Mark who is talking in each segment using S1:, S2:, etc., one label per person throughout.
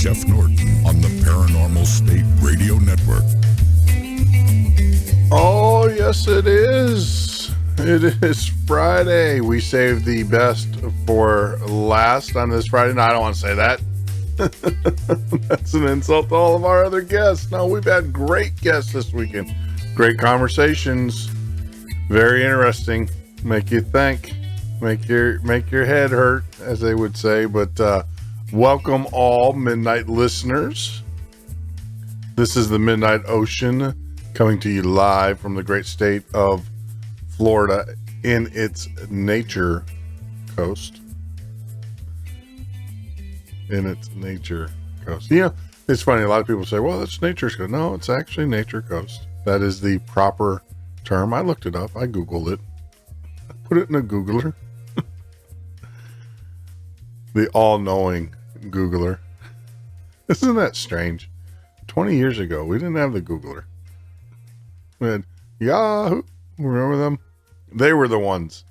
S1: Jeff Norton on the Paranormal State Radio Network.
S2: Oh, yes, it is. It is Friday. We saved the best for last on this Friday. No, I don't want to say that. That's an insult to all of our other guests. No, we've had great guests this weekend. Great conversations. Very interesting. Make you think. Make your head hurt, as they would say. But welcome all midnight listeners. This is the Midnight Ocean, coming to you live from the great state of Florida in its nature coast. In its nature coast. You know, it's funny. A lot of people say, well, that's nature's coast. No, it's actually nature coast. That is the proper term. I looked it up. I Googled it. I put it in a Googler. The all-knowing Googler. Isn't that strange? 20 years ago, we didn't have the Googler. We had Yahoo. Remember them? They were the ones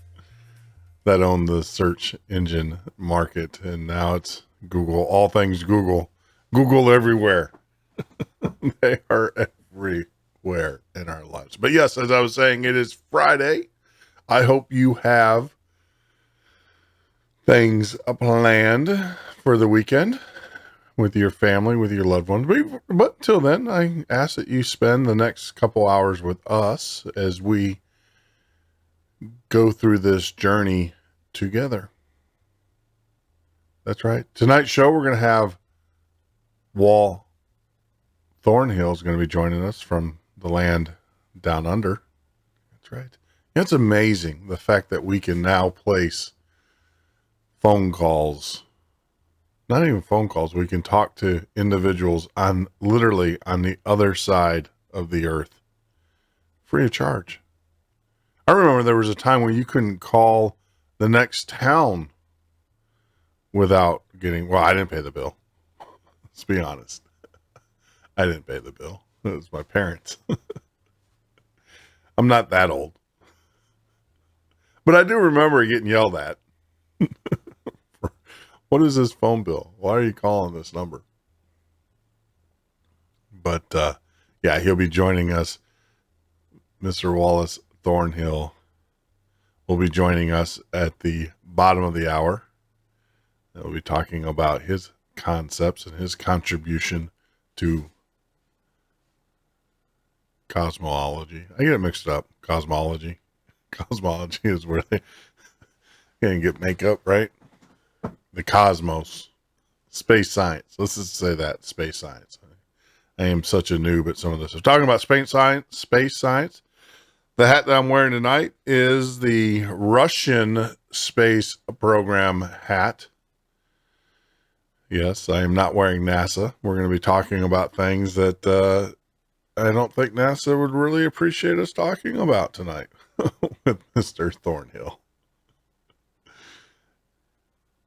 S2: that owned the search engine market, and now it's Google. All things Google. Google everywhere. They are everywhere in our lives. But yes, as I was saying, it is Friday. I hope you have things planned for the weekend with your family, with your loved ones. But till then, I ask that you spend the next couple hours with us as we go through this journey together. That's right. Tonight's show, we're going to have Wal Thornhill is going to be joining us from the land down under. That's right. It's amazing the fact that we can now place phone calls. Not even phone calls. We can talk to individuals literally on the other side of the earth, free of charge. I remember there was a time when you couldn't call the next town without getting, well, I didn't pay the bill. Let's be honest. I didn't pay the bill. It was my parents. I'm not that old. But I do remember getting yelled at. What is this phone bill? Why are you calling this number? But, yeah, he'll be joining us. Mr. Wallace Thornhill will be joining us at the bottom of the hour. We'll be talking about his concepts and his contribution to cosmology. I get it mixed up. Cosmology. Cosmology is where they can get makeup, right? The cosmos, space science. Let's just say that, space science. I am such a noob at some of this. We're talking about space science. The hat that I'm wearing tonight is the Russian space program hat. Yes, I am not wearing NASA. We're going to be talking about things that I don't think NASA would really appreciate us talking about tonight with Mr. Thornhill.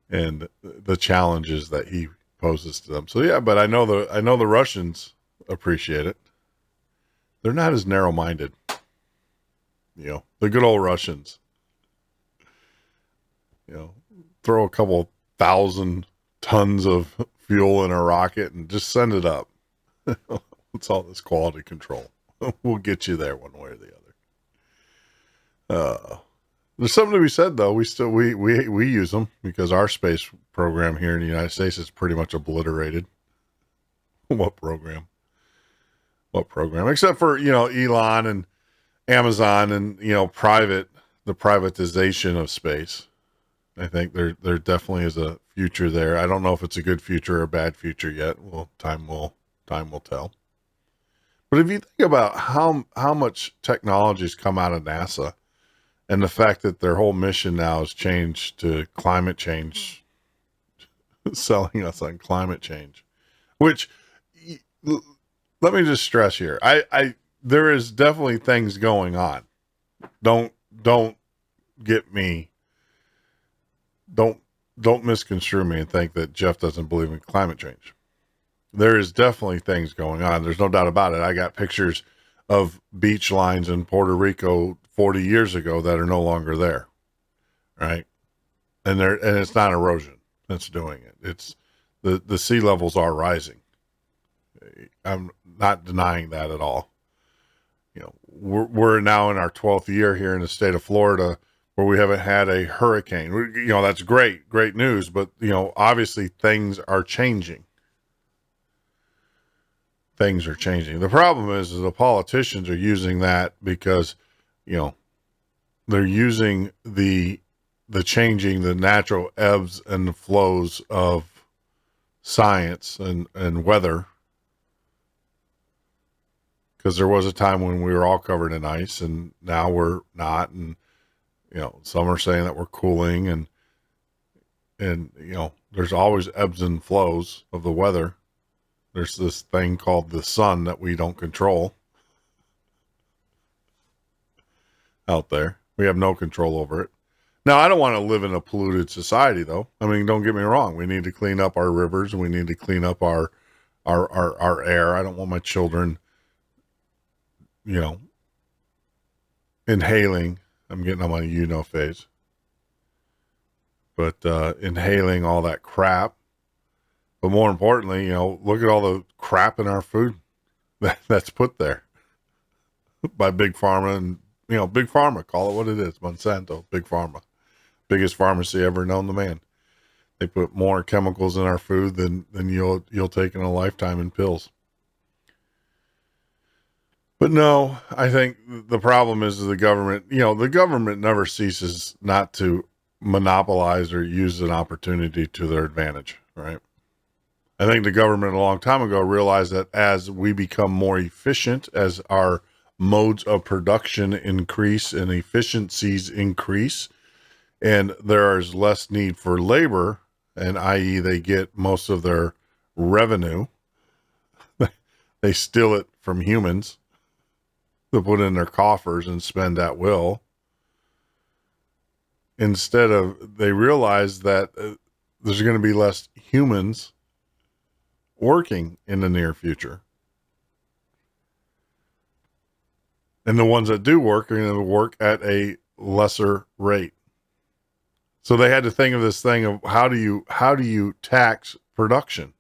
S2: And the challenges that he poses to them. So yeah, but I know the Russians appreciate it. They're not as narrow-minded. You know, the good old Russians. You know, throw a couple 1,000 tons of fuel in a rocket and just send it up. It's all this quality control. We'll get you there one way or the other. There's something to be said, though. We use them because our space program here in the United States is pretty much obliterated. What program? Except for, you know, Elon and Amazon and, you know, the privatization of space. I think there definitely is a future there. I don't know if it's a good future or a bad future yet. Well, time will tell. But if you think about how much technology's come out of NASA, and the fact that their whole mission now has changed to climate change, selling us on climate change, which let me just stress here. There is definitely things going on. Don't get me. Don't misconstrue me and think that Jeff doesn't believe in climate change. There is definitely things going on. There's no doubt about it. I got pictures of beach lines in Puerto Rico 40 years ago that are no longer there. Right. And it's not erosion that's doing it. It's The sea levels are rising. I'm not denying that at all. You know, we're now in our 12th year here in the state of Florida where we haven't had a hurricane. You know, that's great news, but you know, obviously things are changing. Things are changing. The problem is the politicians are using that because, you know, they're using the changing the natural ebbs and the flows of science and weather, because there was a time when we were all covered in ice and now we're not. And, you know, some are saying that we're cooling and, you know, there's always ebbs and flows of the weather. There's this thing called the sun that we don't control out there. We have no control over it. Now, I don't want to live in a polluted society, though. I mean, don't get me wrong. We need to clean up our rivers. We need to clean up our air. I don't want my children, you know, inhaling. I'm getting on my phase. But inhaling all that crap. But more importantly, you know, look at all the crap in our food that's put there by Big Pharma. And, you know, Big Pharma, call it what it is. Monsanto, Big Pharma. Biggest pharmacy ever known to man. They put more chemicals in our food than you'll take in a lifetime in pills. But no, I think the problem is the government. You know, the government never ceases not to monopolize or use an opportunity to their advantage, right? I think the government a long time ago realized that as we become more efficient, as our modes of production increase and efficiencies increase, and there is less need for labor, and i.e. they get most of their revenue, they steal it from humans to put in their coffers and spend at will. Instead of, they realize that there's going to be less humans working in the near future. And the ones that do work are going to work at a lesser rate. So they had to think of this thing of how do you tax production?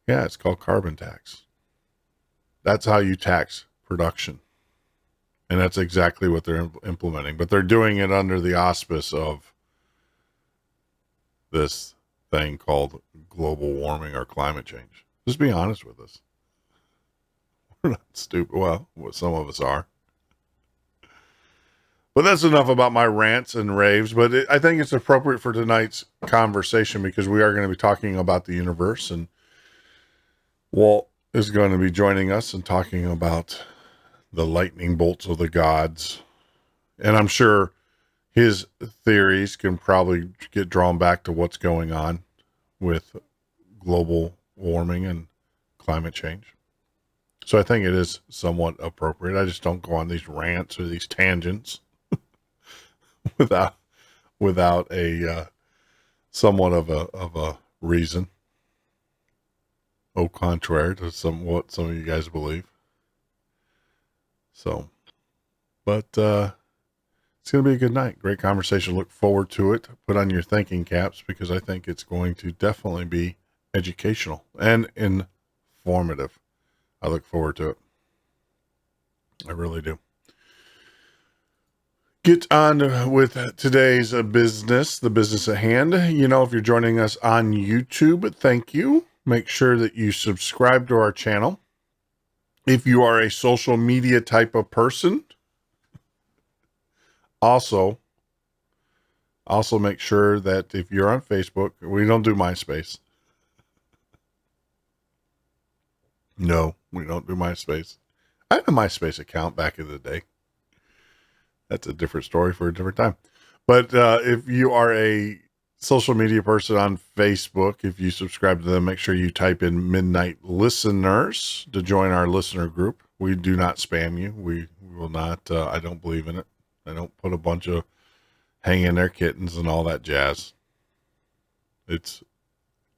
S2: Yeah, it's called carbon tax. That's how you tax production. And that's exactly what they're implementing. But they're doing it under the auspice of this thing called global warming or climate change. Just be honest with us. We're not stupid. Well, some of us are. But that's enough about my rants and raves. But I think it's appropriate for tonight's conversation because we are going to be talking about the universe. And Walt is going to be joining us and talking about the lightning bolts of the gods. And I'm sure his theories can probably get drawn back to what's going on with global warming and climate change. So I think it is somewhat appropriate. I just don't go on these rants or these tangents without a somewhat of a reason. Au contraire to what some of you guys believe. So, but it's going to be a good night. Great conversation. Look forward to it. Put on your thinking caps because I think it's going to definitely be educational and informative. I look forward to it. I really do. Get on with today's business, the business at hand. You know, if you're joining us on YouTube, thank you. Make sure that you subscribe to our channel. If you are a social media type of person, also make sure that if you're on Facebook, we don't do MySpace. No, we don't do MySpace. I had a MySpace account back in the day. That's a different story for a different time. But if you are a social media person on Facebook, if you subscribe to them, make sure you type in Midnight Listeners to join our listener group. We do not spam you. We will not. I don't believe in it. I don't put a bunch of hang in there kittens and all that jazz. It's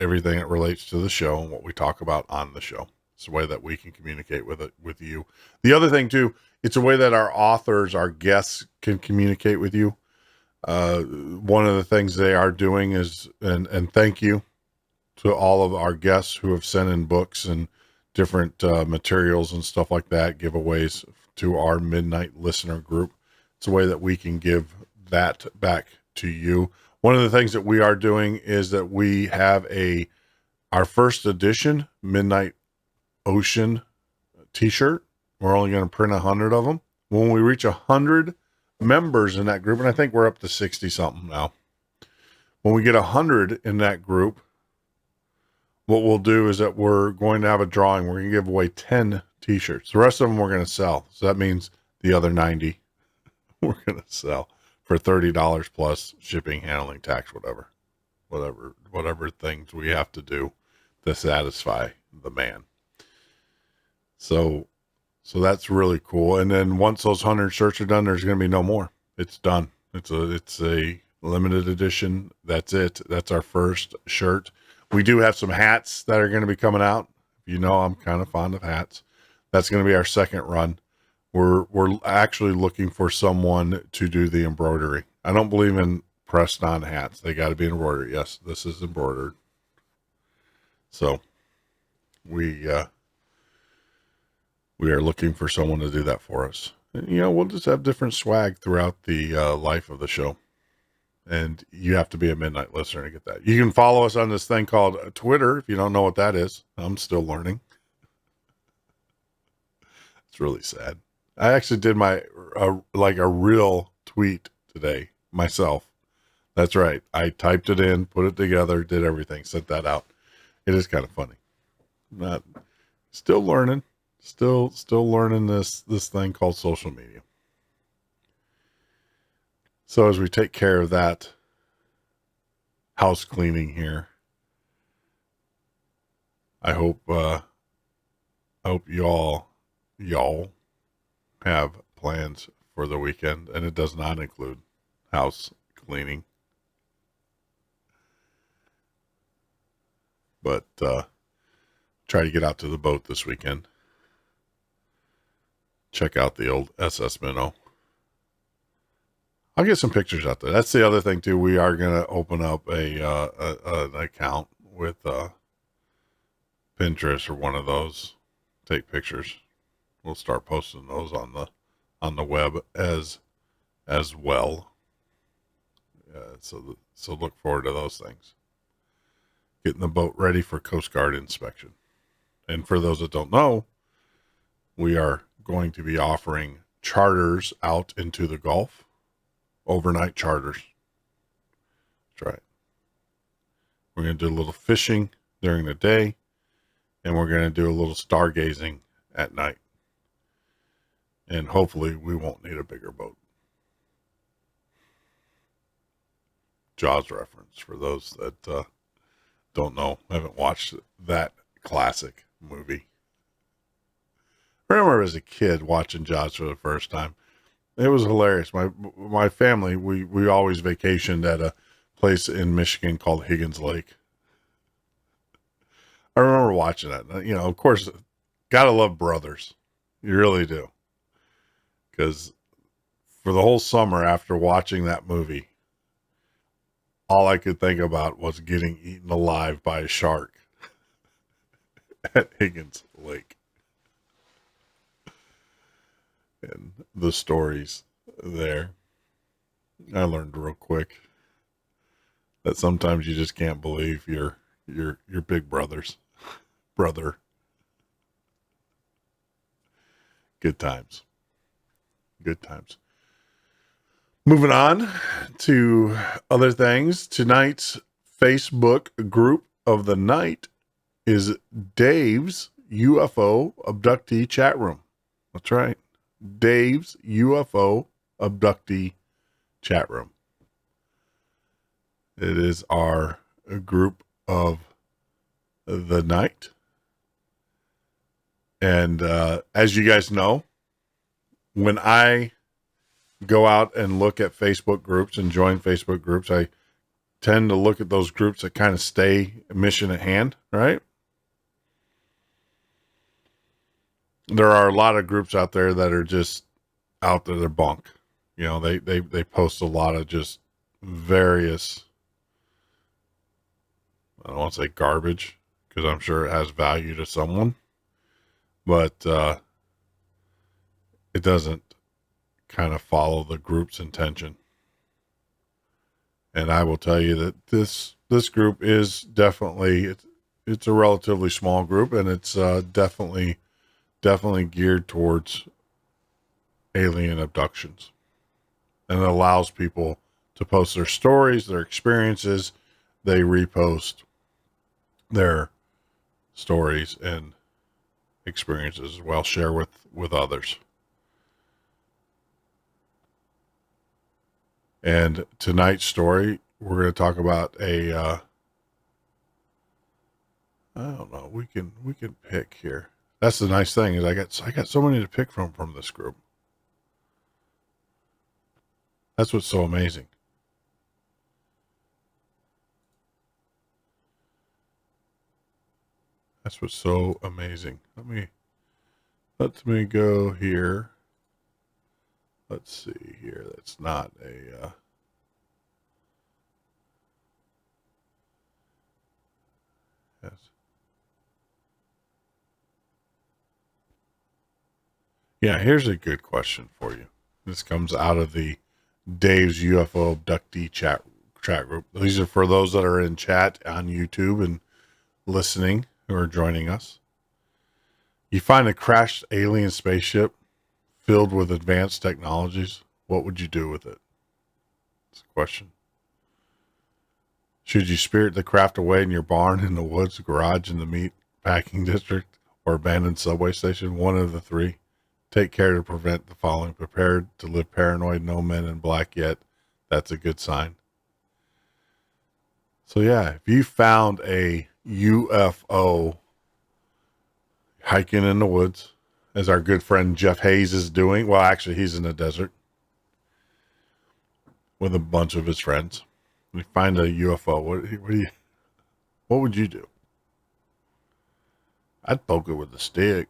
S2: everything that relates to the show and what we talk about on the show. It's a way that we can communicate with you. The other thing too, it's a way that our authors, our guests can communicate with you. One of the things they are doing is, and thank you to all of our guests who have sent in books and different materials and stuff like that, giveaways to our Midnight Listener group. It's a way that we can give that back to you. One of the things that we are doing is that we have our first edition Midnight Ocean t-shirt. We're only going to print 100 of them. When we reach 100 members in that group, and I think we're up to 60 something now. When we get 100 in that group, what we'll do is that we're going to have a drawing. We're going to give away 10 t-shirts. The rest of them we're going to sell. So that means the other 90 we're going to sell for $30 plus shipping, handling, tax, whatever things we have to do to satisfy the man. So that's really cool. And then once those 100 shirts are done, there's going to be no more. It's done. It's a limited edition. That's it. That's our first shirt. We do have some hats that are going to be coming out. You know, I'm kind of fond of hats. That's going to be our second run. We're actually looking for someone to do the embroidery. I don't believe in pressed on hats. They got to be embroidered. Yes, this is embroidered. So we are looking for someone to do that for us. And, you know, we'll just have different swag throughout the life of the show. And you have to be a Midnight Listener to get that. You can follow us on this thing called Twitter if you don't know what that is. I'm still learning. It's really sad. I actually did my a real tweet today myself. That's right. I typed it in, put it together, did everything, sent that out. It is kind of funny. Still learning. Still learning this thing called social media. So as we take care of that house cleaning here, I hope y'all have plans for the weekend, and it does not include house cleaning. But try to get out to the boat this weekend. Check out the old SS Minnow. I'll get some pictures out there. That's the other thing too. We are going to open up an account with Pinterest or one of those. Take pictures. We'll start posting those on the web as well. So look forward to those things. Getting the boat ready for Coast Guard inspection. And for those that don't know, we are going to be offering charters out into the Gulf. Overnight charters. That's right. We're going to do a little fishing during the day, and we're going to do a little stargazing at night. And hopefully we won't need a bigger boat. Jaws reference for those that don't know, haven't watched that classic movie. I remember as a kid watching Jaws for the first time. It was hilarious. My family, we always vacationed at a place in Michigan called Higgins Lake. I remember watching that. You know, of course, gotta love Brothers. You really do. Because for the whole summer after watching that movie, all I could think about was getting eaten alive by a shark at Higgins Lake. And the stories there. I learned real quick that sometimes you just can't believe your big brother. Good times. Moving on to other things. Tonight's Facebook group of the night is Dave's UFO abductee chat room. That's right. Dave's UFO abductee chat room. It is our group of the night. And as you guys know, when I go out and look at Facebook groups and join Facebook groups, I tend to look at those groups that kind of stay mission at hand, right? There are a lot of groups out there that are just out there, they're bunk. You know, they post a lot of just various, I don't want to say garbage, because I'm sure it has value to someone, but it doesn't kind of follow the group's intention. And I will tell you that this group is definitely, it's a relatively small group, and it's definitely geared towards alien abductions. And it allows people to post their stories, their experiences. They repost their stories and experiences as well, share with others. And tonight's story, we're going to talk about a, I don't know, we can pick here. That's the nice thing, is I got so many to pick from this group. That's what's so amazing. That's what's so amazing. Let me go here. Let's see here. That's not a, yes. Yeah, here's a good question for you. This comes out of the Dave's UFO abductee chat group. These are for those that are in chat on YouTube and listening, who are joining us. You find a crashed alien spaceship filled with advanced technologies. What would you do with it? That's a question. Should you spirit the craft away in your barn, in the woods, garage, in the meat packing district, or abandoned subway station? One of the three. Take care to prevent the following. Prepared to live paranoid, no men in black yet. That's a good sign. So yeah, if you found a UFO hiking in the woods, as our good friend Jeff Hayes is doing. Well, actually, he's in the desert with a bunch of his friends. We find a UFO. What would you do? I'd poke it with a stick.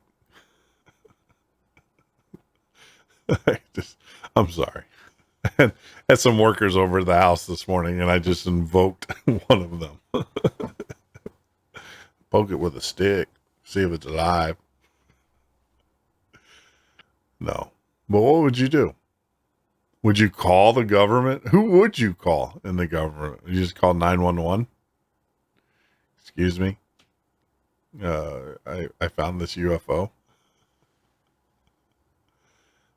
S2: I'm sorry. And had some workers over at the house this morning, and I just invoked one of them. Poke it with a stick. See if it's alive. No. But what would you do? Would you call the government? Who would you call in the government? You just call 911? Excuse me. I found this UFO.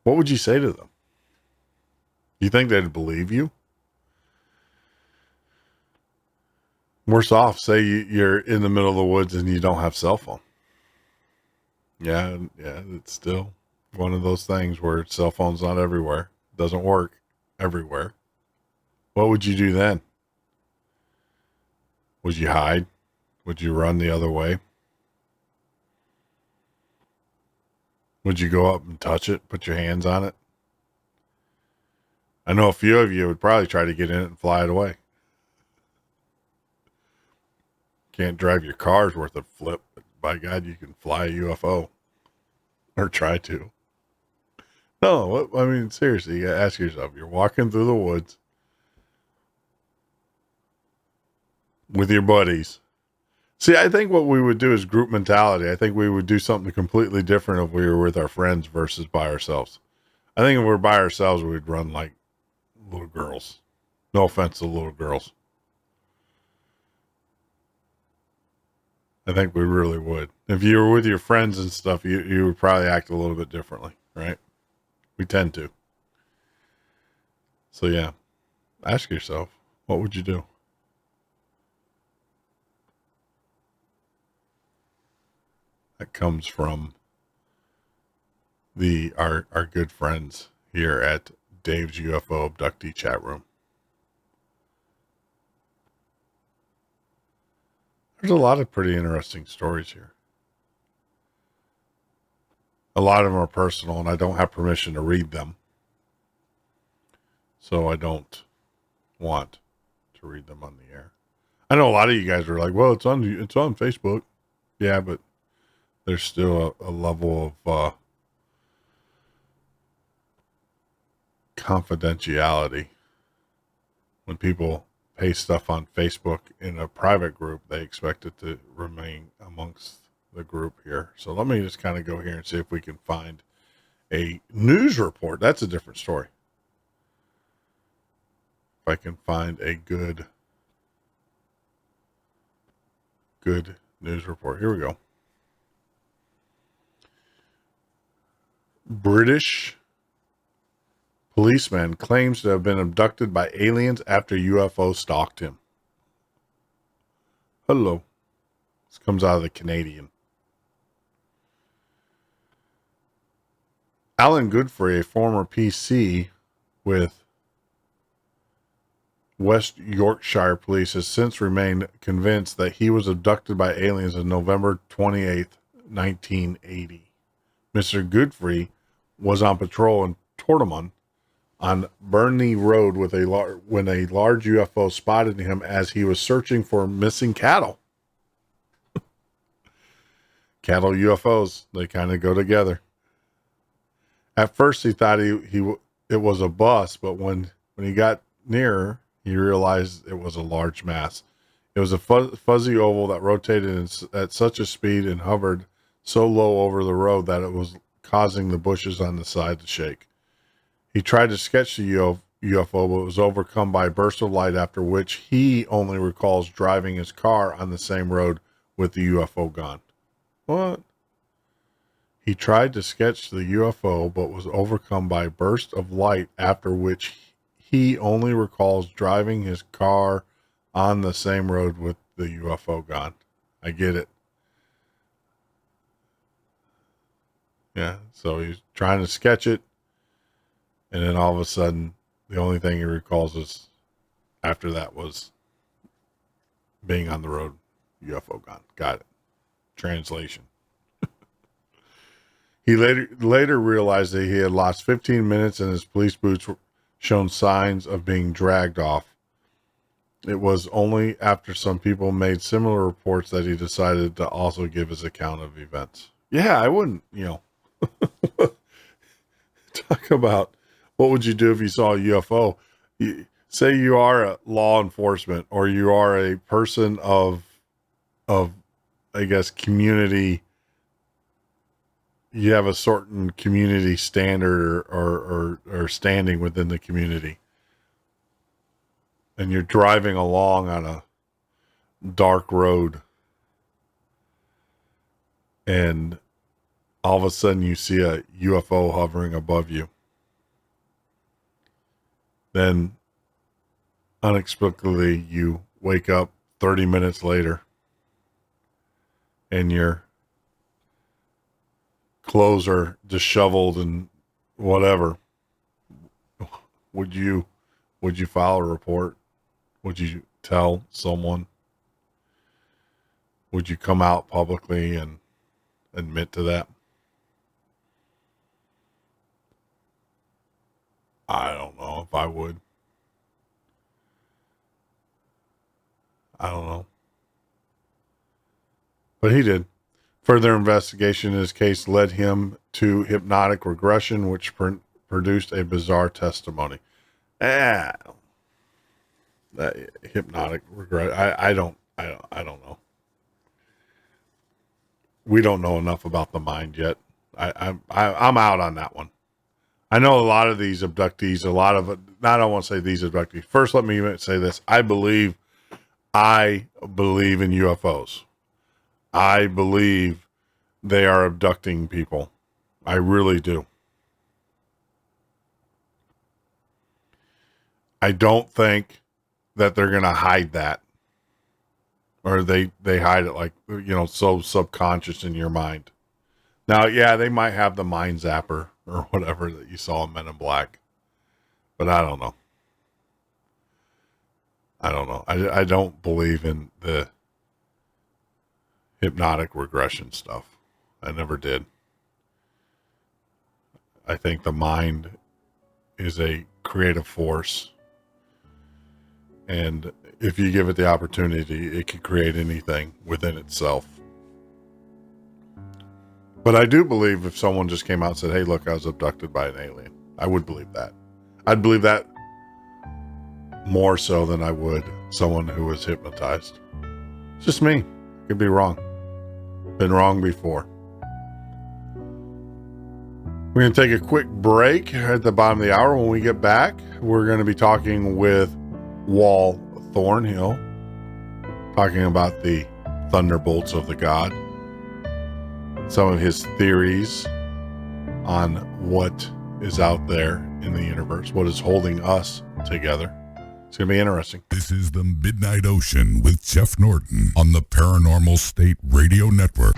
S2: What would you say to them? You think they'd believe you? Worse off, say you're in the middle of the woods and you don't have cell phone. Yeah, it's still one of those things where cell phone's not everywhere. Doesn't work everywhere. What would you do then? Would you hide? Would you run the other way? Would you go up and touch it, put your hands on it? I know a few of you would probably try to get in it and fly it away. Can't drive your car's worth a flip, but by God, you can fly a UFO. Or try to. No, I mean, seriously, you ask yourself, you're walking through the woods with your buddies. See, I think what we would do is group mentality. I think we would do something completely different if we were with our friends versus by ourselves. I think if we're by ourselves, we'd run like little girls. No offense to little girls. I think we really would. If you were with your friends and stuff, you would probably act a little bit differently, right? We tend to. So yeah, ask yourself, what would you do? That comes from our good friends here at Dave's UFO abductee chat room. There's a lot of pretty interesting stories here. A lot of them are personal, and I don't have permission to read them. So I don't want to read them on the air. I know a lot of you guys are like, well, it's on Facebook. Yeah, but there's still a level of confidentiality when people paste stuff on Facebook in a private group, they expect it to remain amongst the group here. So let me just kind of go here and see if we can find a news report. That's a different story. If I can find a good news report. Here we go. British policeman claims to have been abducted by aliens after UFO stalked him. Hello. This comes out of the Canadian. Alan Godfrey, a former PC with West Yorkshire Police, has since remained convinced that he was abducted by aliens on November 28th, 1980. Mr. Godfrey was on patrol in Tortamon on Burnley Road with when a large UFO spotted him as he was searching for missing cattle. Cattle UFOs, they kind of go together. At first, he thought it was a bus, but when he got nearer, he realized it was a large mass. It was a fuzzy oval that rotated at such a speed and hovered so low over the road that it was causing the bushes on the side to shake. He tried to sketch the UFO, but was overcome by a burst of light, after which he only recalls driving his car on the same road with the UFO gone. What? He tried to sketch the UFO, but was overcome by a burst of light, after which he only recalls driving his car on the same road with the UFO gone. I get it. Yeah, so he's trying to sketch it, and then all of a sudden, the only thing he recalls is after that was being on the road, UFO gone. Got it. Translation. He later realized that he had lost 15 minutes and his police boots were shown signs of being dragged off. It was only after some people made similar reports that he decided to also give his account of events. Yeah, I wouldn't, talk about what would you do if you saw a UFO. Say you are a law enforcement, or you are a person of I guess, community. You have a certain community standard or standing within the community, and you're driving along on a dark road, and all of a sudden you see a UFO hovering above you. Then unexpectedly you wake up 30 minutes later and your clothes are disheveled and whatever. Would you file a report? Would you tell someone? Would you come out publicly and admit to that? I don't know if I would. I don't know. But he did. Further investigation in his case led him to hypnotic regression, which produced a bizarre testimony. That hypnotic regression. I don't know. We don't know enough about the mind yet. I'm out on that one. I know a lot of these abductees, I don't want to say these abductees. First, let me say this. I believe in UFOs. I believe they are abducting people. I really do. I don't think that they're going to hide that. Or they hide it like, so subconscious in your mind. Now, yeah, they might have the mind zapper or whatever that you saw in Men in Black. But I don't know. I don't believe in the hypnotic regression stuff. I never did. I think the mind is a creative force. And if you give it the opportunity, it can create anything within itself. But I do believe if someone just came out and said, hey, look, I was abducted by an alien, I would believe that. I'd believe that more so than I would someone who was hypnotized. It's just me. Could be wrong. Been wrong before. We're going to take a quick break at the bottom of the hour. When we get back, we're going to be talking with Wal Thornhill, talking about the thunderbolts of the god, some of his theories on what is out there in the universe, what is holding us together. It's going to be interesting.
S1: This is the Midnight Ocean with Jeff Norton on the Paranormal State Radio Network.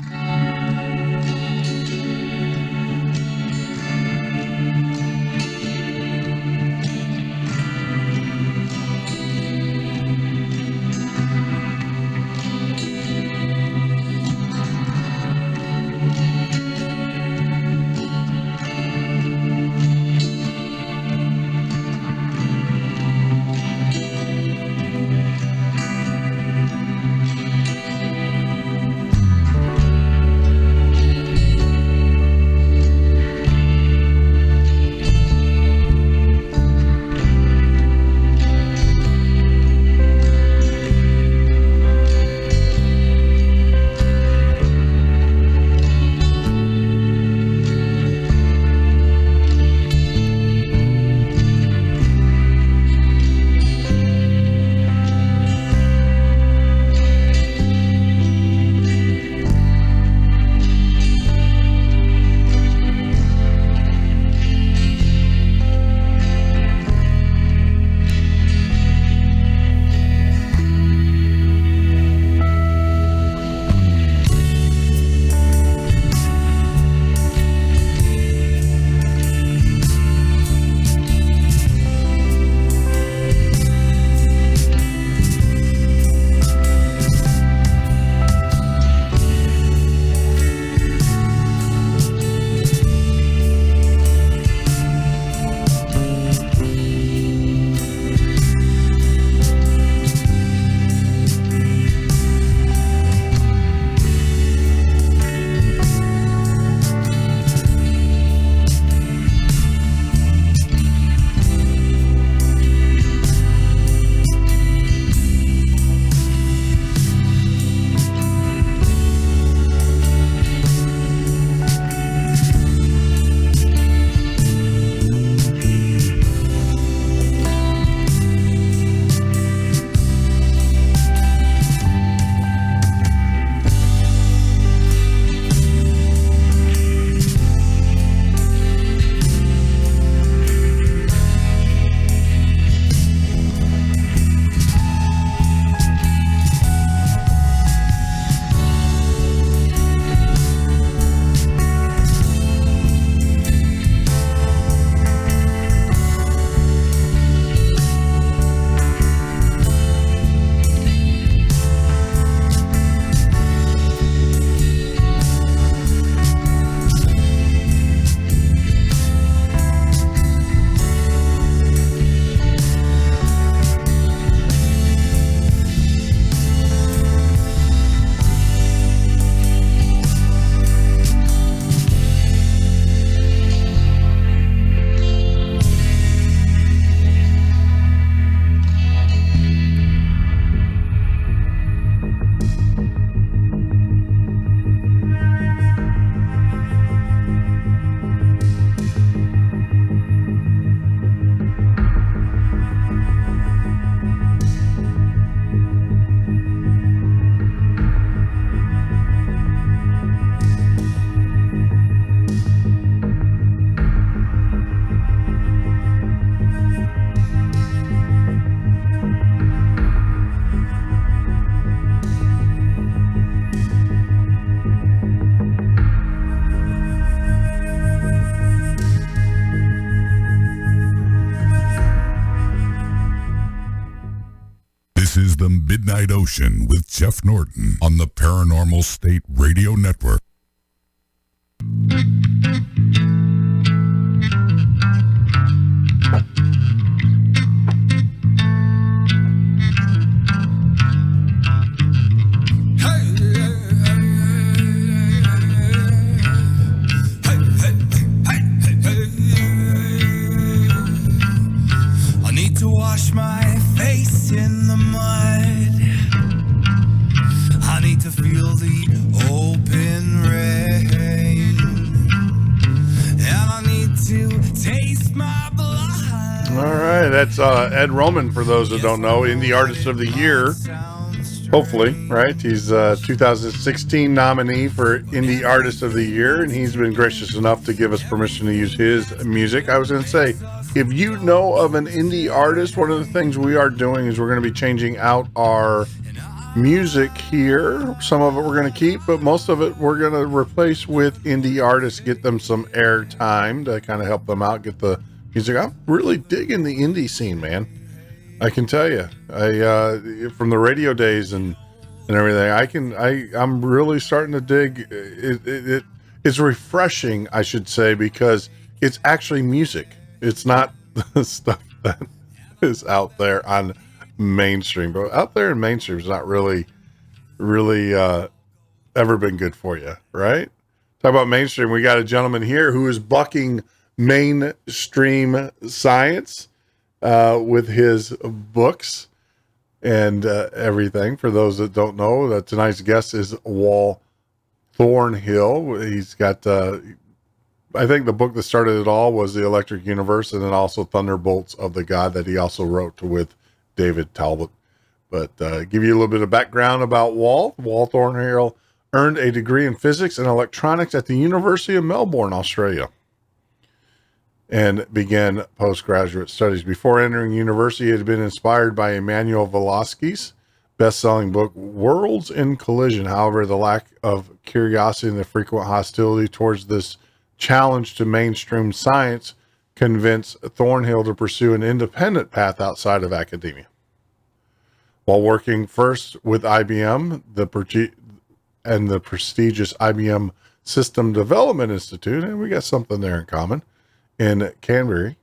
S1: This is the Midnight Ocean with Jeff Norton on the Paranormal State Radio Network.
S3: I need to wash my face.
S2: All right, that's Ed Roman, for those that don't know, Indie Artist of the Year. Hopefully, right? He's 2016 nominee for Indie Artist of the Year, and he's been gracious enough to give us permission to use his music. I was going to say, if you know of an indie artist, one of the things we are doing is we're going to be changing out our music here. Some of it we're going to keep, but most of it we're going to replace with indie artists, get them some air time to kind of help them out, get the music. I'm really digging the indie scene, man. I can tell you, from the radio days and everything, I'm really starting to dig it. It's refreshing, I should say, because it's actually music. It's not the stuff that is out there on mainstream, but out there in mainstream is not really ever been good for you, right? Talk about mainstream. We got a gentleman here who is bucking mainstream science with his books and everything. For those that don't know, tonight's guest is Wal Thornhill. He's got, I think the book that started it all was The Electric Universe, and then also Thunderbolts of the God, that he also wrote with David Talbot. But give you a little bit of background about Wal. Wal Thornhill earned a degree in physics and electronics at the University of Melbourne, Australia, and began postgraduate studies. Before entering university, he had been inspired by Emmanuel Volaski's best-selling book, Worlds in Collision. However, the lack of curiosity and the frequent hostility towards this challenge to mainstream science convinced Thornhill to pursue an independent path outside of academia. While working first with IBM, the prestigious IBM System Development Institute, and we got something there in common, in Canberra,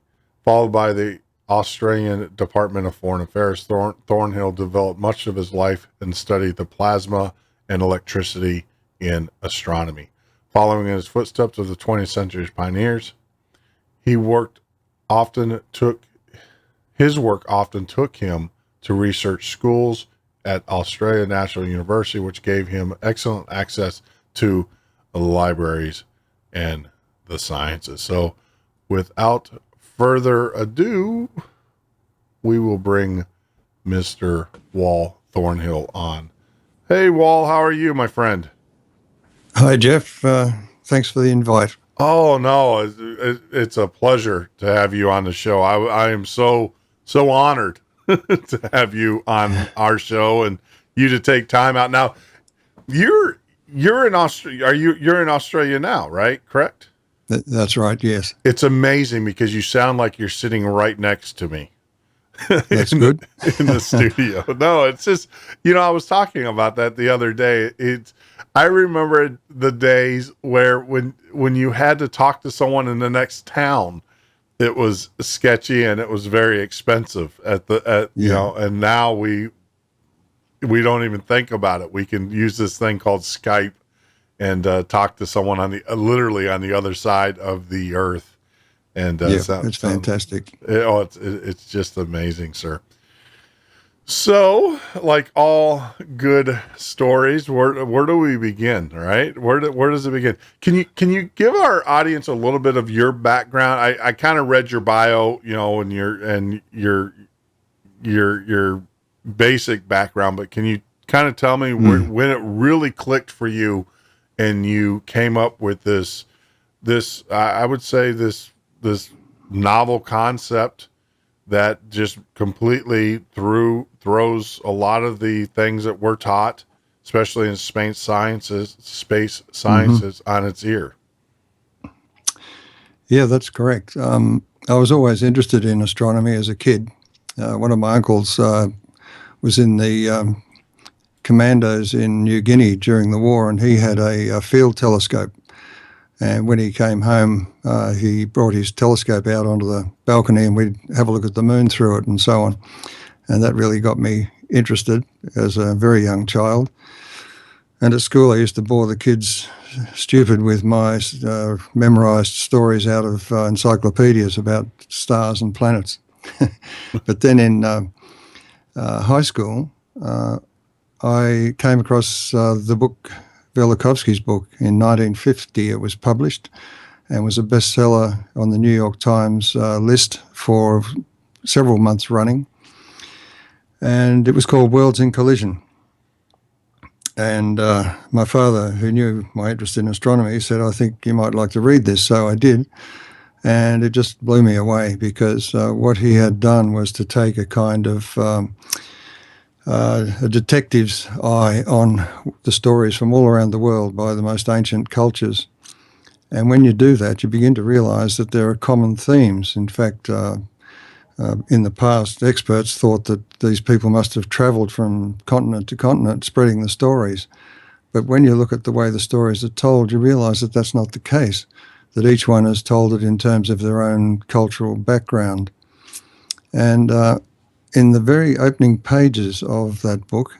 S2: followed by the Australian Department of Foreign Affairs, Thornhill developed much of his life and studied the plasma and electricity in astronomy. Following in his footsteps of the 20th century's pioneers, his work often took him to research schools at Australia National University, which gave him excellent access to libraries and the sciences. So, without further ado, we will bring Mr. Wal Thornhill on. Hey, Wal, how are you, my friend?
S3: Hi, Jeff. Thanks for the invite.
S2: Oh, no, it's a pleasure to have you on the show. I am so honored to have you on our show and you to take time out. Now, you're in Australia. You're in Australia now, right? Correct?
S3: That's right, yes.
S2: It's amazing because you sound like you're sitting right next to me.
S3: That's good.
S2: In the studio. No, it's just, I was talking about that the other day. I remember the days where when you had to talk to someone in the next town, it was sketchy and it was very expensive and now we don't even think about it. We can use this thing called Skype and talk to someone literally on the other side of the earth. And
S3: it's fantastic.
S2: It's just amazing, sir. So, like all good stories, where do we begin? Right? Where does it begin? Can you give our audience a little bit of your background? I kind of read your bio, and your basic background, but can you kind of tell me when it really clicked for you? And you came up with this I would say this novel concept that just completely throws a lot of the things that we're taught, especially in space sciences, on its ear.
S3: Yeah, that's correct. I was always interested in astronomy as a kid. One of my uncles was in the commandos in New Guinea during the war, and he had a field telescope. And when he came home, he brought his telescope out onto the balcony and we'd have a look at the moon through it and so on. And that really got me interested as a very young child. And at school, I used to bore the kids stupid with my memorized stories out of encyclopedias about stars and planets. But then in high school, I came across the book, Velikovsky's book. In 1950 it was published and was a bestseller on the New York Times list for several months running, and it was called Worlds in Collision. And my father, who knew my interest in astronomy, said, "I think you might like to read this." So I did, and it just blew me away because what he had done was to take a kind of a detective's eye on the stories from all around the world by the most ancient cultures. And when you do that, you begin to realize that there are common themes. In fact, in the past, experts thought that these people must have traveled from continent to continent spreading the stories. But when you look at the way the stories are told, you realize that that's not the case, that each one has told it in terms of their own cultural background. And in the very opening pages of that book,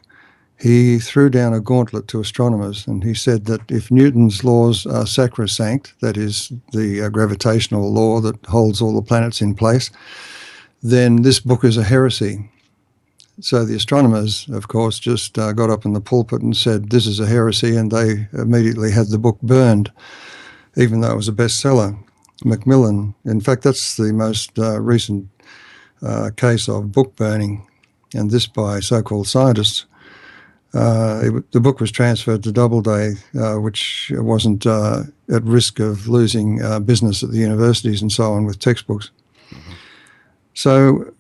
S3: he threw down a gauntlet to astronomers, and he said that if Newton's laws are sacrosanct, that is the gravitational law that holds all the planets in place, then this book is a heresy. So the astronomers, of course, just got up in the pulpit and said, "This is a heresy," and they immediately had the book burned, even though it was a bestseller. Macmillan, in fact, that's the most recent case of book burning, and this by so-called scientists. The book was transferred to Doubleday, which wasn't at risk of losing business at the universities and so on with textbooks. Mm-hmm. So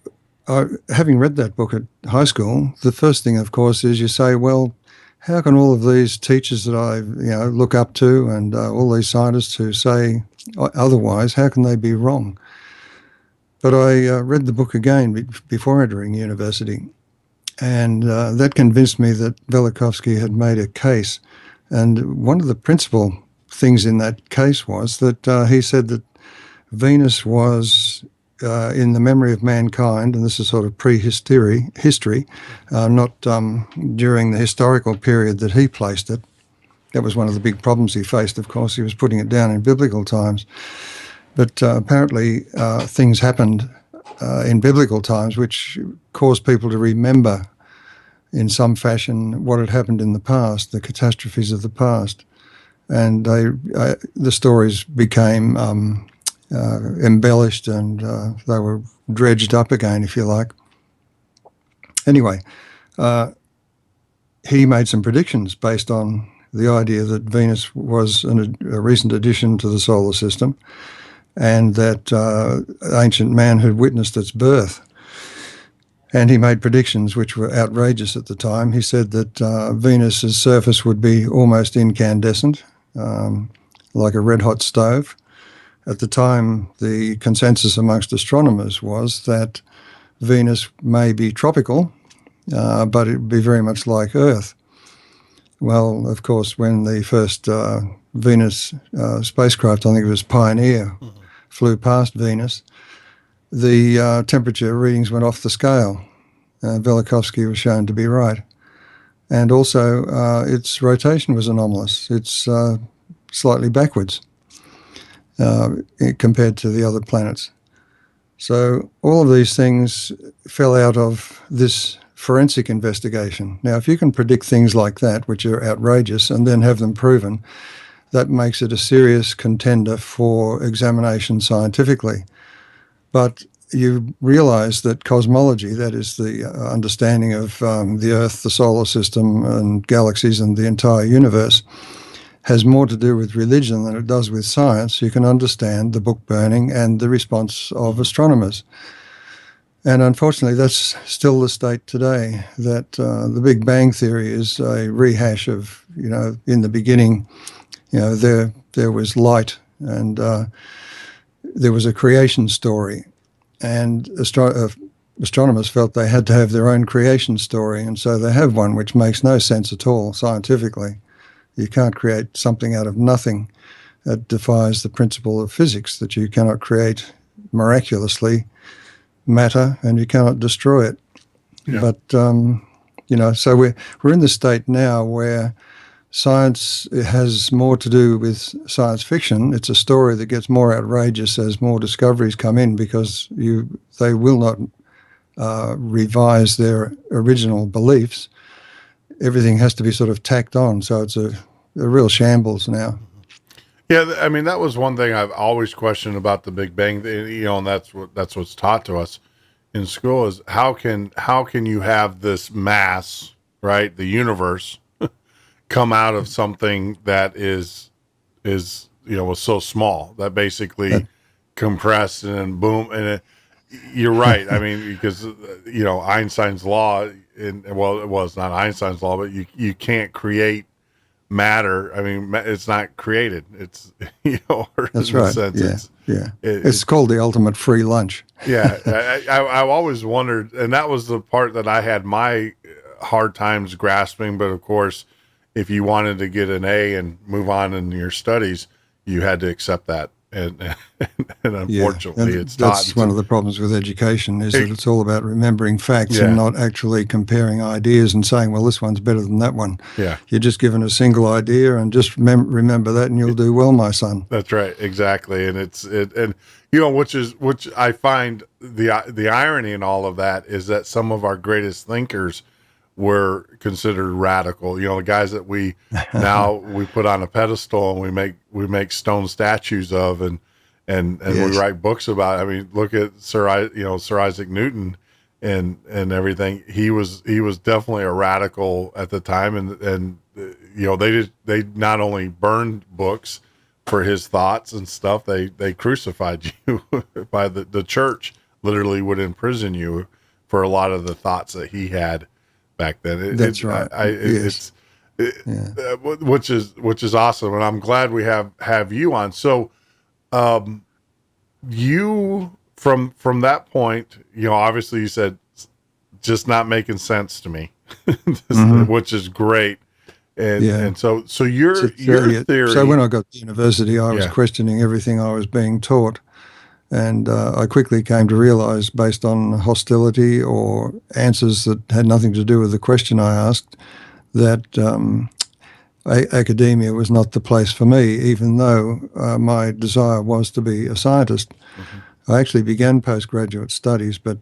S3: having read that book at high school, the first thing, of course, is you say, well, how can all of these teachers that I look up to and all these scientists who say otherwise, how can they be wrong? But I read the book again before entering university, and that convinced me that Velikovsky had made a case. And one of the principal things in that case was that he said that Venus was in the memory of mankind, and this is sort of prehistory, not during the historical period that he placed it. That was one of the big problems he faced, of course. He was putting it down in biblical times. But apparently things happened in biblical times which caused people to remember in some fashion what had happened in the past, the catastrophes of the past. And the stories became embellished, and they were dredged up again, if you like. Anyway, he made some predictions based on the idea that Venus was a recent addition to the solar system, and that ancient man had witnessed its birth. And he made predictions which were outrageous at the time. He said that Venus's surface would be almost incandescent, like a red-hot stove. At the time, the consensus amongst astronomers was that Venus may be tropical, but it would be very much like Earth. Well, of course, when the first Venus spacecraft, I think it was Pioneer, flew past Venus, the temperature readings went off the scale. Velikovsky was shown to be right. And also its rotation was anomalous. It's slightly backwards compared to the other planets. So all of these things fell out of this forensic investigation. Now, if you can predict things like that, which are outrageous, and then have them proven, that makes it a serious contender for examination scientifically. But you realize that cosmology, that is the understanding of the Earth, the solar system, and galaxies and the entire universe, has more to do with religion than it does with science. You can understand the book burning and the response of astronomers. And unfortunately, that's still the state today, that the Big Bang Theory is a rehash of, in the beginning, there was light, and there was a creation story. And astronomers felt they had to have their own creation story, and so they have one which makes no sense at all scientifically. You can't create something out of nothing. That defies the principle of physics, that you cannot create miraculously matter and you cannot destroy it. Yeah. But, so we're in the state now where science has more to do with science fiction. It's a story that gets more outrageous as more discoveries come in, because they will not revise their original beliefs. Everything has to be sort of tacked on, so it's a real shambles now.
S2: Yeah, I mean, that was one thing I've always questioned about the Big Bang, and that's what's taught to us, in school is how can you have this mass, right, the universe, come out of something that is was so small that basically compressed and then boom, and you're right. I mean, because Einstein's law, well, it was not Einstein's law, but you can't create matter. I mean, it's not created. It's
S3: That's
S2: in a
S3: right.
S2: sense,
S3: It's called the ultimate free lunch.
S2: yeah. I've always wondered, and that was the part that I had my hard times grasping. But of course, if you wanted to get an A and move on in your studies, you had to accept that. And unfortunately,
S3: and
S2: it's
S3: that's one of the problems with education is that it's all about remembering facts and not actually comparing ideas and saying, well, this one's better than that one.
S2: Yeah.
S3: You're just given a single idea and just remember that and you'll do well, my son.
S2: That's right. Exactly. And which I find the irony in all of that is that some of our greatest thinkers were considered radical. The guys that we now we put on a pedestal and we make stone statues of and we write books about. I mean, look at Sir Isaac Newton and everything. He was definitely a radical at the time, and they not only burned books for his thoughts and stuff, they crucified you. By the church literally would imprison you for a lot of the thoughts that he had back then.
S3: That's right.
S2: Which is awesome, and I'm glad we have you on. So, you from that point, obviously you said just not making sense to me, which is great. And so your theory.
S3: So when I got to university, I was questioning everything I was being taught. And I quickly came to realize, based on hostility or answers that had nothing to do with the question I asked, that academia was not the place for me, even though my desire was to be a scientist. Mm-hmm. I actually began postgraduate studies, but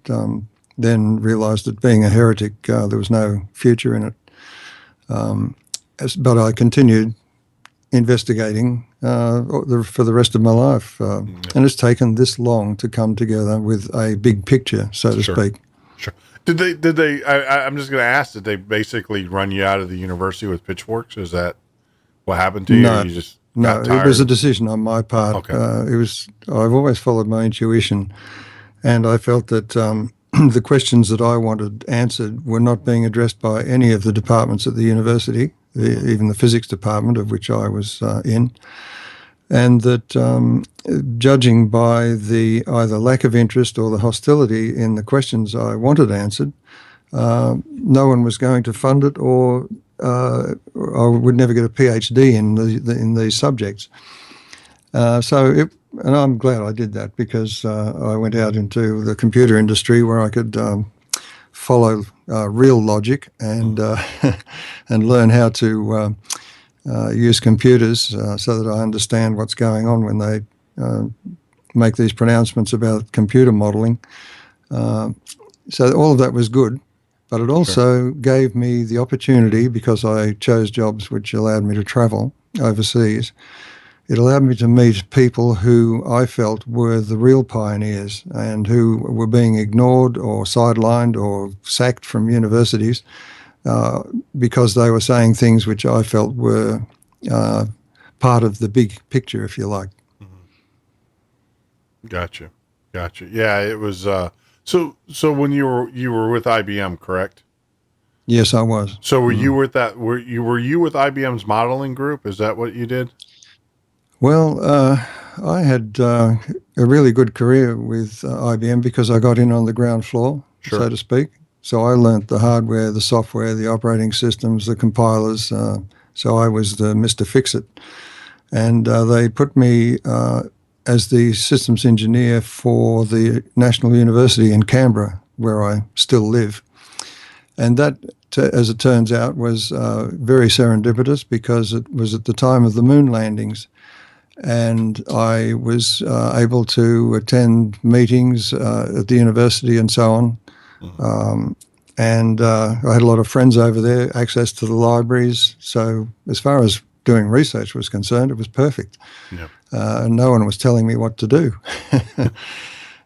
S3: then realized that being a heretic, there was no future in it. But I continued investigating for the rest of my life. And it's taken this long to come together with a big picture, so to speak.
S2: Sure. Did they, I'm just going to ask, did they basically run you out of the university with pitchforks? Is that what happened to you?
S3: No,
S2: You just
S3: no, it was a decision on my part.
S2: Okay.
S3: I've always followed my intuition, and I felt that the questions that I wanted answered were not being addressed by any of the departments at the university, even the physics department, of which I was in, and that judging by the either lack of interest or the hostility in the questions I wanted answered, no one was going to fund it, or I would never get a PhD in these subjects. And I'm glad I did that, because I went out into the computer industry where I could follow real logic and and learn how to use computers so that I understand what's going on when they make these pronouncements about computer modeling. So all of that was good, but it also gave me the opportunity, because I chose jobs which allowed me to travel overseas. It allowed me to meet people who I felt were the real pioneers and who were being ignored or sidelined or sacked from universities because they were saying things which I felt were part of the big picture, if you like.
S2: Mm-hmm. Gotcha. Yeah, it was. So when you were with IBM, correct?
S3: Yes, I was.
S2: So were you with that? Were you with IBM's modeling group? Is that what you did?
S3: Well, I had a really good career with IBM because I got in on the ground floor, so to speak. So I learnt the hardware, the software, the operating systems, the compilers. So I was the Mr. Fix-It. And they put me as the systems engineer for the National University in Canberra, where I still live. And that, as it turns out, was very serendipitous, because it was at the time of the moon landings. And I was able to attend meetings at the university and so on. Mm-hmm. And I had a lot of friends over there, access to the libraries. So as far as doing research was concerned, it was perfect. Yep. And no one was telling me what to do.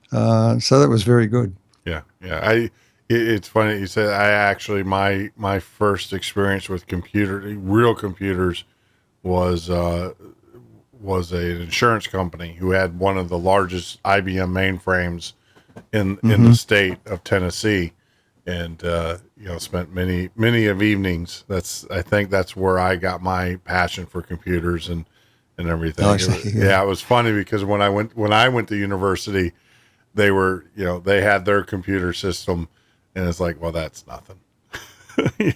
S3: So that was very good.
S2: Yeah, yeah. It's funny you said. I actually my first experience with real computers was an insurance company who had one of the largest IBM mainframes in the state of Tennessee, and spent many of evenings. I think that's where I got my passion for computers and everything.
S3: I see, yeah.
S2: It was funny because when I went to university, they had their computer system, and it's like, well, that's nothing.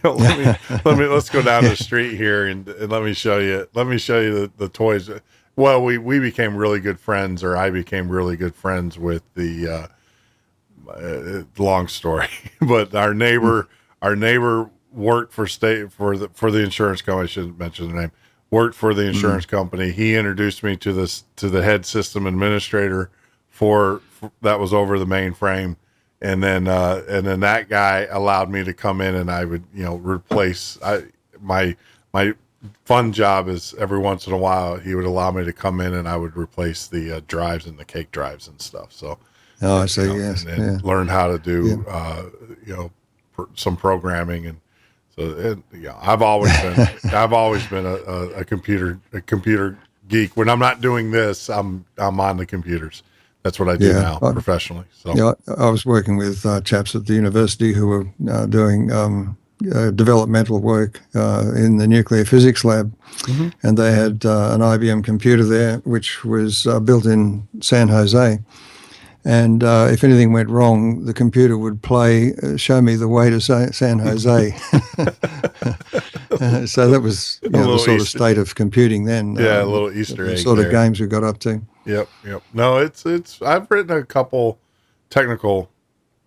S2: Let's go down the street here and let me show you the toys. Well, we became really good friends, or I became really good friends with the long story, but our neighbor worked for the insurance company. I shouldn't mention the name. Worked for the insurance company. He introduced me to the head system administrator for that was over the mainframe, and then that guy allowed me to come in, and I would replace. My fun job is every once in a while he would allow me to come in, and I would replace the drives and the cake drives and stuff. So.
S3: Oh, I see. Yes,
S2: and learn how to do some programming, and so I've always been a computer geek. When I'm not doing this, I'm on the computers. That's what I do now professionally. So
S3: yeah, I was working with chaps at the university who were doing developmental work in the nuclear physics lab, and they had an IBM computer there, which was built in San Jose. And if anything went wrong, the computer would show me the way to San Jose. So that was the sort of state of computing then.
S2: Yeah, a little Easter egg.
S3: The sort of games we got up to.
S2: Yep. No, it's. I've written a couple technical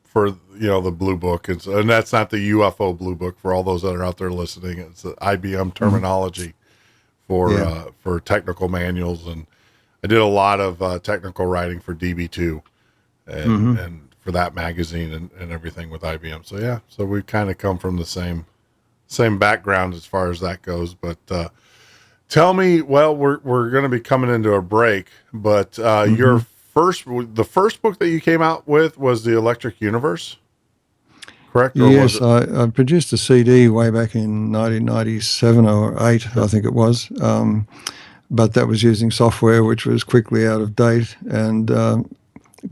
S2: for the Blue Book, and that's not the UFO Blue Book for all those that are out there listening. It's the IBM terminology for technical manuals, and I did a lot of technical writing for DB2. And for that magazine and everything with IBM. So we kind of come from the same background as far as that goes. But tell me, well, we're going to be coming into a break, but the first book that you came out with was The Electric Universe, correct? Or
S3: yes, I produced a CD way back in 1997 or 8, I think it was. But that was using software which was quickly out of date, and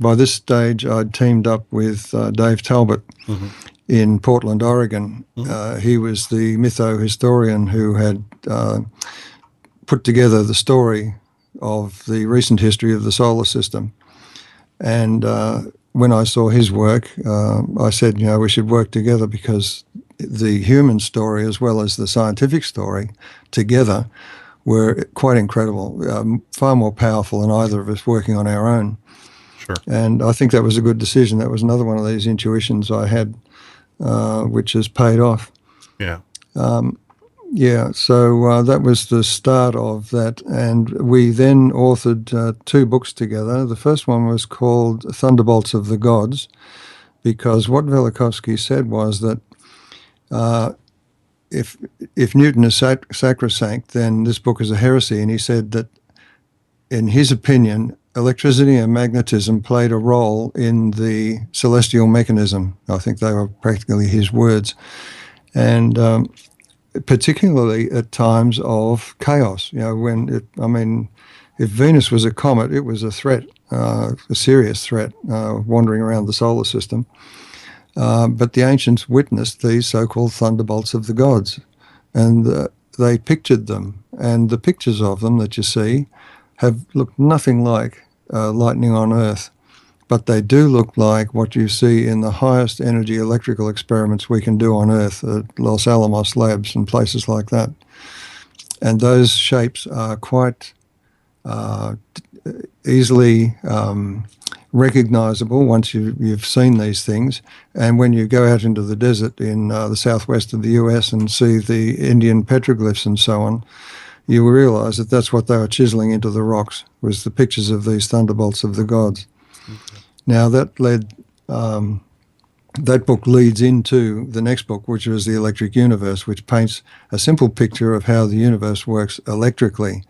S3: by this stage, I'd teamed up with Dave Talbot in Portland, Oregon. He was the mytho-historian who had put together the story of the recent history of the solar system. And when I saw his work, I said, we should work together because the human story as well as the scientific story together were quite incredible, far more powerful than either of us working on our own.
S2: Sure.
S3: And I think that was a good decision. That was another one of these intuitions I had, which has paid off.
S2: Yeah.
S3: So that was the start of that. And we then authored 2 books together. The first one was called Thunderbolts of the Gods, because what Velikovsky said was that if Newton is sacrosanct, then this book is a heresy. And he said that, in his opinion, electricity and magnetism played a role in the celestial mechanism. I think they were practically his words. And particularly at times of chaos, if Venus was a comet, it was a threat, a serious threat, wandering around the solar system. But the ancients witnessed these so-called thunderbolts of the gods, and they pictured them. And the pictures of them that you see have looked nothing like lightning on Earth, but they do look like what you see in the highest energy electrical experiments we can do on Earth at Los Alamos Labs and places like that. And those shapes are quite easily recognizable once you've seen these things. And when you go out into the desert in the southwest of the US and see the Indian petroglyphs and so on, you will realize that that's what they were chiseling into the rocks, was the pictures of these thunderbolts of the gods. Okay. Now that book leads into the next book, which was The Electric Universe, which paints a simple picture of how the universe works electrically.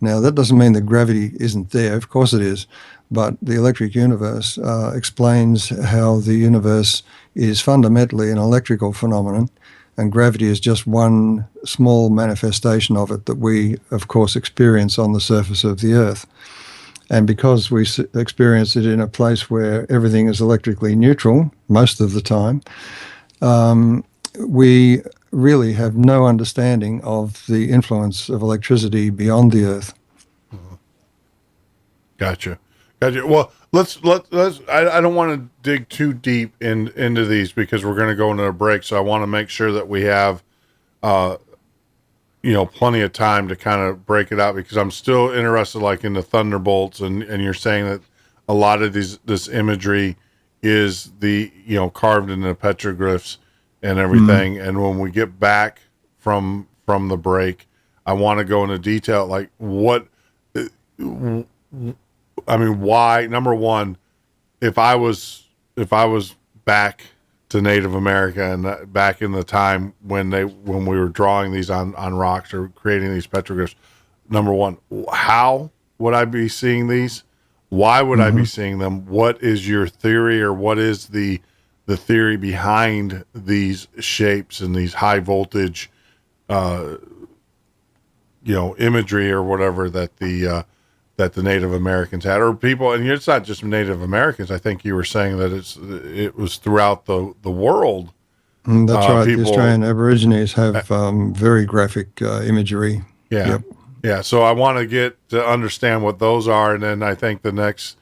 S3: Now, that doesn't mean that gravity isn't there. Of course it is. But the electric universe explains how the universe is fundamentally an electrical phenomenon, and gravity is just one small manifestation of it that we, of course, experience on the surface of the Earth. And because we experience it in a place where everything is electrically neutral most of the time, we really have no understanding of the influence of electricity beyond the Earth.
S2: Gotcha. Well, let's. I don't want to dig too deep into these because we're going to go into a break. So I want to make sure that we have, plenty of time to kind of break it out, because I'm still interested, like in the thunderbolts, and you're saying that a lot of this imagery is carved in the petroglyphs and everything. Mm-hmm. And when we get back from the break, I want to go into detail, like what. Why? Number one, if I was back to Native America and back in the time when we were drawing these on rocks or creating these petroglyphs, number one, how would I be seeing these? Why would I be seeing them? What is your theory, or what is the theory behind these shapes and these high voltage, imagery or whatever that the Native Americans had, or people, and it's not just Native Americans. I think you were saying that it was throughout the world.
S3: That's right. The Australian Aborigines have very graphic imagery.
S2: Yeah,
S3: yep.
S2: Yeah. So I want to get to understand what those are, and then I think the next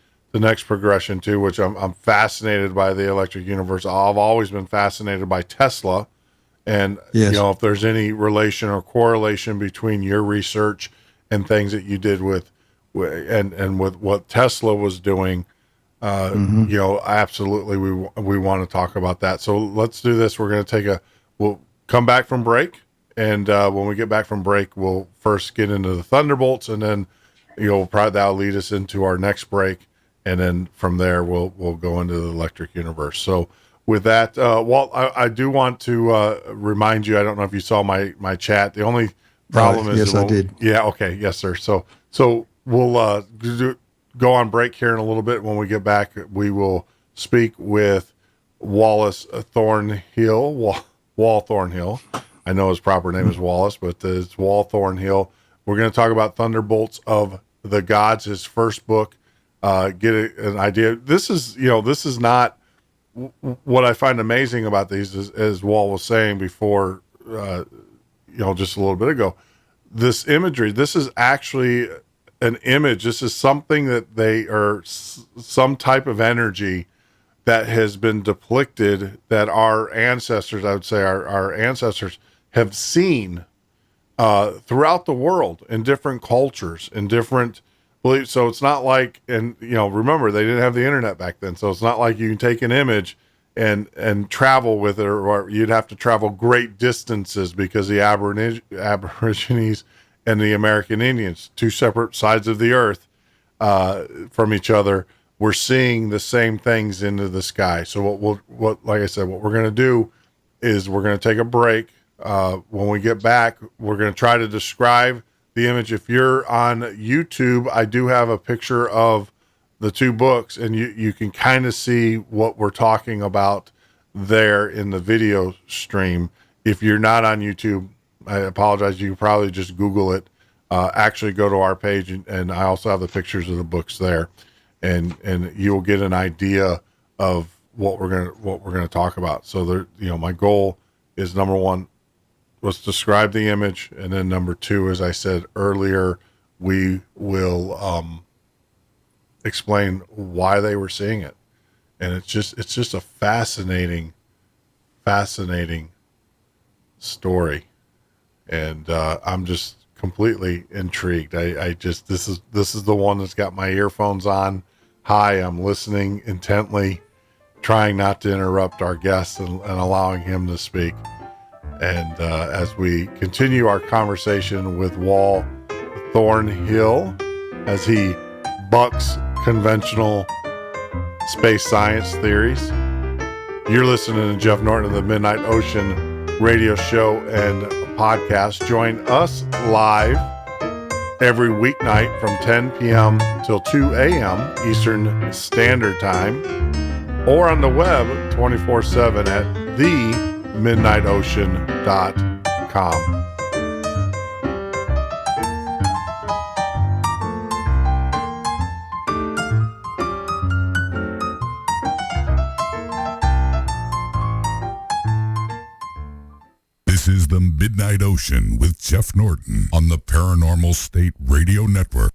S2: progression too, which I'm fascinated by the electric universe. I've always been fascinated by Tesla, and
S3: yes.
S2: If there's any relation or correlation between your research and things that you did with what Tesla was doing, absolutely we want to talk about that. So let's do this. We're going to we'll come back from break, and when we get back from break, we'll first get into the thunderbolts, and then probably that'll lead us into our next break, and then from there we'll go into the electric universe. So with that, Walt, I do want to remind you. I don't know if you saw my chat. The only problem is,
S3: yes, I did.
S2: Yeah. Okay. Yes, sir. So. We'll go on break here in a little bit. When we get back, we will speak with Wallace Thornhill, Wal Thornhill. I know his proper name is Wallace, but it's Wal Thornhill. We're going to talk about Thunderbolts of the Gods, his first book. Get an idea. This is not what I find amazing about these, as Wal was saying before, just a little bit ago. This imagery, this is actually an image. This is something that they are some type of energy that has been depicted, that our ancestors, I would say our ancestors have seen throughout the world in different cultures, in different beliefs. So it's not like, and remember, they didn't have the internet back then. So it's not like you can take an image and travel with it, or you'd have to travel great distances, because the Aborigines and the American Indians, two separate sides of the earth from each other, were seeing the same things into the sky. So like I said, what we're going to do is we're going to take a break. When we get back, we're going to try to describe the image. If you're on YouTube, I do have a picture of the two books, and you can kind of see what we're talking about there in the video stream. If you're not on YouTube, I apologize. You can probably just Google it. Actually go to our page, and I also have the pictures of the books there, and you'll get an idea of what we're gonna talk about. So there, my goal is, number one, let's describe the image, and then number two, as I said earlier, we will explain why they were seeing it. And it's just a fascinating story. And I'm just completely intrigued. This is the one that's got my earphones on high. I'm listening intently, trying not to interrupt our guest, and allowing him to speak. And as we continue our conversation with Wal Thornhill, as he bucks conventional space science theories. You're listening to Jeff Norton of the Midnight Ocean radio show and podcast. Join us live every weeknight from 10 p.m. till 2 a.m. Eastern Standard Time, or on the web 24/7 at themidnightocean.com.
S1: This is the Midnight Ocean with Jeff Norton on the Paranormal State Radio Network.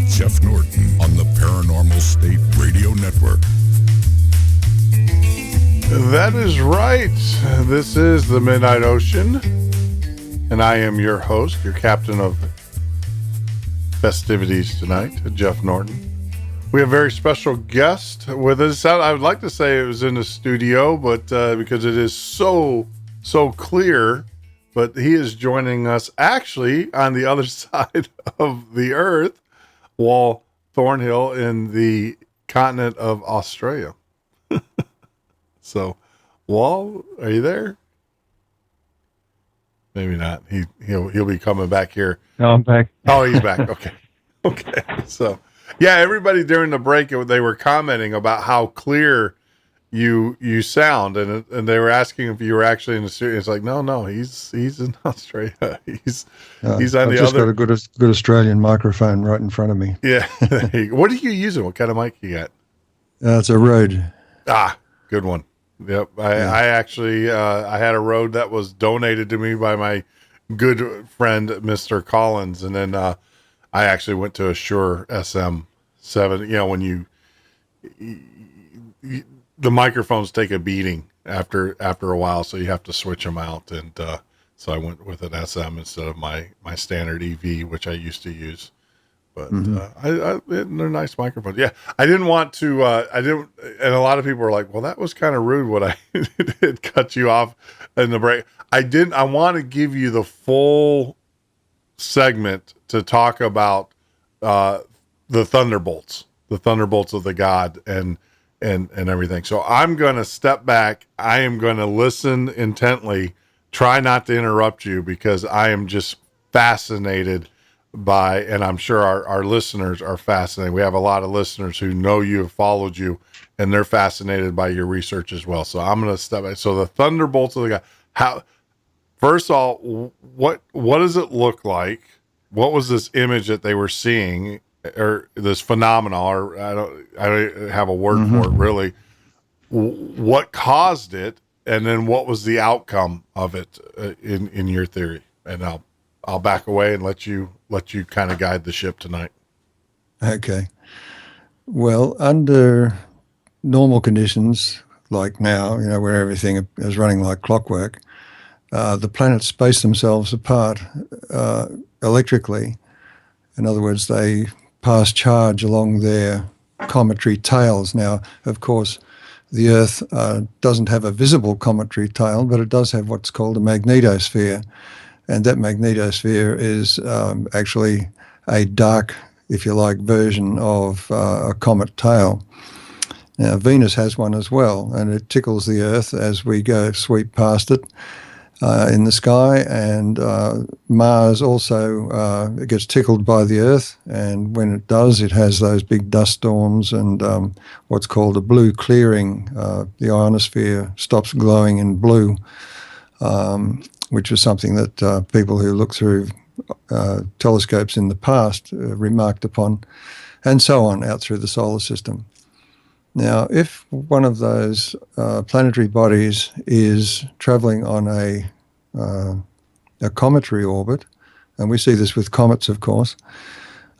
S1: Jeff Norton on the Paranormal State Radio Network.
S2: That is right. This is the Midnight Ocean, and I am your host, your captain of festivities tonight, Jeff Norton. We have a very special guest with us. I would like to say it was in the studio, but because it is so clear, but he is joining us actually on the other side of the earth, Wal Thornhill in the continent of Australia. So, Wal, are you there? Maybe not. He'll be coming back here.
S4: No, I'm back.
S2: Oh, he's back. Okay. So, yeah, everybody during the break, they were commenting about how clear you sound, and they were asking if you were actually in the studio. It's like, no, he's in Australia. He's on
S3: I've
S2: the
S3: just
S2: other.
S3: got a good Australian microphone right in front of me.
S2: Yeah. What are you using? What kind of mic you got?
S3: It's a Rode.
S2: Good one. Yep. I actually I had a Rode that was donated to me by my good friend Mr. Collins, and then I actually went to a Shure SM7. You know, when you the microphones take a beating after a while, so you have to switch them out, and so I went with an SM instead of my standard EV, which I used to use. But they're nice microphones. Yeah, I didn't want to. And a lot of people were like, "Well, that was kind of rude what I did, cut you off in the break." I didn't. I want to give you the full segment to talk about the thunderbolts of the god, and everything. So I'm going to step back. I am going to listen intently. Try not to interrupt you, because I am just fascinated by, and I'm sure our listeners are fascinated. We have a lot of listeners who know you, have followed you, and they're fascinated by your research as well. So I'm going to step back. So the thunderbolts of the god. First of all, what does it look like? What was this image that they were seeing, or this phenomenon? Or I don't have a word for it really. What caused it, and then what was the outcome of it in your theory? And I'll back away and let you kind of guide the ship tonight.
S3: Okay. Well, under normal conditions, like now, where everything is running like clockwork, the planets space themselves apart electrically. In other words, they pass charge along their cometary tails. Now, of course, the Earth doesn't have a visible cometary tail, but it does have what's called a magnetosphere. And that magnetosphere is actually a dark, if you like, version of a comet tail. Now, Venus has one as well, and it tickles the Earth as we sweep past it in the sky. And Mars also it gets tickled by the Earth, and when it does, it has those big dust storms and what's called a blue clearing. The ionosphere stops glowing in blue. Which was something that people who looked through telescopes in the past remarked upon, and so on, out through the solar system. Now, if one of those planetary bodies is traveling on a cometary orbit, and we see this with comets, of course,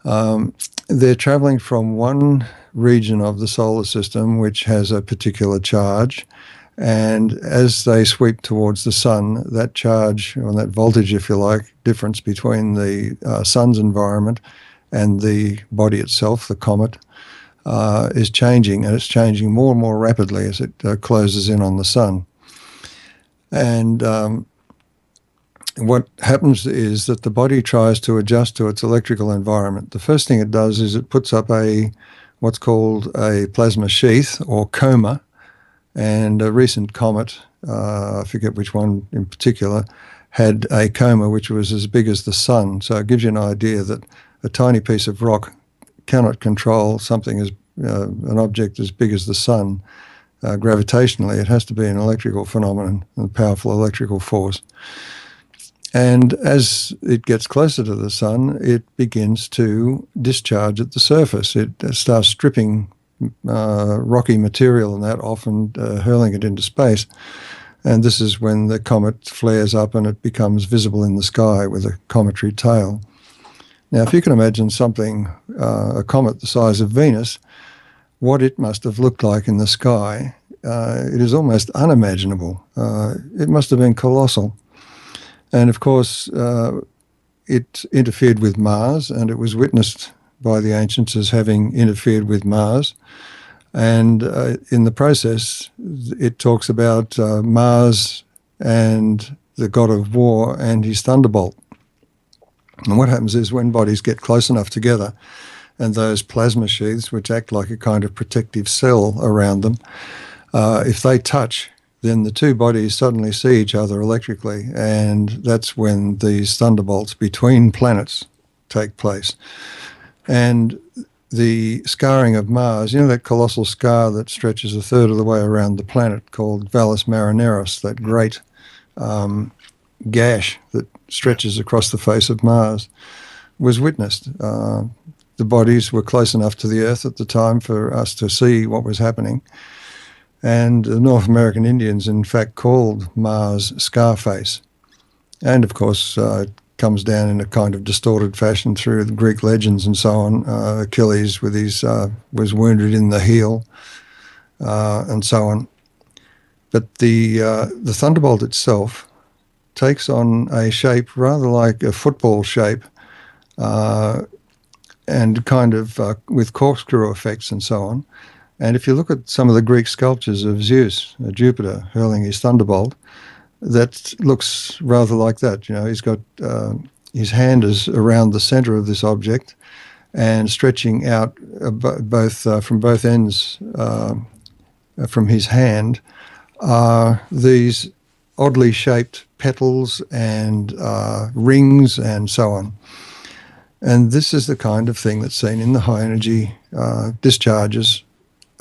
S3: they're traveling from one region of the solar system which has a particular charge, and as they sweep towards the sun, that charge, or that voltage, if you like, difference between the sun's environment and the body itself, the comet, is changing, and it's changing more and more rapidly as it closes in on the sun. And what happens is that the body tries to adjust to its electrical environment. The first thing it does is it puts up what's called a plasma sheath, or coma. And a recent comet, I forget which one in particular, had a coma which was as big as the sun. So it gives you an idea that a tiny piece of rock cannot control something as an object as big as the sun gravitationally. It has to be an electrical phenomenon, a powerful electrical force. And as it gets closer to the sun, it begins to discharge at the surface. It starts stripping rocky material and that, often hurling it into space. And this is when the comet flares up and it becomes visible in the sky with a cometary tail. Now, if you can imagine something, a comet the size of Venus, what it must have looked like in the sky, it is almost unimaginable. It must have been colossal. And of course, it interfered with Mars, and it was witnessed by the ancients as having interfered with Mars. And in the process, it talks about Mars and the god of war and his thunderbolt. And what happens is when bodies get close enough together, and those plasma sheaths, which act like a kind of protective cell around them, if they touch, then the two bodies suddenly see each other electrically, and that's when these thunderbolts between planets take place. And the scarring of Mars, you know, that colossal scar that stretches a third of the way around the planet called Valles Marineris, that great gash that stretches across the face of Mars, was witnessed. The bodies were close enough to the Earth at the time for us to see what was happening. And the North American Indians, in fact, called Mars Scarface. And, of course, it comes down in a kind of distorted fashion through the Greek legends and so on. Achilles with his, was wounded in the heel and so on. But the thunderbolt itself takes on a shape rather like a football shape, and kind of with corkscrew effects and so on. And if you look at some of the Greek sculptures of Zeus, Jupiter, hurling his thunderbolt, that looks rather like that. You know, he's got his hand is around the center of this object and stretching out from both ends from his hand are these oddly shaped petals and rings and so on. And this is the kind of thing that's seen in the high-energy discharges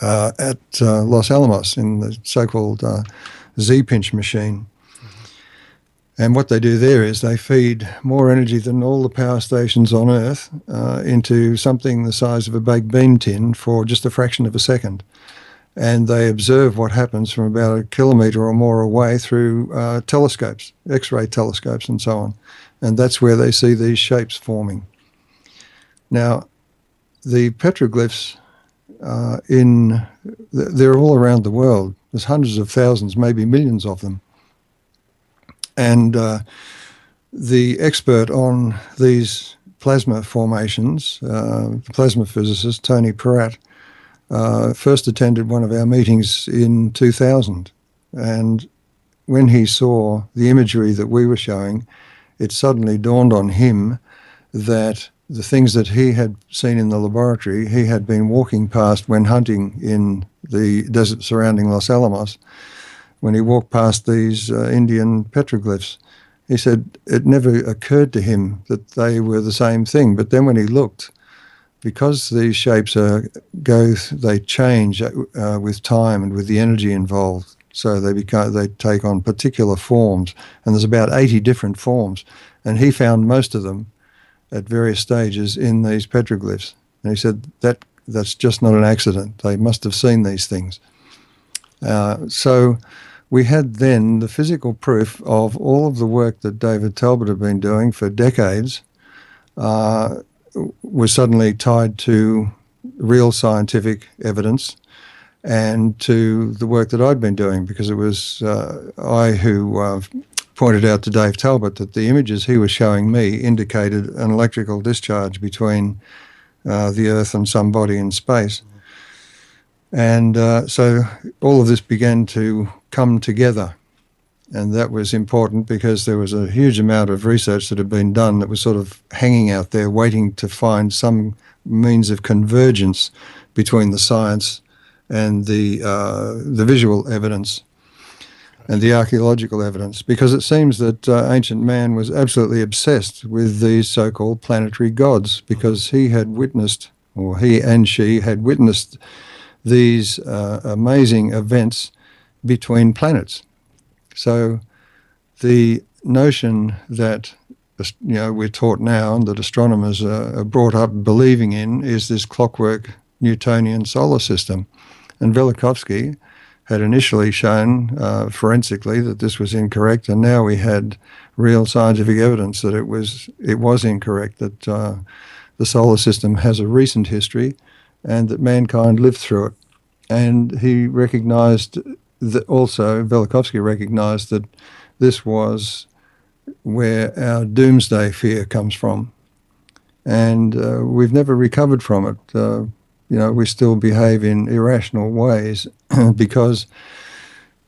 S3: at Los Alamos in the so-called Z-pinch machine. And what they do there is they feed more energy than all the power stations on Earth into something the size of a baked bean tin for just a fraction of a second. And they observe what happens from about a kilometre or more away through telescopes, X-ray telescopes and so on. And that's where they see these shapes forming. Now, the petroglyphs they're all around the world. There's hundreds of thousands, maybe millions of them. And the expert on these plasma formations, the plasma physicist, Tony Peratt, first attended one of our meetings in 2000. And when he saw the imagery that we were showing, it suddenly dawned on him that the things that he had seen in the laboratory, he had been walking past when hunting in the desert surrounding Los Alamos. When he walked past these Indian petroglyphs, he said it never occurred to him that they were the same thing. But then when he looked, because these shapes they change with time and with the energy involved, so they take on particular forms, and there's about 80 different forms, and he found most of them at various stages in these petroglyphs. And he said that's just not an accident. They must have seen these things. So we had then the physical proof of all of the work that David Talbot had been doing for decades was suddenly tied to real scientific evidence and to the work that I'd been doing, because it was I who pointed out to Dave Talbot that the images he was showing me indicated an electrical discharge between the Earth and some body in space. And so all of this began to come together. And that was important because there was a huge amount of research that had been done that was sort of hanging out there waiting to find some means of convergence between the science and the visual evidence and the archaeological evidence, because it seems that ancient man was absolutely obsessed with these so-called planetary gods, because he had witnessed, or he and she had witnessed, these amazing events between planets. So the notion that we're taught now and that astronomers are brought up believing in is this clockwork Newtonian solar system. And Velikovsky had initially shown forensically that this was incorrect, and now we had real scientific evidence that it was incorrect, that the solar system has a recent history and that mankind lived through it. And he recognized that also, Velikovsky recognized that this was where our doomsday fear comes from. and we've never recovered from it. We still behave in irrational ways because,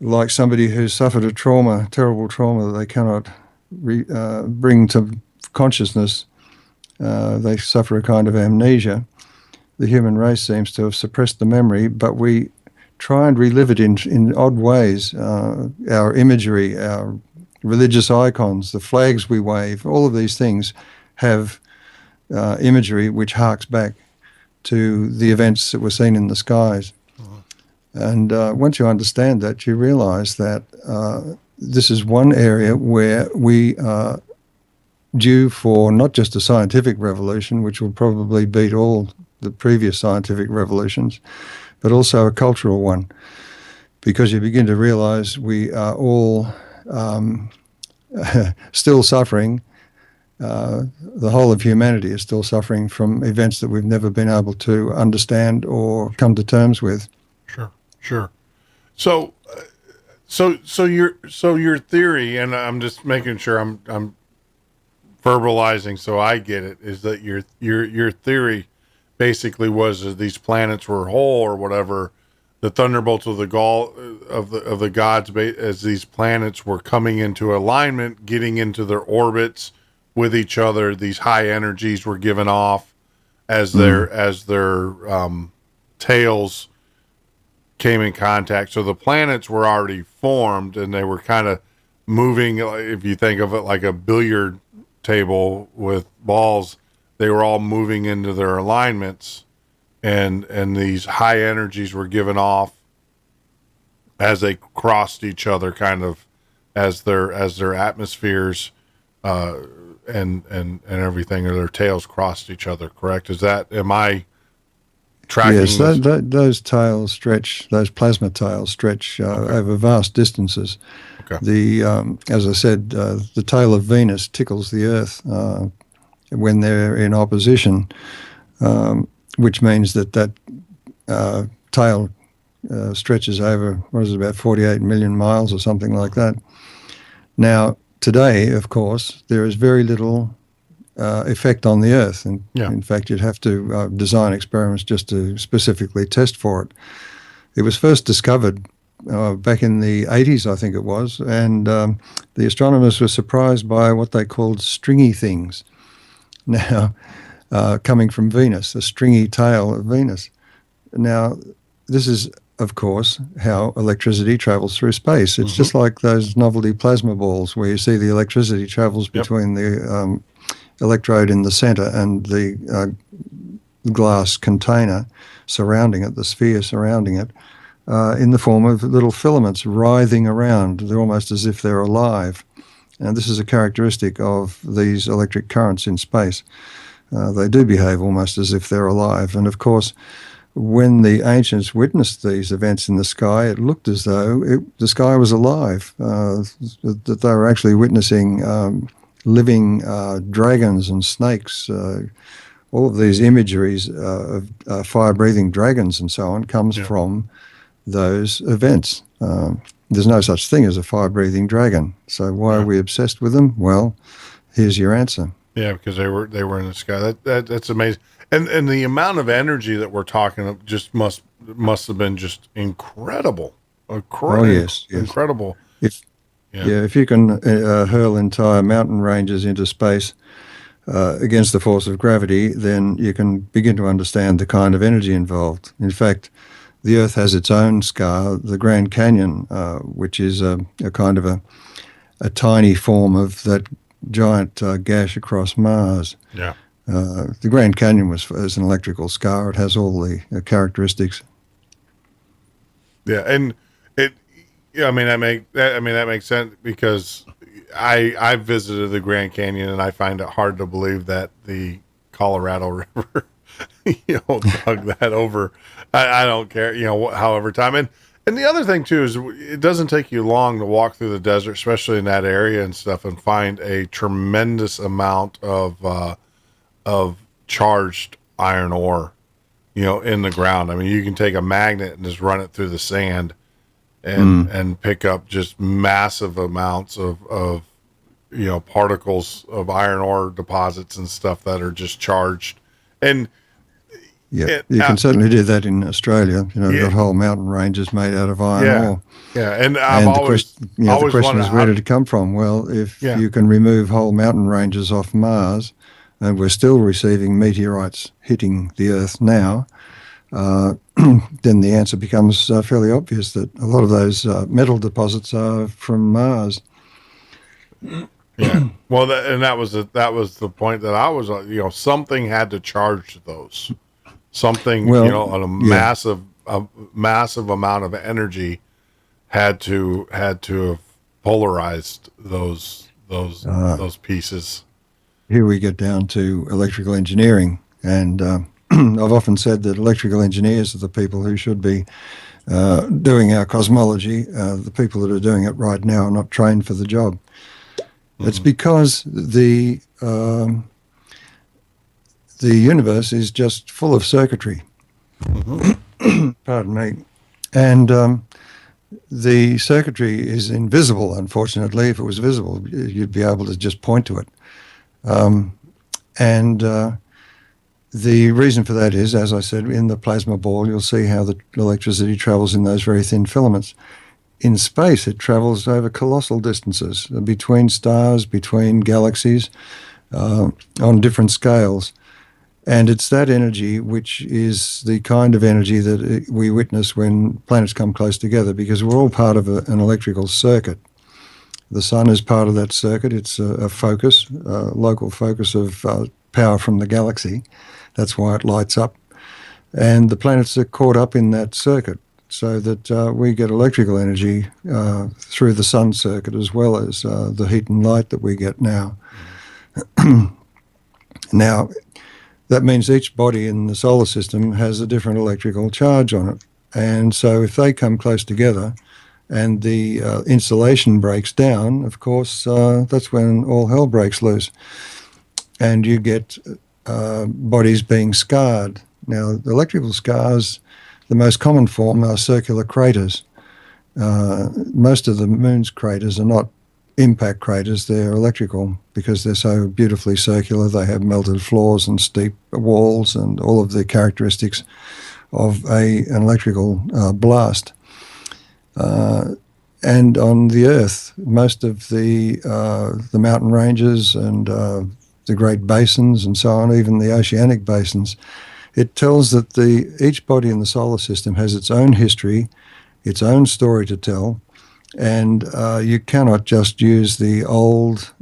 S3: like somebody who's suffered a trauma, terrible trauma that they cannot bring to consciousness, they suffer a kind of amnesia. The human race seems to have suppressed the memory, but we try and relive it in odd ways. Our imagery, our religious icons, the flags we wave, all of these things have imagery which harks back to the events that were seen in the skies. And once you understand that, you realize that this is one area where we are due for not just a scientific revolution, which will probably beat all the previous scientific revolutions, but also a cultural one, because you begin to realize we are all still suffering. The whole of humanity is still suffering from events that we've never been able to understand or come to terms with.
S2: Sure. So your theory, and I'm just making sure I'm verbalizing so I get it, is that your theory basically was that these planets were whole or whatever. The thunderbolts of the gods, as these planets were coming into alignment, getting into their orbits with each other, these high energies were given off as their tails came in contact. So the planets were already formed, and they were kind of moving. If you think of it like a billiard table with balls, they were all moving into their alignments, and these high energies were given off as they crossed each other, kind of as their atmospheres and everything, or their tails crossed each other. Correct? Am I tracking?
S3: Yes, those tails stretch, those plasma tails stretch over vast distances.
S2: Okay.
S3: As I said, the tail of Venus tickles the Earth when they're in opposition, which means that tail stretches over, about 48 million miles or something like that. Now, today, of course, there is very little effect on the Earth. And in fact, you'd have to design experiments just to specifically test for it. It was first discovered back in the 80s, I think it was, and the astronomers were surprised by what they called stringy things. Now, coming from Venus, the stringy tail of Venus. Now, this is, of course, how electricity travels through space. It's just like those novelty plasma balls where you see the electricity travels between the electrode in the center and the glass container surrounding it, the sphere surrounding it, in the form of little filaments writhing around. They're almost as if they're alive. And this is a characteristic of these electric currents in space. They do behave almost as if they're alive. And of course, when the ancients witnessed these events in the sky, it looked as though the sky was alive, that they were actually witnessing living dragons and snakes. All of these imageries of fire-breathing dragons and so on comes from those events. There's no such thing as a fire-breathing dragon. So why are we obsessed with them? Well, here's your answer.
S2: Yeah, because they were in the sky. That's amazing. And the amount of energy that we're talking of just must have been just incredible.
S3: Yes.
S2: Incredible.
S3: If you can hurl entire mountain ranges into space against the force of gravity, then you can begin to understand the kind of energy involved. In fact, the Earth has its own scar, the Grand Canyon, which is a kind of a tiny form of that giant gash across Mars.
S2: Yeah.
S3: The Grand Canyon is an electrical scar. It has all the characteristics.
S2: Yeah, and that makes sense, because I visited the Grand Canyon, and I find it hard to believe that the Colorado River, dug that over. I don't care, however time. And the other thing too is it doesn't take you long to walk through the desert, especially in that area and stuff, and find a tremendous amount of charged iron ore, in the ground. I mean, you can take a magnet and just run it through the sand and pick up just massive amounts of particles of iron ore deposits and stuff that are just charged. And
S3: yeah, you can certainly do that in Australia. We've got whole mountain ranges made out of iron ore.
S2: Yeah, and
S3: The question is, where did it come from? Well, if you can remove whole mountain ranges off Mars, and we're still receiving meteorites hitting the Earth now, then the answer becomes fairly obvious that a lot of those metal deposits are from Mars.
S2: Yeah. Well, that was the point that I was, something had to charge those. Something, on a massive amount of energy had to have polarized those pieces.
S3: Here we get down to electrical engineering, and I've often said that electrical engineers are the people who should be doing our cosmology. The people that are doing it right now are not trained for the job. Mm-hmm. It's because the universe is just full of circuitry. Mm-hmm. Pardon me. And the circuitry is invisible, unfortunately. If it was visible, you'd be able to just point to it. The reason for that is, as I said, in the plasma ball, you'll see how the electricity travels in those very thin filaments. In space, it travels over colossal distances between stars, between galaxies, on different scales. And it's that energy which is the kind of energy that we witness when planets come close together, because we're all part of an electrical circuit. The sun is part of that circuit. It's a focus, a local focus of power from the galaxy. That's why it lights up. And the planets are caught up in that circuit, so that we get electrical energy through the sun circuit, as well as the heat and light that we get now. Now, that means each body in the solar system has a different electrical charge on it. And so if they come close together and the insulation breaks down, of course, that's when all hell breaks loose. And you get bodies being scarred. Now, the electrical scars, the most common form are circular craters. Most of the moon's craters are not impact craters, they're electrical because they're so beautifully circular. They have melted floors and steep walls and all of the characteristics of an electrical blast. And on the Earth, most of the mountain ranges and the Great Basins and so on, even the oceanic basins, it tells that each body in the solar system has its own history, its own story to tell, and you cannot just use the old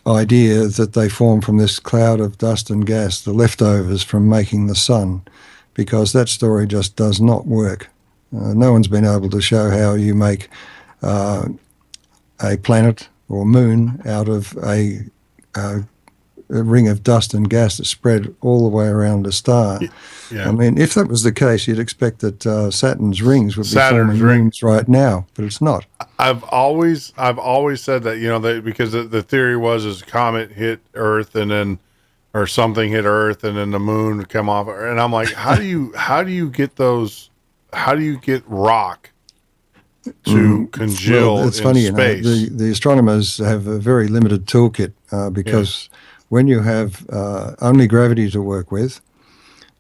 S3: idea that they form from this cloud of dust and gas, the leftovers from making the sun, because that story just does not work. No one's been able to show how you make a planet or moon out of a ring of dust and gas that's spread all the way around a star. Yeah. I mean, if that was the case, you'd expect that Saturn's rings would be forming rings right now, but it's not.
S2: I've always said that, because the theory was a comet hit Earth or something hit Earth and then the moon would come off. And I'm like, how do you get those? How do you get rock to congeal
S3: it's funny,
S2: space?
S3: The astronomers have a very limited toolkit because when you have only gravity to work with,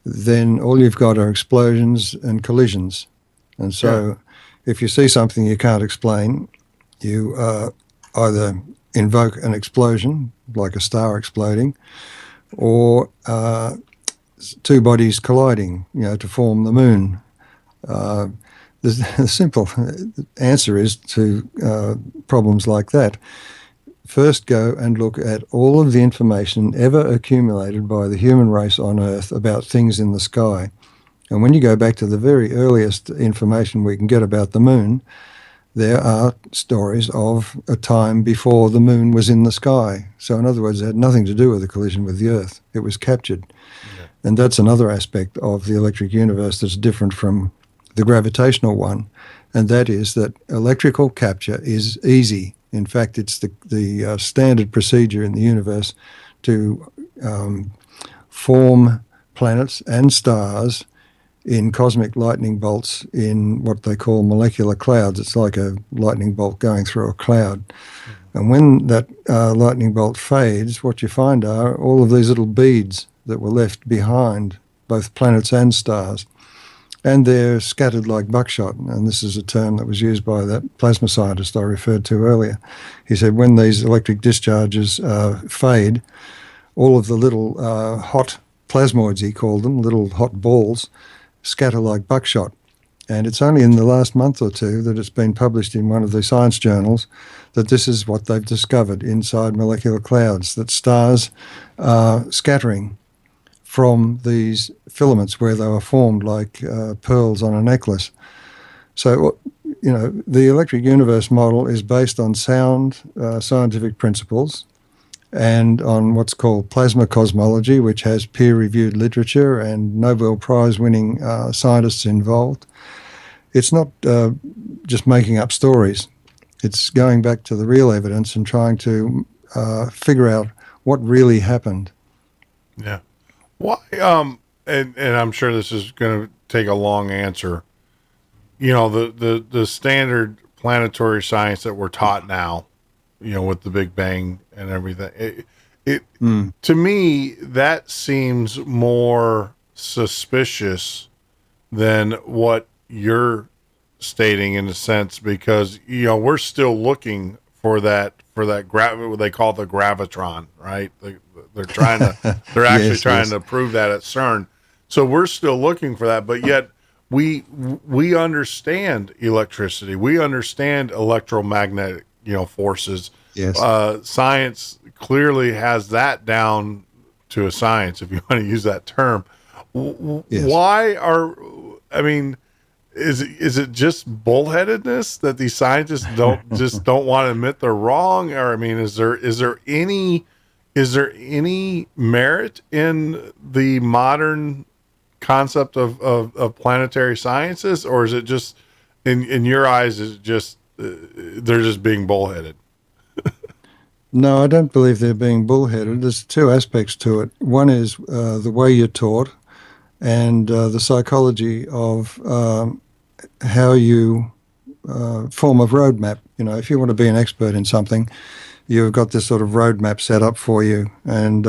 S3: then all you've got are explosions and collisions. And so if you see something you can't explain, you either invoke an explosion, like a star exploding, or two bodies colliding, to form the moon. The simple answer is to problems like that. First, go and look at all of the information ever accumulated by the human race on Earth about things in the sky. And when you go back to the very earliest information we can get about the moon, there are stories of a time before the moon was in the sky. So in other words, it had nothing to do with the collision with the Earth. It was captured. Yeah. And that's another aspect of the electric universe that's different from the gravitational one, and that is that electrical capture is easy. In fact, it's the standard procedure in the universe to form planets and stars in cosmic lightning bolts in what they call molecular clouds. It's like a lightning bolt going through a cloud. And when that lightning bolt fades, what you find are all of these little beads that were left behind both planets and stars. And they're scattered like buckshot. And this is a term that was used by that plasma scientist I referred to earlier. He said when these electric discharges fade, all of the little hot plasmoids, he called them, little hot balls, scatter like buckshot. And it's only in the last month or two that it's been published in one of the science journals that this is what they've discovered inside molecular clouds, that stars are scattering from these filaments where they were formed like pearls on a necklace. So, the electric universe model is based on sound scientific principles and on what's called plasma cosmology, which has peer-reviewed literature and Nobel Prize-winning scientists involved. It's not just making up stories. It's going back to the real evidence and trying to figure out what really happened.
S2: Yeah. Why? And I'm sure this is going to take a long answer. The standard planetary science that we're taught now, with the Big Bang and everything, to me, that seems more suspicious than what you're stating in a sense, because, we're still looking for that what they call the gravitron, right? They're actually trying to prove that at CERN. So we're still looking for that, but yet we understand electricity. We understand electromagnetic, forces.
S3: Yes.
S2: Science clearly has that down to a science, if you want to use that term.
S3: Yes.
S2: Is it just bullheadedness that these scientists don't want to admit they're wrong? Or is there any merit in the modern concept of planetary sciences, or is it just in your eyes is it just they're just being bullheaded?
S3: No, I don't believe they're being bullheaded. There's two aspects to it. One is the way you're taught, and the psychology of how you form a roadmap. If you want to be an expert in something, you've got this sort of roadmap set up for you, and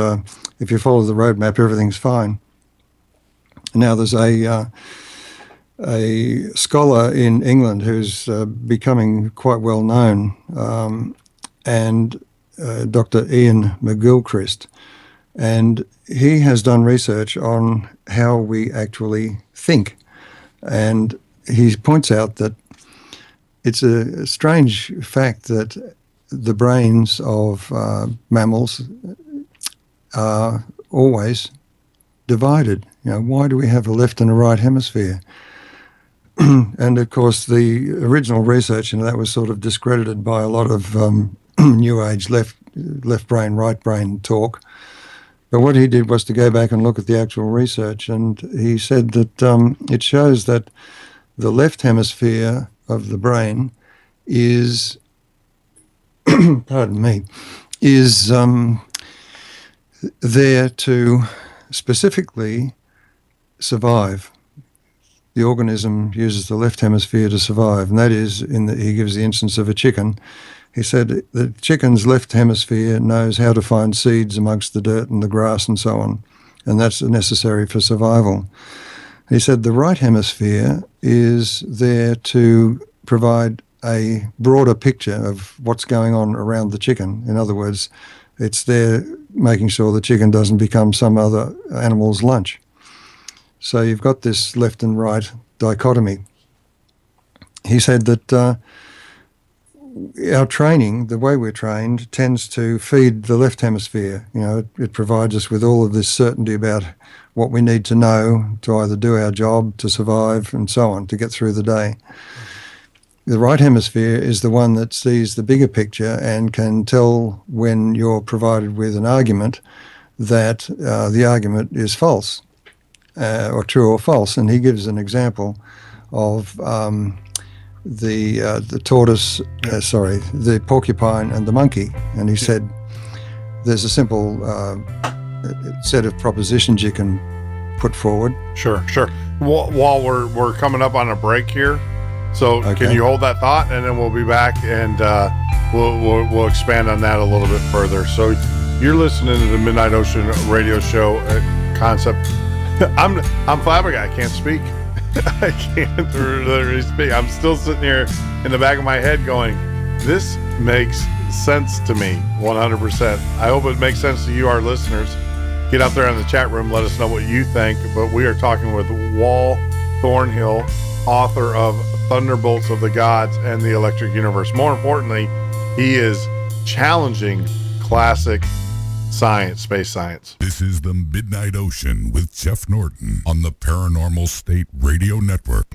S3: if you follow the roadmap, everything's fine. Now, there's a scholar in England who's becoming quite well known, and Dr. Ian McGilchrist, and he has done research on how we actually think, and he points out that it's a strange fact that the brains of mammals are always divided. Why do we have a left and a right hemisphere? And of course, the original research into that was sort of discredited by a lot of New Age left brain, right brain talk. But what he did was to go back and look at the actual research, and he said that it shows that the left hemisphere of the brain is, pardon me, is there to specifically survive. The organism uses the left hemisphere to survive, and that is, he gives the instance of a chicken. He said the chicken's left hemisphere knows how to find seeds amongst the dirt and the grass and so on, and that's necessary for survival. He said the right hemisphere is there to provide a broader picture of what's going on around the chicken. In other words, it's there making sure the chicken doesn't become some other animal's lunch. So you've got this left and right dichotomy. He said that our training, the way we're trained, tends to feed the left hemisphere. It provides us with all of this certainty about what we need to know to either do our job, to survive, and so on, to get through the day. The right hemisphere is the one that sees the bigger picture and can tell when you're provided with an argument that the argument is false, or true or false. And he gives an example of the tortoise, the porcupine and the monkey. And he said there's a simple set of propositions you can put forward.
S2: Sure. while we're coming up on a break here. So
S3: Okay.
S2: Can you hold that thought, and then we'll be back, and we'll expand on that a little bit further. So you're listening to the Midnight Ocean Radio Show concept. I'm flabbergasted. I can't speak. I can't literally speak. I'm still sitting here in the back of my head going, this makes sense to me 100%. I hope it makes sense to you, our listeners. Get out there in the chat room. Let us know what you think. But we are talking with Wal Thornhill, author of Thunderbolts of the Gods and the Electric Universe. More importantly, he is challenging classic science, space science.
S1: This is the Midnight Ocean with Jeff Norton on the Paranormal State Radio Network.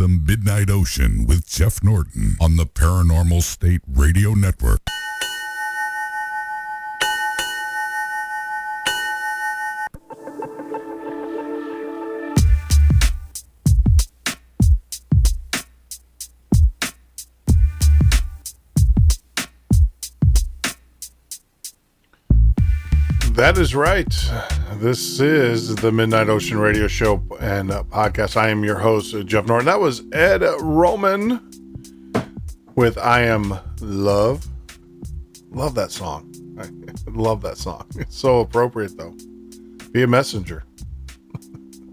S1: Midnight Ocean with Jeff Norton on the Paranormal State Radio Network.
S2: That is right. This is the Midnight Ocean Radio Show and podcast. I am your host, Jeff Norton. That was Ed Roman with I Am Love. Love that song. I love that song. It's so appropriate, though. Be a messenger.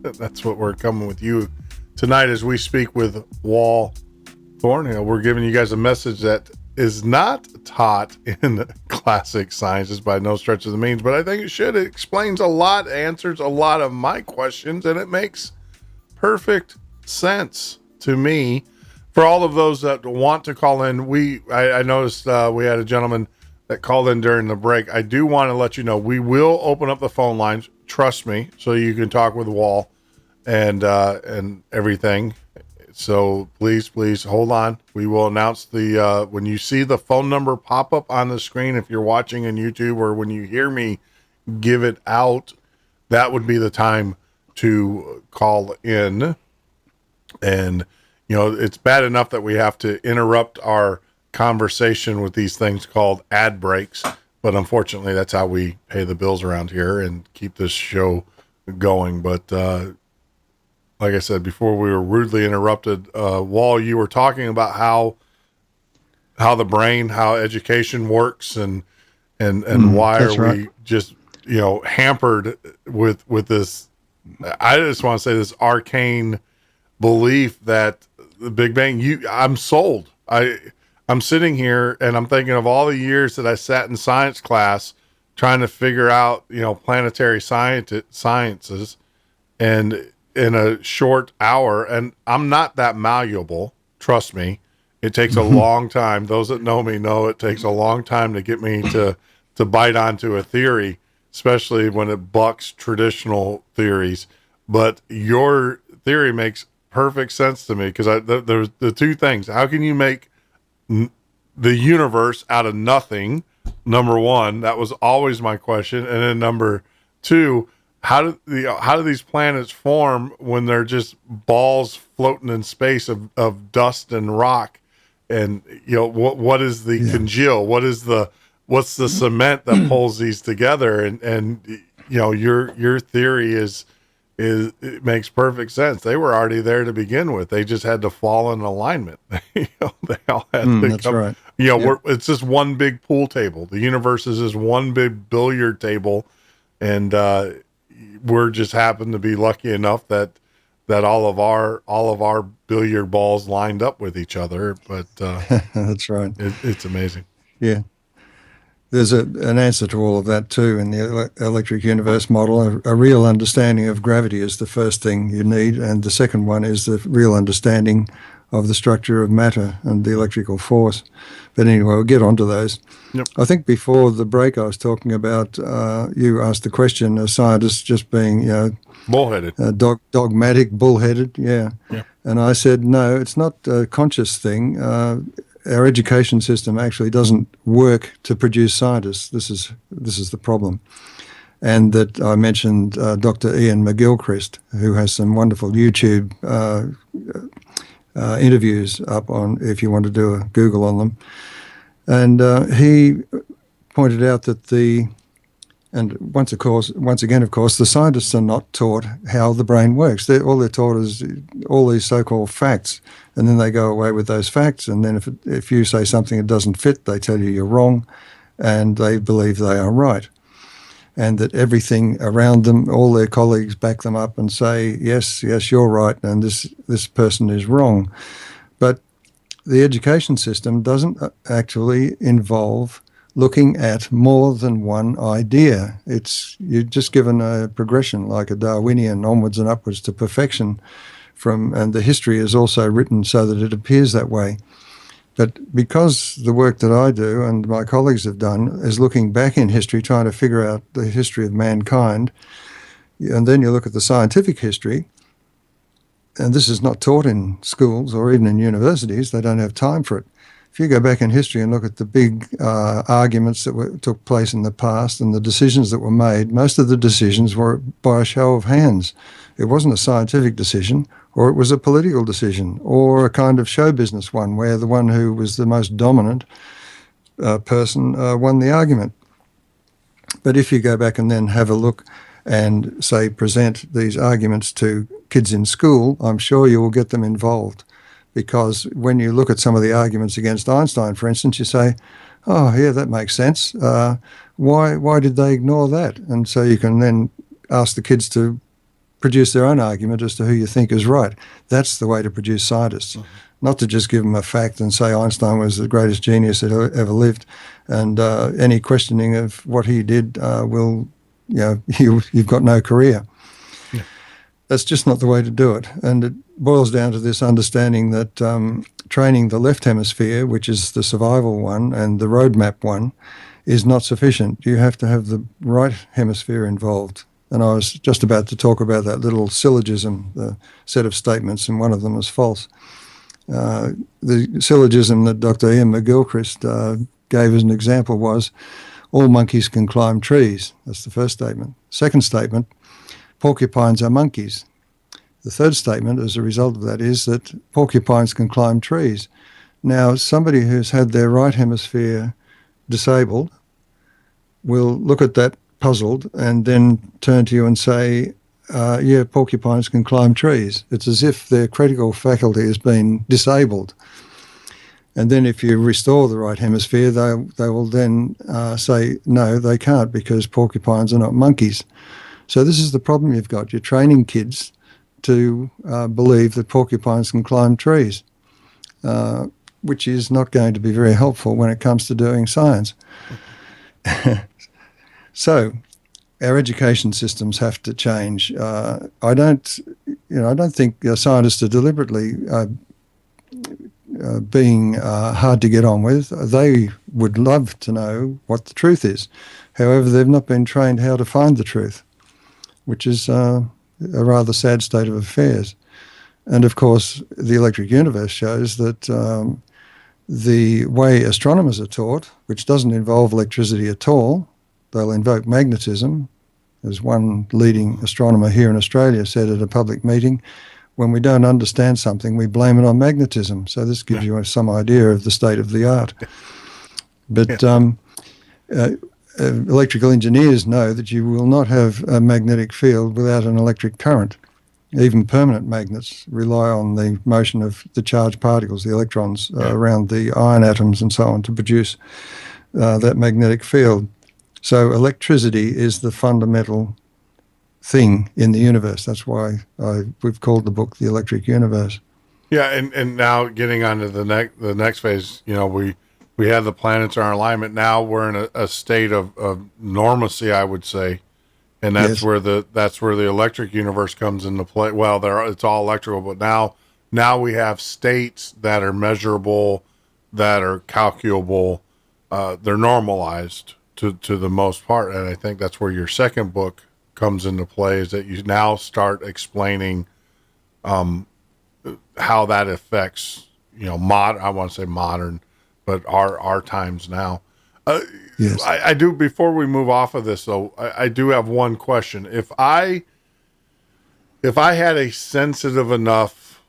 S2: That's what we're coming with you tonight as we speak with Wal Thornhill. We're giving you guys a message that is not taught in classic sciences by no stretch of the means, but I think it should. It explains a lot, answers a lot of my questions, and it makes perfect sense to me. For all of those that want to call in, I noticed we had a gentleman that called in during the break. I do want to let you know we will open up the phone lines. Trust me, so you can talk with Wal and everything. So please hold on. We will announce the when you see the phone number pop up on the screen, if you're watching on YouTube, or when you hear me give it out, that would be the time to call in. And it's bad enough that we have to interrupt our conversation with these things called ad breaks, but unfortunately that's how we pay the bills around here and keep this show going. But like I said before, we were rudely interrupted. Wal, you were talking about how the brain, how education works, and why are we just hampered with this? I just want to say this arcane belief that the Big Bang. I'm sold. I'm sitting here and I'm thinking of all the years that I sat in science class trying to figure out planetary sciences, and in a short hour, and I'm not that malleable. Trust me. It takes a long time. Those that know me know it takes a long time to get me to bite onto a theory, especially when it bucks traditional theories. But your theory makes perfect sense to me, because there's the two things. How can you make the universe out of nothing? Number one, that was always my question. And then number two, how do these planets form when they're just balls floating in space of dust and rock? And what is the congeal? What's the cement that pulls these together? And your theory it makes perfect sense. They were already there to begin with. They just had to fall in alignment. They all had to
S3: that's
S2: come.
S3: right.
S2: It's just one big pool table. The universe is just one big billiard table, and we're just happen to be lucky enough that all of our billiard balls lined up with each other. But
S3: that's right.
S2: It's amazing.
S3: Yeah. There's an answer to all of that too in the electric universe model. A real understanding of gravity is the first thing you need, and the second one is the real understanding of the structure of matter and the electrical force. But anyway, we'll get onto those.
S2: Yep.
S3: I think before the break I was talking about, you asked the question of scientists just being,
S2: bullheaded,
S3: dogmatic, bullheaded, yeah. And I said, no, it's not a conscious thing. Our education system actually doesn't work to produce scientists. This is the problem. And that I mentioned Dr. Ian McGilchrist, who has some wonderful YouTube interviews up on, if you want to do a Google on them. And he pointed out that once again, of course, the scientists are not taught how the brain works. All they're taught is all these so-called facts, and then they go away with those facts. And then if you say something that doesn't fit, they tell you you're wrong, and they believe they are right. And that everything around them, all their colleagues back them up and say, yes, you're right, and this person is wrong. But the education system doesn't actually involve looking at more than one idea. You're just given a progression, like a Darwinian, onwards and upwards to perfection, and the history is also written so that it appears that way. But because the work that I do and my colleagues have done is looking back in history, trying to figure out the history of mankind, and then you look at the scientific history, and this is not taught in schools or even in universities. They don't have time for it. If you go back in history and look at the big arguments that took place in the past and the decisions that were made, most of the decisions were by a show of hands. It wasn't a scientific decision, or it was a political decision, or a kind of show business one, where the one who was the most dominant person won the argument. But if you go back and then have a look and, say, present these arguments to kids in school, I'm sure you will get them involved. Because when you look at some of the arguments against Einstein, for instance, you say, oh, yeah, that makes sense. Why did they ignore that? And so you can then ask the kids to produce their own argument as to who you think is right. That's the way to produce scientists, not to just give them a fact and say Einstein was the greatest genius that ever lived, and any questioning of what he did you've got no career.
S2: Yeah.
S3: That's just not the way to do it. And it boils down to this understanding that training the left hemisphere, which is the survival one, and the roadmap one, is not sufficient. You have to have the right hemisphere involved. And I was just about to talk about that little syllogism, the set of statements, and one of them was false. The syllogism that Dr. Ian McGilchrist gave as an example was, all monkeys can climb trees. That's the first statement. Second statement, porcupines are monkeys. The third statement as a result of that is that porcupines can climb trees. Now, somebody who's had their right hemisphere disabled will look at that puzzled and then turn to you and say, yeah, porcupines can climb trees. It's as if their critical faculty has been disabled. And then if you restore the right hemisphere, they will then say, no, they can't, because porcupines are not monkeys. So this is the problem you've got. You're training kids to believe that porcupines can climb trees, which is not going to be very helpful when it comes to doing science. So our education systems have to change. I don't think scientists are deliberately being hard to get on with. They would love to know what the truth is. However, they've not been trained how to find the truth, which is a rather sad state of affairs. And of course, the electric universe shows that the way astronomers are taught, which doesn't involve electricity at all, they'll invoke magnetism. As one leading astronomer here in Australia said at a public meeting, when we don't understand something, we blame it on magnetism. So this gives you some idea of the state of the art. But electrical engineers know that you will not have a magnetic field without an electric current. Even permanent magnets rely on the motion of the charged particles, the electrons around the iron atoms and so on, to produce that magnetic field. So electricity is the fundamental thing in the universe. That's why we've called the book The Electric Universe.
S2: Yeah, and now getting on to the next phase, we have the planets in our alignment. Now we're in a state of normalcy, I would say, and that's where the electric universe comes into play. Well, it's all electrical, but now we have states that are measurable, that are calculable. They're normalized to the most part, and I think that's where your second book comes into play, is that you now start explaining how that affects, I want to say modern, but our times now.
S3: Yes.
S2: I do, before we move off of this though, I do have one question. If I had a sensitive enough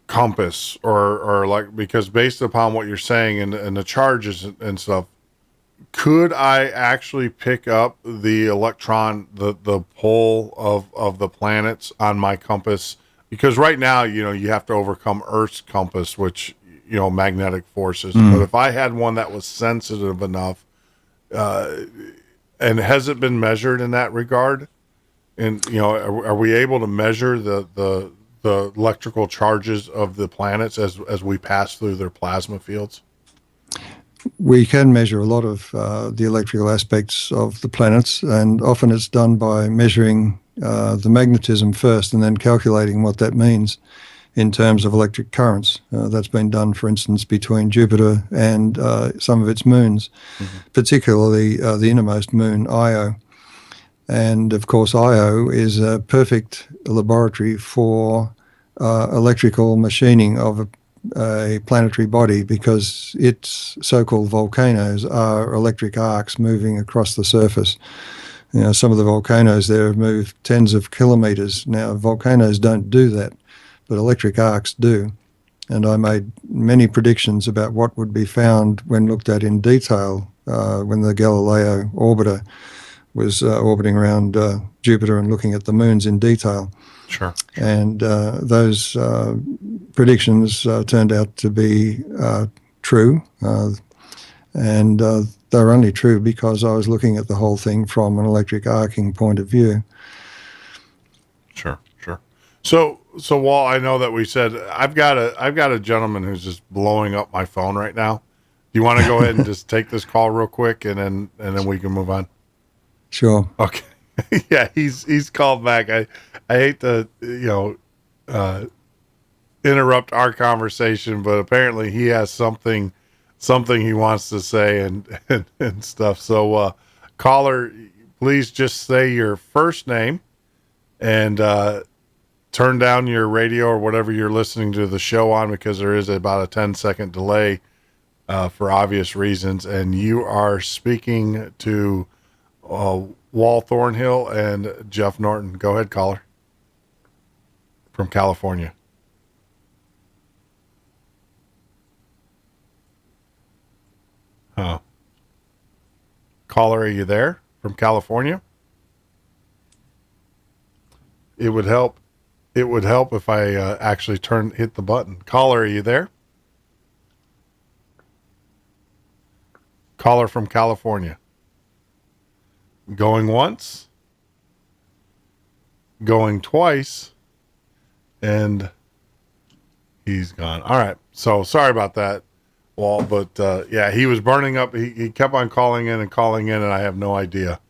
S2: compass or like, because based upon what you're saying and the charges and stuff, could I actually pick up the electron, the pole of the planets on my compass? Because right now, you have to overcome Earth's compass, which, magnetic forces. But if I had one that was sensitive enough, and has it been measured in that regard? And, are we able to measure the electrical charges of the planets as we pass through their plasma fields?
S3: We can measure a lot of the electrical aspects of the planets, and often it's done by measuring the magnetism first and then calculating what that means in terms of electric currents. That's been done, for instance, between Jupiter and some of its moons, particularly the innermost moon, Io. And of course, Io is a perfect laboratory for electrical machining of a planetary body, because its so-called volcanoes are electric arcs moving across the surface. Some of the volcanoes there have moved tens of kilometers. Now, volcanoes don't do that, but electric arcs do. And I made many predictions about what would be found when looked at in detail when the Galileo orbiter was orbiting around Jupiter and looking at the moons in detail.
S2: Sure.
S3: And those predictions turned out to be true. And they were only true because I was looking at the whole thing from an electric arcing point of view.
S2: Sure. So Wal, I know that we said I've got a gentleman who's just blowing up my phone right now. Do you want to go ahead and just take this call real quick, and then we can move on?
S3: Sure.
S2: Okay. Yeah, he's called back. I hate to interrupt our conversation, but apparently he has something he wants to say and stuff. So caller, please just say your first name and turn down your radio or whatever you're listening to the show on, because there is about a 10-second delay for obvious reasons. And you are speaking to Wal Thornhill and Jeff Norton. Go ahead, caller. From California. Oh. Caller, are you there? From California? It would help if I actually hit the button. Caller, are you there? Caller from California. Going once, going twice, and he's gone. All right. So sorry about that, Wal, but yeah, he was burning up. He kept on calling in, and I have no idea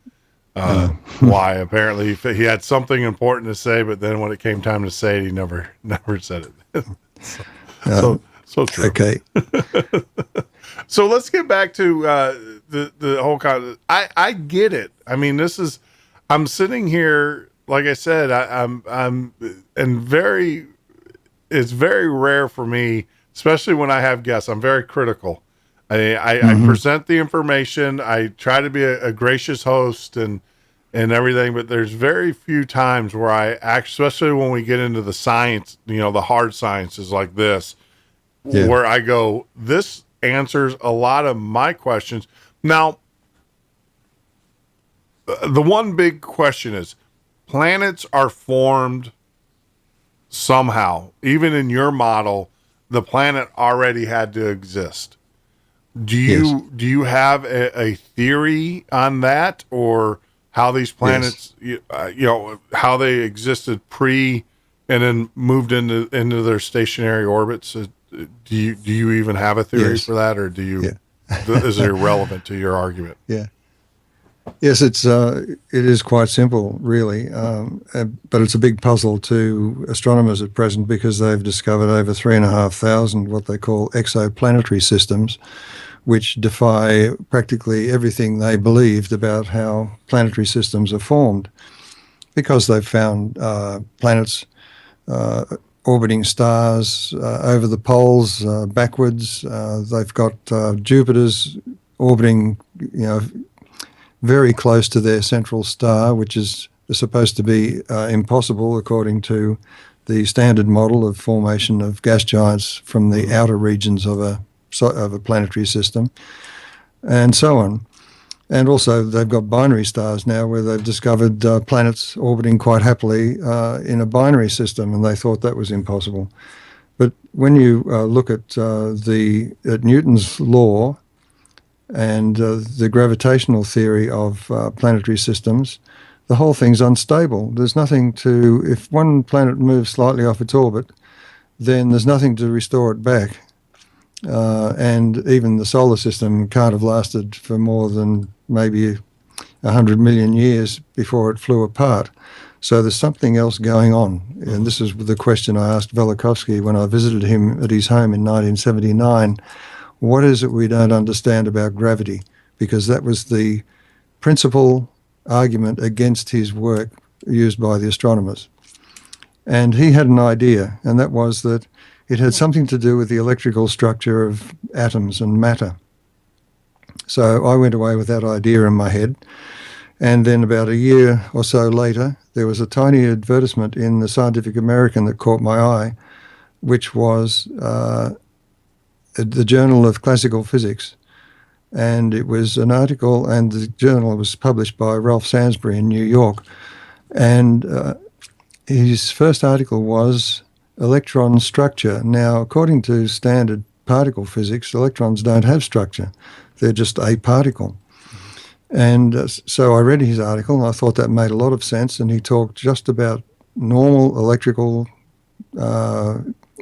S2: why. Apparently he had something important to say, but then when it came time to say it, he never said it. So true.
S3: Okay.
S2: So let's get back to the whole concept. I get it. I mean, I'm sitting here, like I said, it's very rare for me, especially when I have guests. I'm very critical. I present the information. I try to be a gracious host and everything, but there's very few times where I especially when we get into the science, the hard sciences like this, where I go, this answers a lot of my questions. Now, the one big question is, planets are formed somehow. Even in your model, the planet already had to exist. Do you have a theory on that, or how these planets, how they existed pre and then moved into their stationary orbits? Do you even have a theory for that, or do you? Is it irrelevant to your argument?
S3: Yeah. Yes, it is quite simple, really, but it's a big puzzle to astronomers at present, because they've discovered over 3,500 what they call exoplanetary systems, which defy practically everything they believed about how planetary systems are formed, because they've found planets orbiting stars over the poles backwards. They've got Jupiter's orbiting, very close to their central star, which is supposed to be impossible according to the standard model of formation of gas giants from the outer regions of a planetary system, and so on. And also they've got binary stars now, where they've discovered planets orbiting quite happily in a binary system, and they thought that was impossible. But when you look at Newton's law and the gravitational theory of planetary systems, the whole thing's unstable. There's nothing if one planet moves slightly off its orbit, then there's nothing to restore it back. And even the solar system can't have lasted for more than maybe 100 million years before it flew apart. So there's something else going on. And this is the question I asked Velikovsky when I visited him at his home in 1979. What is it we don't understand about gravity? Because that was the principal argument against his work used by the astronomers. And he had an idea, and that was that it had something to do with the electrical structure of atoms and matter. So I went away with that idea in my head. And then about a year or so later, there was a tiny advertisement in the Scientific American that caught my eye, which was the Journal of Classical Physics. And it was an article, and the journal was published by Ralph Sainsbury in New York. And his first article was electron structure. Now, according to standard particle physics, electrons don't have structure. They're just a particle. And so I read his article, and I thought that made a lot of sense. And he talked just about normal electrical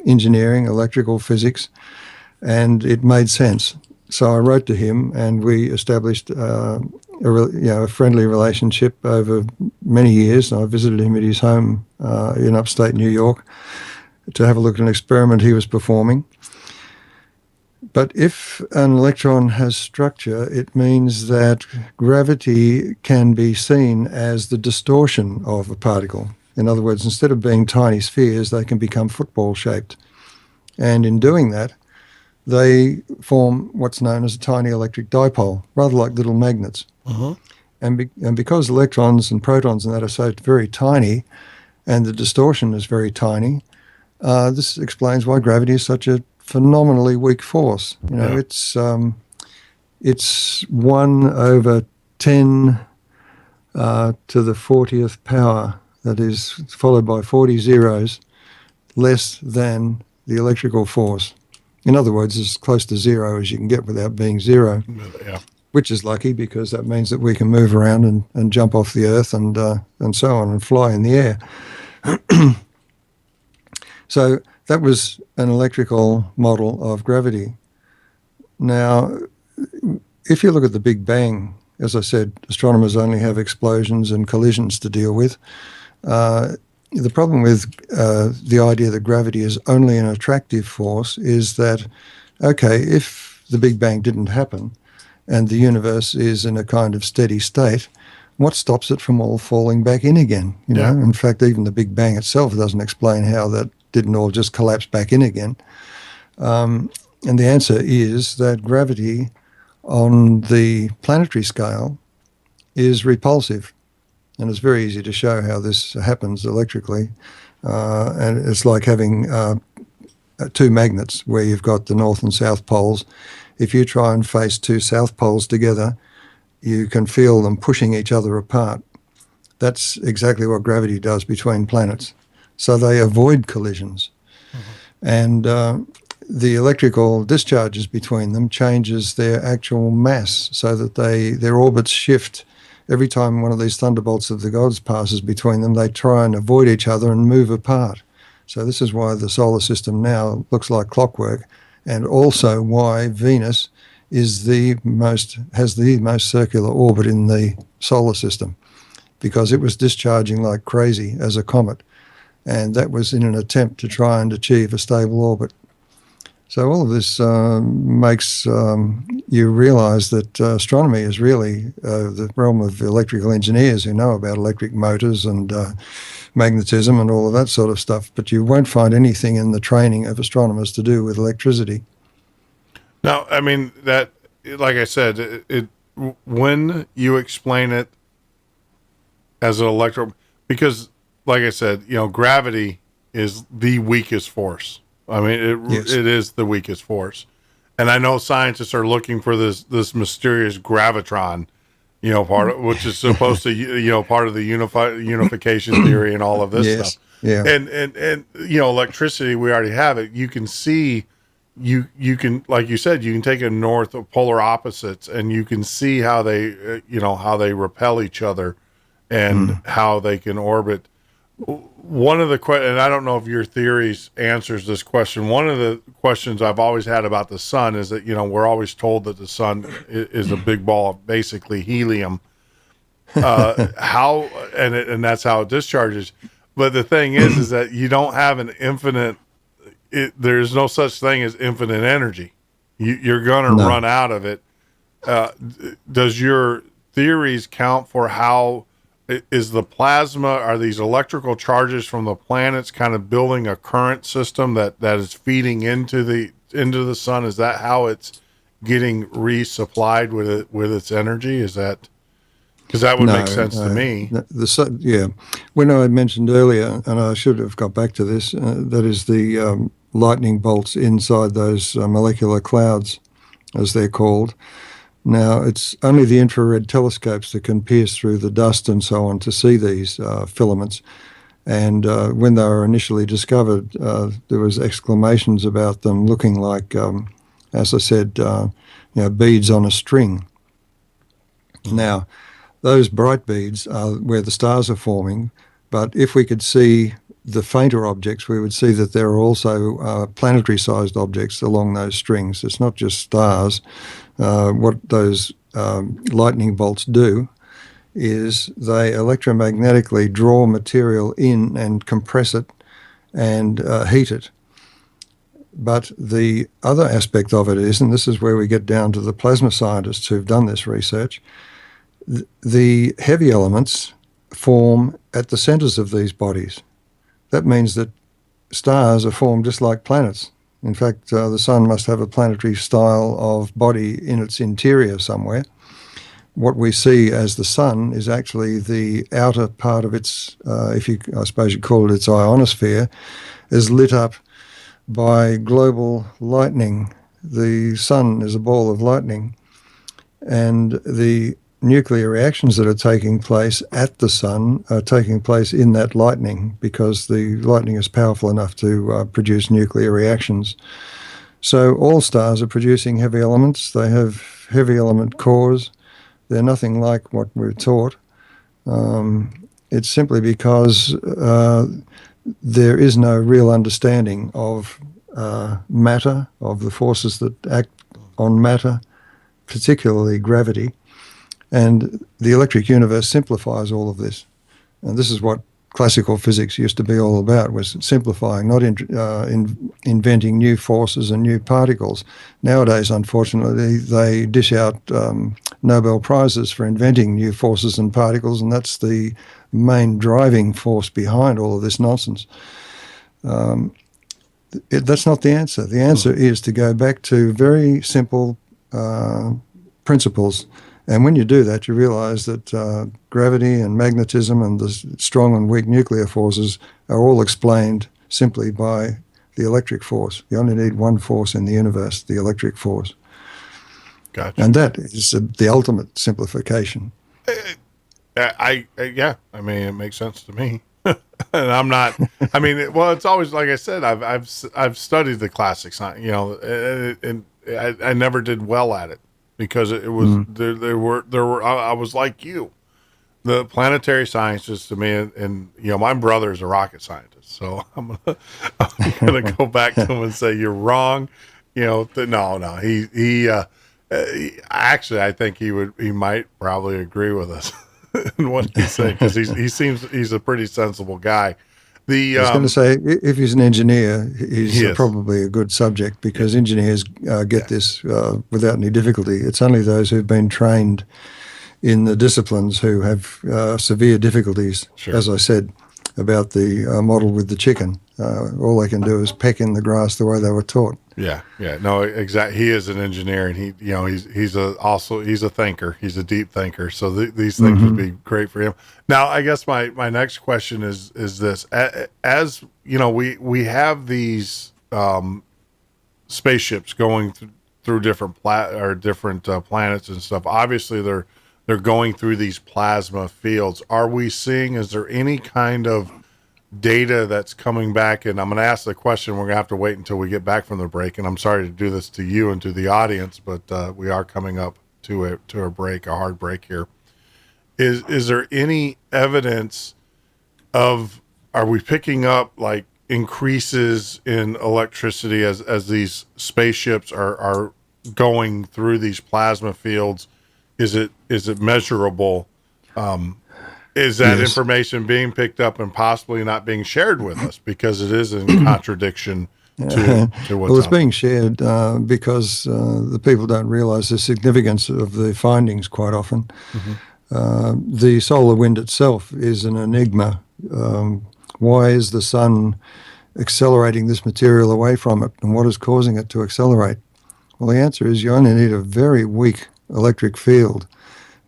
S3: engineering, electrical physics, and it made sense. So I wrote to him, and we established a friendly relationship over many years. I visited him at his home in upstate New York to have a look at an experiment he was performing. But if an electron has structure, it means that gravity can be seen as the distortion of a particle. In other words, instead of being tiny spheres, they can become football-shaped. And in doing that, they form what's known as a tiny electric dipole, rather like little magnets.
S2: Uh-huh.
S3: And because electrons and protons and that are so very tiny, and the distortion is very tiny, this explains why gravity is such a phenomenally weak force. It's 1/10 to the 40th power. That is followed by 40 zeros, less than the electrical force. In other words, as close to zero as you can get without being zero, which is lucky because that means that we can move around and jump off the Earth and so on and fly in the air. So that was an electrical model of gravity. Now, if you look at the Big Bang, as I said, astronomers only have explosions and collisions to deal with. The problem with the idea that gravity is only an attractive force is that, okay, if the Big Bang didn't happen and the universe is in a kind of steady state, what stops it from all falling back in again? You know, in fact, even the Big Bang itself doesn't explain how that didn't all just collapse back in again. And the answer is that gravity on the planetary scale is repulsive. And it's very easy to show how this happens electrically. And it's like having two magnets where you've got the north and south poles. If you try and face two south poles together, you can feel them pushing each other apart. That's exactly what gravity does between planets. So they avoid collisions. Mm-hmm. And the electrical discharges between them changes their actual mass so that their orbits shift. Every time one of these thunderbolts of the gods passes between them, they try and avoid each other and move apart. So this is why the solar system now looks like clockwork, and also why Venus has the most circular orbit in the solar system, because it was discharging like crazy as a comet, and that was in an attempt to try and achieve a stable orbit. So all of this makes you realize that astronomy is really the realm of electrical engineers who know about electric motors and magnetism and all of that sort of stuff, but you won't find anything in the training of astronomers to do with electricity.
S2: Now, I mean, that, like I said, when you explain it as an because, like I said, gravity is the weakest force. I mean, it is the weakest force. And I know scientists are looking for this mysterious gravitron, which is supposed to, part of the unification theory and all of this stuff.
S3: Yeah.
S2: And electricity, we already have it. You can see, you can, like you said, you can take a north of polar opposites and you can see how they, how they repel each other and how they can orbit. One of the questions, and I don't know if your theories answers this question. One of the questions I've always had about the sun is that, we're always told that the sun is a big ball of basically helium. And that's how it discharges. But the thing is that you don't have an infinite, there's no such thing as infinite energy. You're going to run out of it. Does your theories count for how, is the plasma, are these electrical charges from the planets kind of building a current system that is feeding into the sun? Is that how it's getting resupplied with its energy? Is that, because that would make sense to me.
S3: The sun, when I mentioned earlier, and I should have got back to this, that is the lightning bolts inside those molecular clouds, as they're called. Now, it's only the infrared telescopes that can pierce through the dust and so on to see these filaments. And when they were initially discovered, there was exclamations about them looking like, as I said, beads on a string. Now, those bright beads are where the stars are forming, but if we could see the fainter objects, we would see that there are also planetary-sized objects along those strings. It's not just stars. What those lightning bolts do is they electromagnetically draw material in and compress it and heat it. But the other aspect of it is, and this is where we get down to the plasma scientists who've done this research, the heavy elements form at the centers of these bodies. That means that stars are formed just like planets. In fact, the sun must have a planetary style of body in its interior somewhere. What we see as the sun is actually the outer part of its, I suppose you call it its ionosphere, is lit up by global lightning. The sun is a ball of lightning, and the nuclear reactions that are taking place at the sun are taking place in that lightning because the lightning is powerful enough to produce nuclear reactions. So all stars are producing heavy elements. They have heavy element cores. They're nothing like what we're taught. It's simply because there is no real understanding of matter, of the forces that act on matter, particularly gravity. And the electric universe simplifies all of this. And this is what classical physics used to be all about, was simplifying, not inventing new forces and new particles. Nowadays, unfortunately, they dish out Nobel Prizes for inventing new forces and particles, and that's the main driving force behind all of this nonsense. That's not the answer. The answer is to go back to very simple principles. And when you do that, you realize that gravity and magnetism and the strong and weak nuclear forces are all explained simply by the electric force. You only need one force in the universe, the electric force.
S2: Gotcha.
S3: And that is the ultimate simplification.
S2: Yeah, I mean, it makes sense to me. And I'm not, I mean, well, it's always, like I said, I've studied the classic science, and I never did well at it. Because it was there were I was like you, the planetary sciences to me, and my brother's a rocket scientist, so I'm gonna go back to him and say you're wrong. No, he actually I think he might probably agree with us in what he's saying because he's a pretty sensible guy. I
S3: was going to say, if he's an engineer, he's probably a good subject because engineers get this without any difficulty. It's only those who've been trained in the disciplines who have severe difficulties. Sure. As I said about the model with the chicken, all they can do is peck in the grass the way they were taught.
S2: Yeah, no, exactly. He is an engineer, and he's a thinker. He's a deep thinker. So these things would be great for him. Now, I guess my next question is this: as we have these spaceships going through different planets and stuff. Obviously, they're going through these plasma fields. Are we seeing? Is there any kind of data that's coming back? And I'm going to ask the question. We're going to have to wait until we get back from the break. And I'm sorry to do this to you and to the audience, but we are coming up to a break, a hard break here. Is there any evidence of, are we picking up like increases in electricity as these spaceships are going through these plasma fields? Is it measurable? Is that information being picked up and possibly not being shared with us because it is in contradiction to what's
S3: well, it's being shared because the people don't realize the significance of the findings quite often. The solar wind itself is an enigma. Why is the sun accelerating this material away from it, and what is causing it to accelerate? Well, the answer is you only need a very weak electric field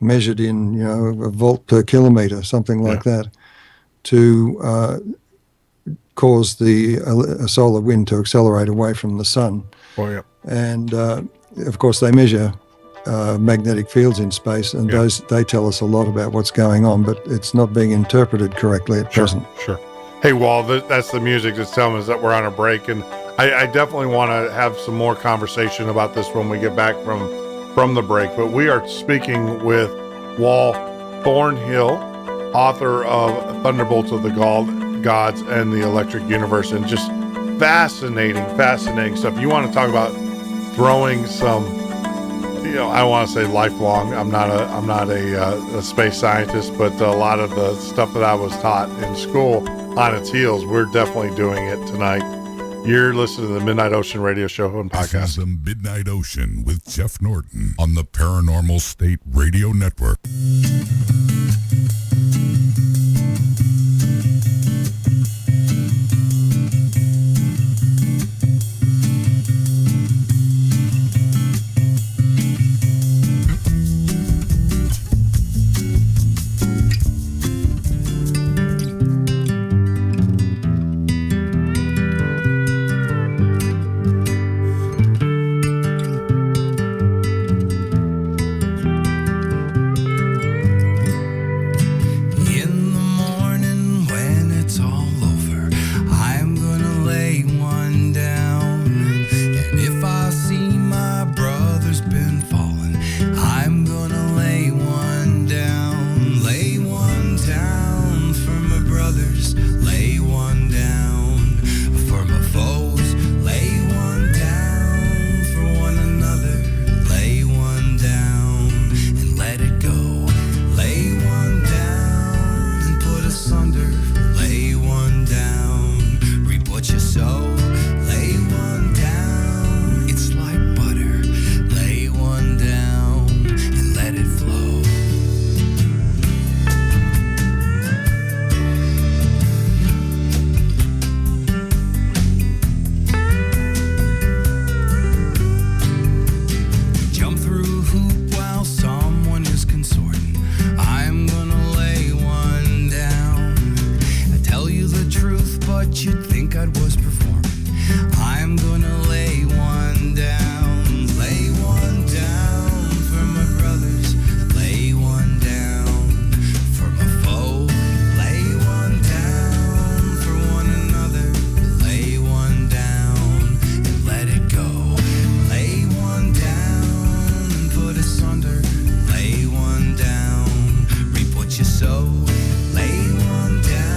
S3: measured in, a volt per kilometer, something like that, to cause the solar wind to accelerate away from the sun.
S2: Oh, yeah.
S3: And, of course, they measure magnetic fields in space, and they tell us a lot about what's going on, but it's not being interpreted correctly at present.
S2: Sure. Hey, Wal, that's the music that's telling us that we're on a break, and I definitely want to have some more conversation about this when we get back from the break. But we are speaking with Wal Thornhill, author of Thunderbolts of the Gods and the Electric Universe, and just fascinating stuff. You want to talk about throwing some, I want to say lifelong. I'm not a space scientist, but a lot of the stuff that I was taught in school on its heels, we're definitely doing it tonight. You're listening to the Midnight Ocean Radio Show and Podcast.
S1: This is the Midnight Ocean with Jeff Norton on the Paranormal State Radio Network.
S4: Lay one down.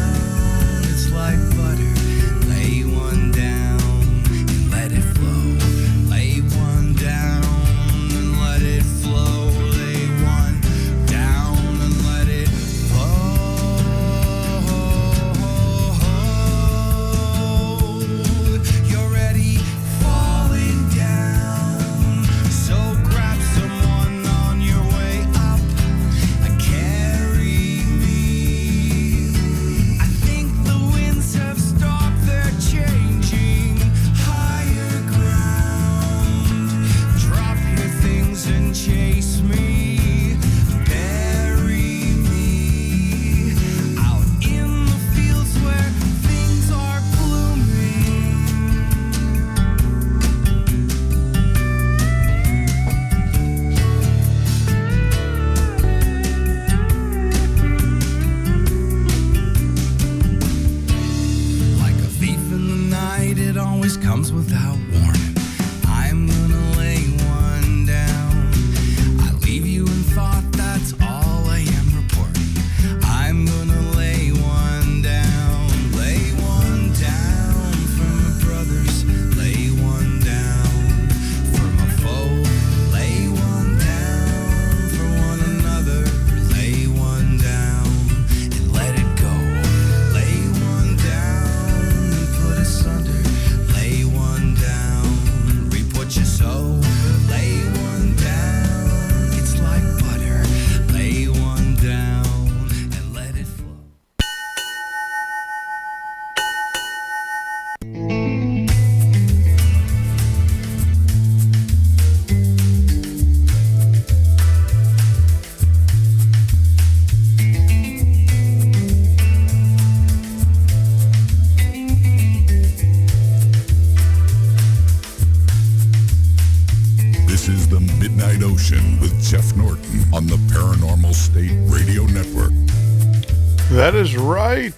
S2: That is right.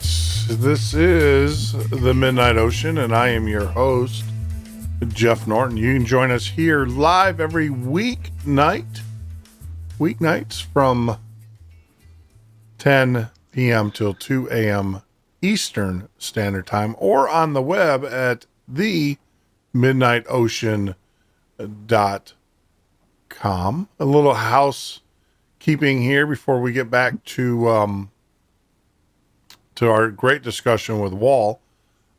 S2: This is the Midnight Ocean, and I am your host, Jeff Norton. You can join us here live every weeknights from 10 p.m. till 2 a.m. Eastern Standard Time, or on the web at themidnightocean.com. A little housekeeping here before we get back to our great discussion with Wal.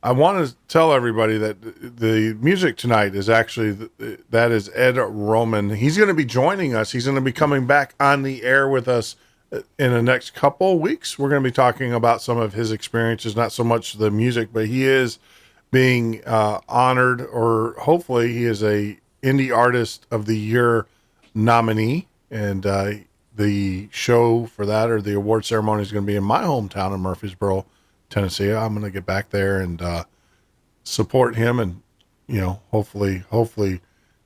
S2: I want to tell everybody that the music tonight is actually, that is Ed Roman. He's going to be joining us. He's going to be coming back on the air with us in the next couple of weeks. We're going to be talking about some of his experiences, not so much the music, but he is being honored, or hopefully he is a Indie Artist of the Year nominee. And the show for that, or the award ceremony, is going to be in my hometown of Murfreesboro, Tennessee. I'm going to get back there and support him, and hopefully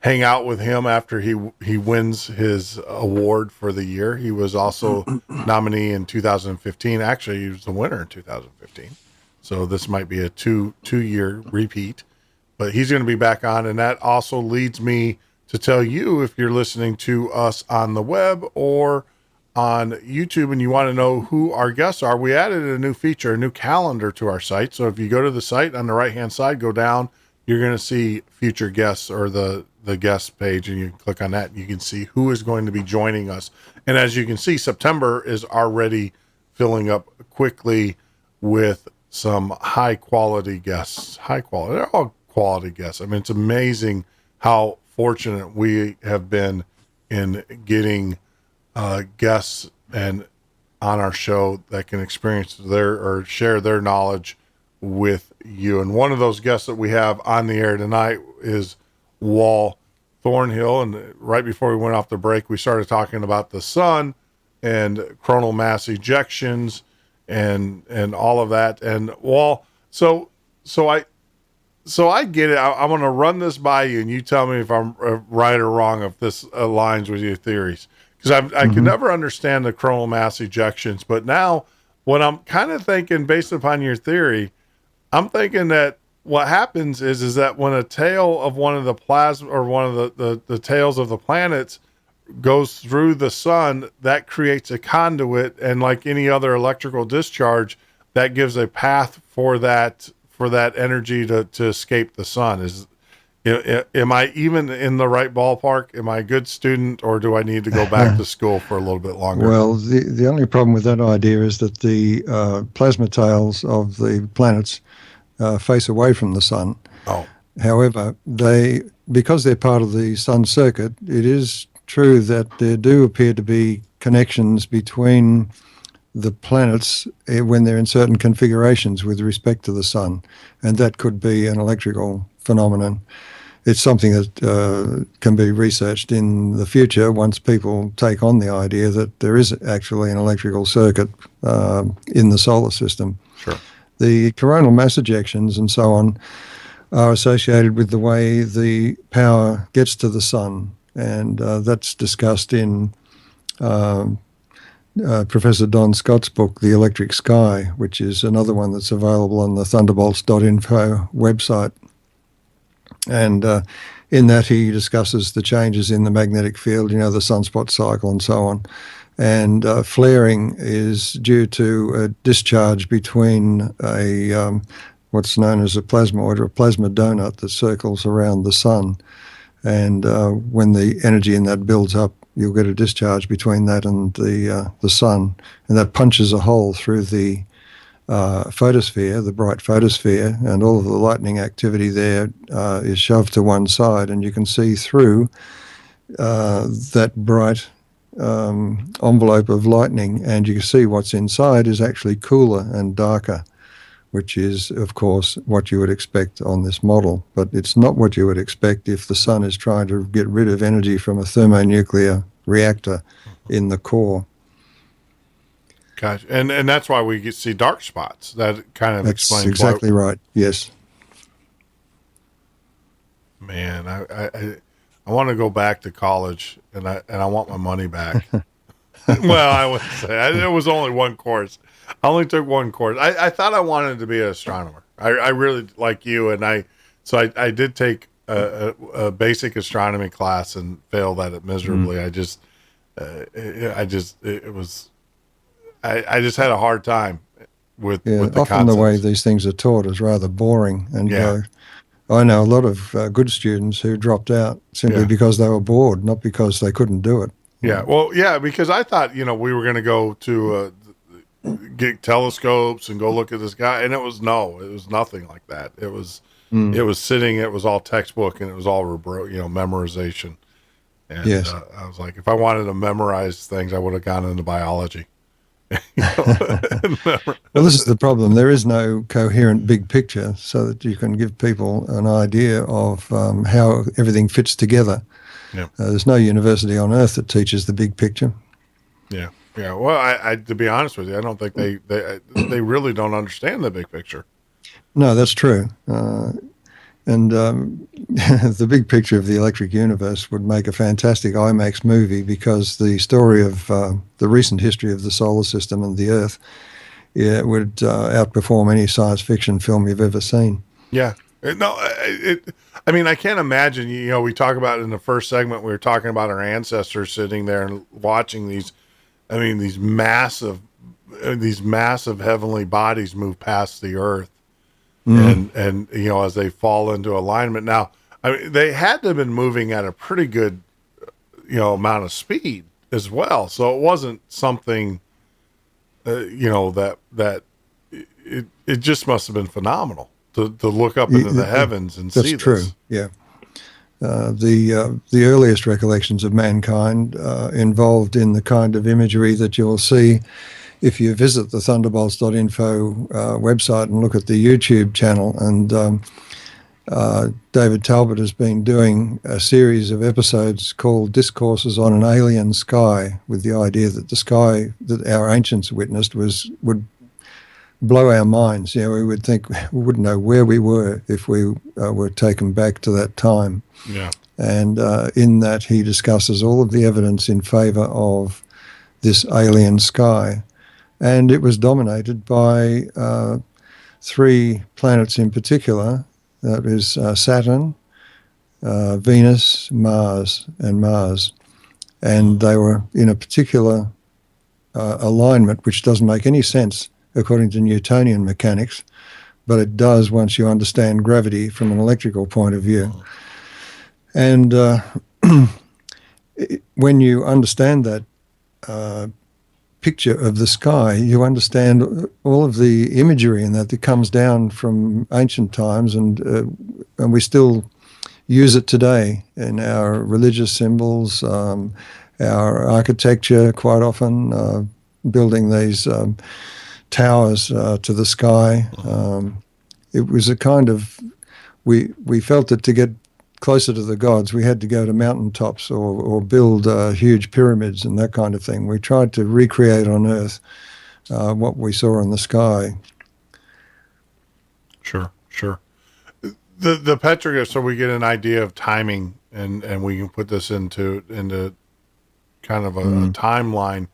S2: hang out with him after he wins his award for the year. He was also nominee in 2015. Actually, he was the winner in 2015. So this might be a two-year repeat, but he's going to be back on. And that also leads me to tell you, if you're listening to us on the web or on YouTube and you want to know who our guests are, we added a new feature, a new calendar to our site. So if you go to the site on the right-hand side, go down, you're going to see future guests, or the guest page, and you can click on that and you can see who is going to be joining us. And as you can see, September is already filling up quickly with some high-quality guests. They're all quality guests. I mean, it's amazing how fortunate we have been in getting guests and on our show that can experience or share their knowledge with you. And one of those guests that we have on the air tonight is Wal Thornhill. And right before we went off the break, we started talking about the sun and coronal mass ejections and all of that. And Wal, so I get it. I'm going to run this by you, and you tell me if I'm right or wrong, if this aligns with your theories. Because I can never understand the coronal mass ejections. But now, what I'm kind of thinking, based upon your theory, I'm thinking that what happens is that when a tail of one of the plasma, or one of the tails of the planets goes through the sun, that creates a conduit, and like any other electrical discharge, that gives a path for that energy to escape the sun. Am I even in the right ballpark? Am I a good student, or do I need to go back to school for a little bit longer?
S3: Well, the only problem with that idea is that the plasma tails of the planets face away from the sun.
S2: Oh.
S3: However, because they're part of the sun circuit, it is true that there do appear to be connections between the planets when they're in certain configurations with respect to the sun, and that could be an electrical phenomenon. It's something that can be researched in the future once people take on the idea that there is actually an electrical circuit in the solar system.
S2: Sure.
S3: The coronal mass ejections and so on are associated with the way the power gets to the sun, and that's discussed in Professor Don Scott's book, The Electric Sky, which is another one that's available on the thunderbolts.info website. And in that, he discusses the changes in the magnetic field, the sunspot cycle and so on. And flaring is due to a discharge between what's known as a plasmoid, or a plasma donut that circles around the sun. And when the energy in that builds up, you'll get a discharge between that and the sun, and that punches a hole through the photosphere, the bright photosphere, and all of the lightning activity there is shoved to one side, and you can see through that bright envelope of lightning, and you can see what's inside is actually cooler and darker, which is, of course, what you would expect on this model. But it's not what you would expect if the sun is trying to get rid of energy from a thermonuclear reactor in the core.
S2: Gotcha. And that's why we see dark spots. That kind of explains.
S3: That's exactly right. Yes.
S2: Man, I want to go back to college, and I want my money back. Well, I would say it was only one course. I only took one course. I thought I wanted to be an astronomer. I really like you, and I did take a basic astronomy class and failed at it miserably. I just had a hard time with the
S3: often
S2: concepts.
S3: the way these things are taught is rather boring, and I know a lot of good students who dropped out simply because they were bored, not because they couldn't do it.
S2: Yeah, well, yeah, because I thought, we were going to go to get telescopes and go look at this guy, and it was nothing like that. It was sitting, it was all textbook, and it was all memorization. And I was like, if I wanted to memorize things, I would have gone into biology.
S3: Well, this is the problem. There is no coherent big picture so that you can give people an idea of how everything fits together.
S2: Yeah.
S3: There's no university on earth that teaches the big picture.
S2: Yeah. Yeah. Well, I to be honest with you, I don't think they really don't understand the big picture.
S3: No, that's true. And the big picture of the electric universe would make a fantastic IMAX movie, because the story of the recent history of the solar system and the Earth would outperform any science fiction film you've ever seen.
S2: Yeah. No, I mean, I can't imagine, we talk about in the first segment, we were talking about our ancestors sitting there and watching these massive heavenly bodies move past the Earth. And as they fall into alignment. Now, I mean, they had to have been moving at a pretty good, amount of speed as well. So it wasn't something, that it just must have been phenomenal to look up into the heavens and see this.
S3: That's true. Yeah. The earliest recollections of mankind involved in the kind of imagery that you'll see if you visit the thunderbolts.info website and look at the YouTube channel. And David Talbot has been doing a series of episodes called Discourses on an Alien Sky, with the idea that the sky that our ancients witnessed would blow our minds. We would think we wouldn't know where we were if we were taken back to that time.
S2: Yeah.
S3: And in that, he discusses all of the evidence in favor of this alien sky. And it was dominated by three planets in particular. That is Saturn, Venus, Mars, and Mars. And they were in a particular alignment, which doesn't make any sense according to Newtonian mechanics, but it does once you understand gravity from an electrical point of view. And when you understand that picture of the sky, you understand all of the imagery in that comes down from ancient times, and we still use it today in our religious symbols, our architecture quite often, building these towers to the sky. It was a kind of, we felt that to get closer to the gods, we had to go to mountaintops or build huge pyramids and that kind of thing. We tried to recreate on Earth what we saw in the sky.
S2: Sure. The petroglyphs, so we get an idea of timing, and we can put this into kind of a timeline.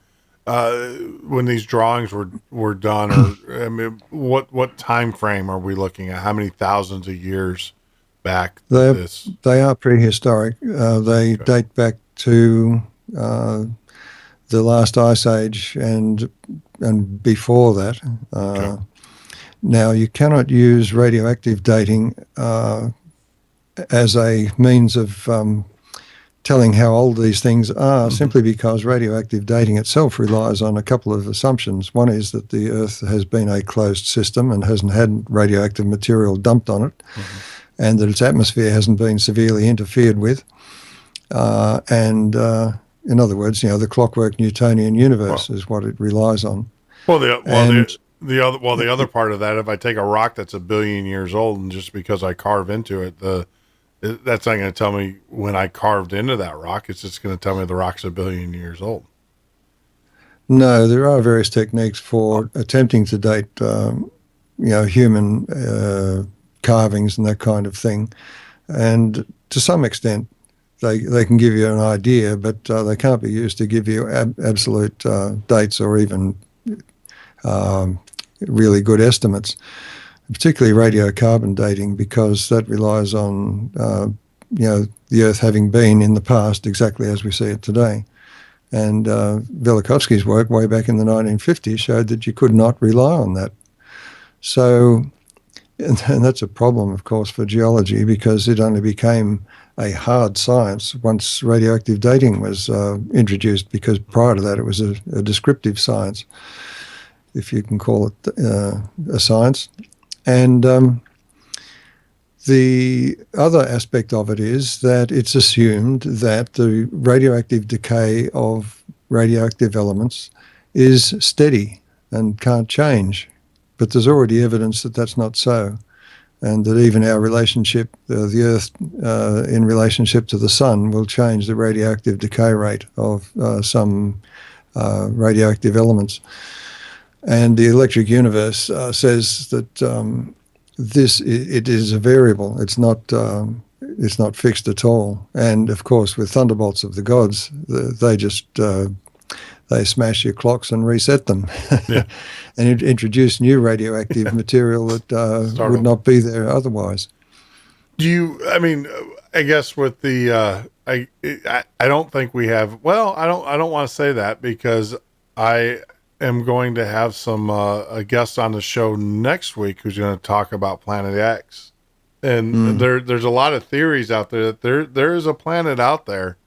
S2: When these drawings were done, or I mean, what time frame are we looking at? How many thousands of years back?
S3: They are prehistoric. They date back to the last ice age and before that. Now, you cannot use radioactive dating as a means of telling how old these things are, simply because radioactive dating itself relies on a couple of assumptions. One is that the Earth has been a closed system and hasn't had radioactive material dumped on it, and that its atmosphere hasn't been severely interfered with. In other words, the clockwork Newtonian universe is what it relies on.
S2: The other part of that, if I take a rock that's 1 billion years old, and just because I carve into it, that's not going to tell me when I carved into that rock. It's just going to tell me the rock's 1 billion years old.
S3: No, there are various techniques for attempting to date, human carvings and that kind of thing. And to some extent, they can give you an idea, but they can't be used to give you absolute dates or even really good estimates, particularly radiocarbon dating, because that relies on the Earth having been in the past exactly as we see it today. And Velikovsky's work way back in the 1950s showed that you could not rely on that. So, and that's a problem, of course, for geology, because it only became a hard science once radioactive dating was introduced, because prior to that it was a descriptive science, if you can call it a science. And the other aspect of it is that it's assumed that the radioactive decay of radioactive elements is steady and can't change. But there's already evidence that that's not so, and that even our relationship, the Earth in relationship to the Sun, will change the radioactive decay rate of some radioactive elements. And the electric universe says that it is a variable. It's not fixed at all. And of course, with thunderbolts of the gods, they just they smash your clocks and reset them,
S2: Yeah.
S3: and introduce new radioactive material that would not be there otherwise.
S2: I guess with the I don't think we have. Well, I don't want to say that, because I am going to have some a guest on the show next week who's going to talk about Planet X, and there's a lot of theories out there that there is a planet out there,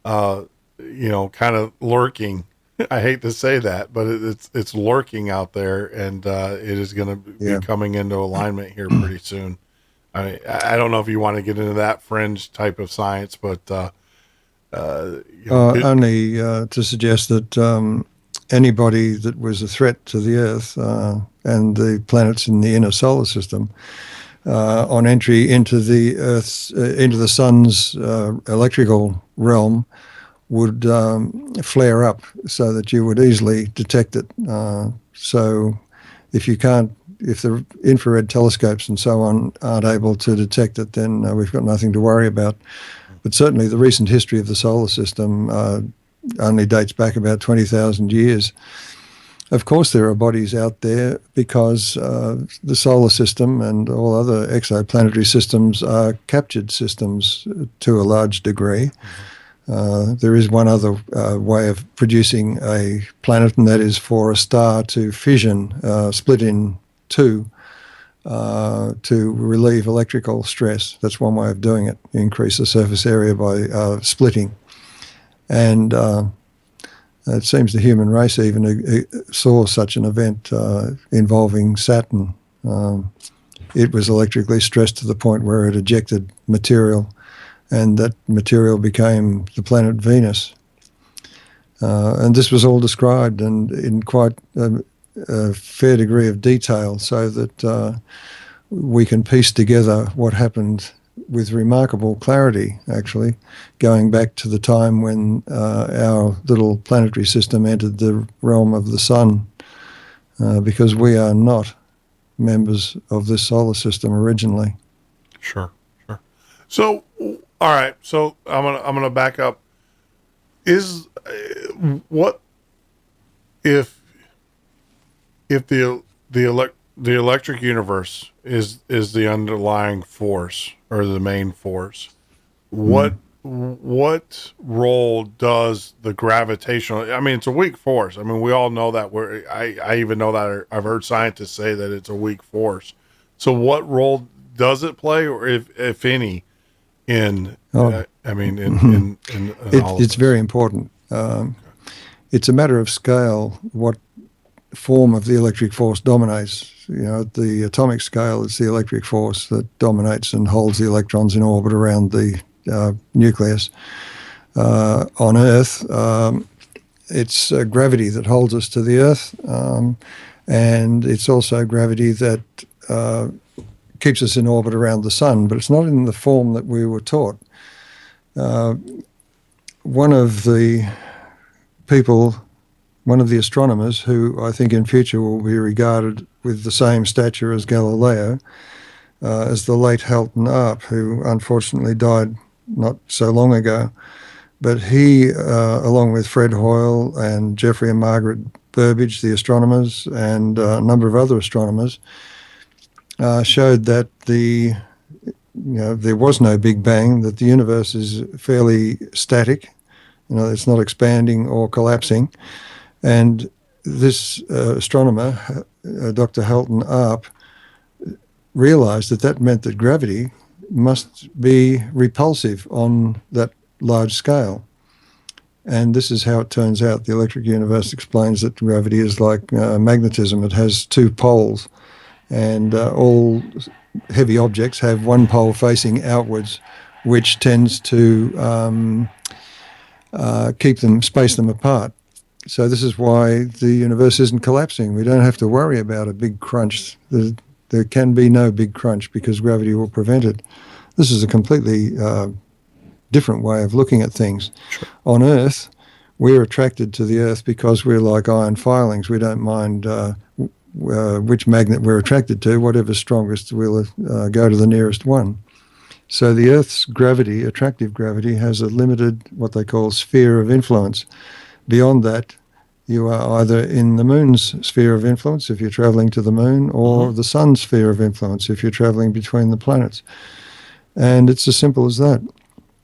S2: kind of lurking. I hate to say that, but it's lurking out there, and it is going to be coming into alignment here pretty soon. I don't know if you want to get into that fringe type of science, but
S3: only to suggest that anybody that was a threat to the Earth and the planets in the inner solar system on entry into the Earth's into the Sun's electrical realm would flare up, so that you would easily detect it. So if the infrared telescopes and so on aren't able to detect it, then we've got nothing to worry about. But certainly the recent history of the solar system only dates back about 20,000 years. Of course, there are bodies out there, because the solar system and all other exoplanetary systems are captured systems to a large degree. There is one other way of producing a planet, and that is for a star to fission, split in two, to relieve electrical stress. That's one way of doing it, increase the surface area by splitting. And it seems the human race even saw such an event involving Saturn. It was electrically stressed to the point where it ejected material, and that material became the planet Venus. And this was all described, and in quite a fair degree of detail, so that we can piece together what happened with remarkable clarity, actually, going back to the time when our little planetary system entered the realm of the Sun, because we are not members of this solar system originally.
S2: Sure. So, all right. So I'm gonna back up. Is what if the electric universe is the underlying force, or the main force? What role does the gravitational? I mean, it's a weak force. I mean, we all know that. I even know that. I've heard scientists say that it's a weak force. So, what role does it play, or if any, in?
S3: It's very important. It's a matter of scale. What form of the electric force dominates? At the atomic scale, it's the electric force that dominates and holds the electrons in orbit around the nucleus. On Earth, it's gravity that holds us to the Earth, and it's also gravity that keeps us in orbit around the Sun, but it's not in the form that we were taught. One of the astronomers who I think in future will be regarded with the same stature as Galileo, is the late Halton Arp, who unfortunately died not so long ago. But he, along with Fred Hoyle and Geoffrey and Margaret Burbidge, the astronomers, and a number of other astronomers, showed that there was no Big Bang, that the universe is fairly static. It's not expanding or collapsing. And this astronomer, Dr. Halton Arp, realized that meant that gravity must be repulsive on that large scale. And this is how it turns out. The electric universe explains that gravity is like magnetism. It has two poles, and all heavy objects have one pole facing outwards, which tends to space them apart. So this is why the universe isn't collapsing. We don't have to worry about a big crunch. There can be no big crunch because gravity will prevent it. This is a completely different way of looking at things.
S2: Sure.
S3: On Earth, we're attracted to the Earth because we're like iron filings. We don't mind which magnet we're attracted to. Whatever's strongest, we'll go to the nearest one. So the Earth's gravity, attractive gravity, has a limited, what they call, sphere of influence. Beyond that, you are either in the moon's sphere of influence if you're traveling to the moon, or the sun's sphere of influence if you're traveling between the planets. And it's as simple as that.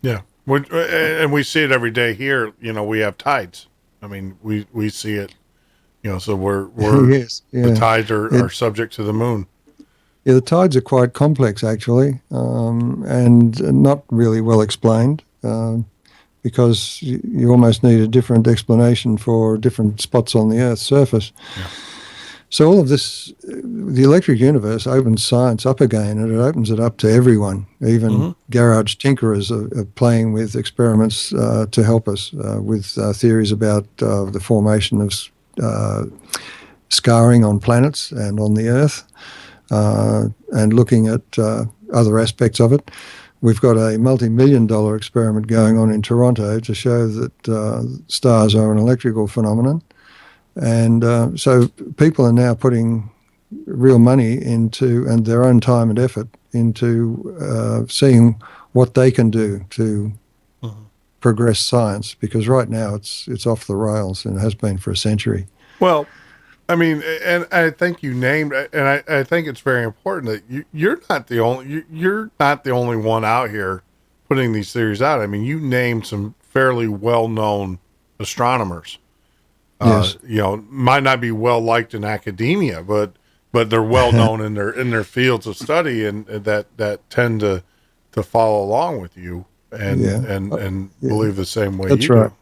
S2: Yeah. And we see it every day here. We have tides. I mean, we see it, so we're
S3: yes, yeah.
S2: The tides are subject to the moon.
S3: Yeah, the tides are quite complex, actually, and not really well explained, because you almost need a different explanation for different spots on the Earth's surface.
S2: Yeah.
S3: So all of this, the electric universe opens science up again, and it opens it up to everyone. Even garage tinkerers are playing with experiments to help us with theories about the formation of scarring on planets and on the Earth, and looking at other aspects of it. We've got a multi-million-dollar experiment going on in Toronto to show that stars are an electrical phenomenon. And so people are now putting real money into, and their own time and effort into seeing what they can do to progress science, because right now it's off the rails, and it has been for a century.
S2: Well, I mean, and I think you named, and I think it's very important that you're not the only one out here putting these theories out. I mean, you named some fairly well-known astronomers.
S3: Yes.
S2: Might not be well liked in academia, but they're well known in their fields of study, and that tend to follow along with you and believe the same way.
S3: That's
S2: you
S3: right.
S2: do.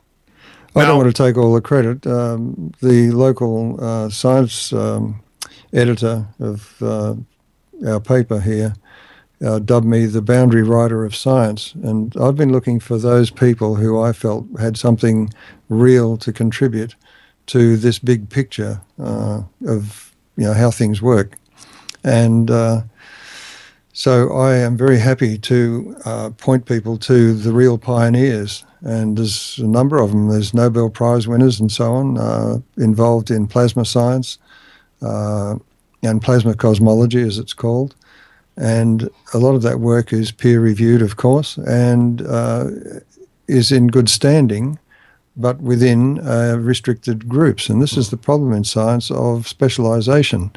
S3: I don't want to take all the credit. The local science editor of our paper here dubbed me the boundary rider of science, and I've been looking for those people who I felt had something real to contribute to this big picture of how things work. And so I am very happy to point people to the real pioneers. And there's a number of them. There's Nobel Prize winners and so on involved in plasma science and plasma cosmology, as it's called. And a lot of that work is peer-reviewed, of course, and is in good standing, but within restricted groups. And this is the problem in science of specialization,